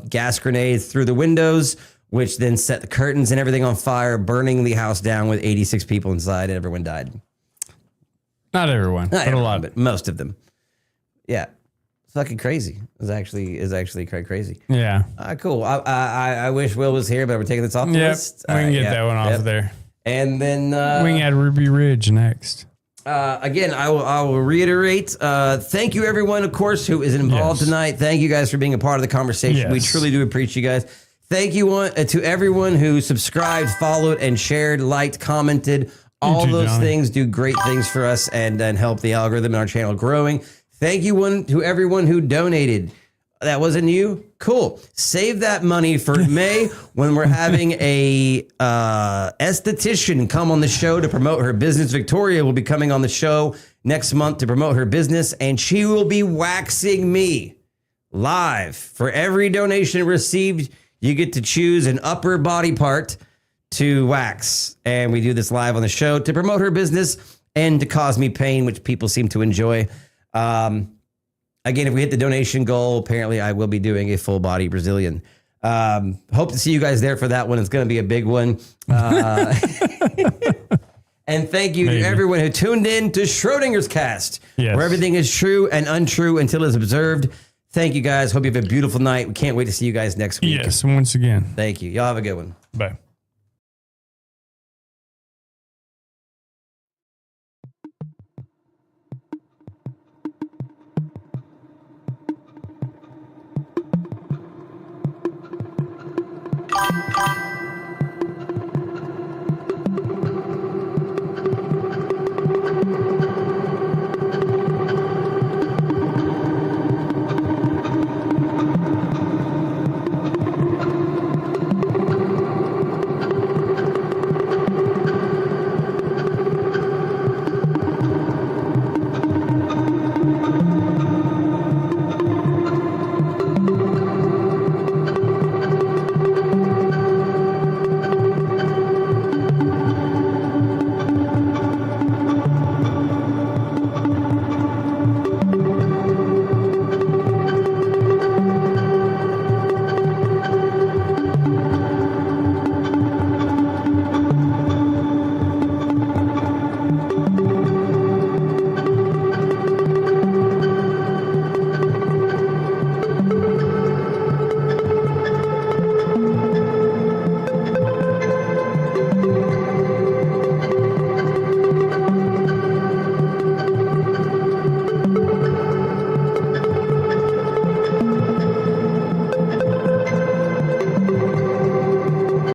S1: gas grenades through the windows, which then set the curtains and everything on fire, burning the house down with 86 people inside, and everyone died.
S2: Not everyone, but a lot.
S1: But most of them. Yeah. It's fucking crazy. It's actually quite crazy.
S2: Yeah.
S1: Cool. I wish Will was here, but we're taking this off the list.
S2: We can get that one off there.
S1: And then
S2: we can add Ruby Ridge next.
S1: Again, I will reiterate. Thank you, everyone, of course, who is involved tonight. Thank you guys for being a part of the conversation. We truly do appreciate you guys. Thank you to everyone who subscribed, followed, and shared, liked, commented. All those things do great things for us and help the algorithm and our channel growing. Thank you to everyone who donated. That wasn't you? Cool. Save that money for May when we're having a esthetician come on the show to promote her business. Victoria will be coming on the show next month to promote her business, and she will be waxing me live. For every donation received, you get to choose an upper body part to wax. And we do this live on the show to promote her business and to cause me pain, which people seem to enjoy. Again, if we hit the donation goal, apparently I will be doing a full body Brazilian. Hope to see you guys there for that one. It's going to be a big one. And thank you to everyone who tuned in to Schrödinger's Cast, where everything is true and untrue until it's observed. Thank you guys. Hope you have a beautiful night. We can't wait to see you guys next week.
S2: Yes, once again.
S1: Thank you. Y'all have a good one.
S2: Bye.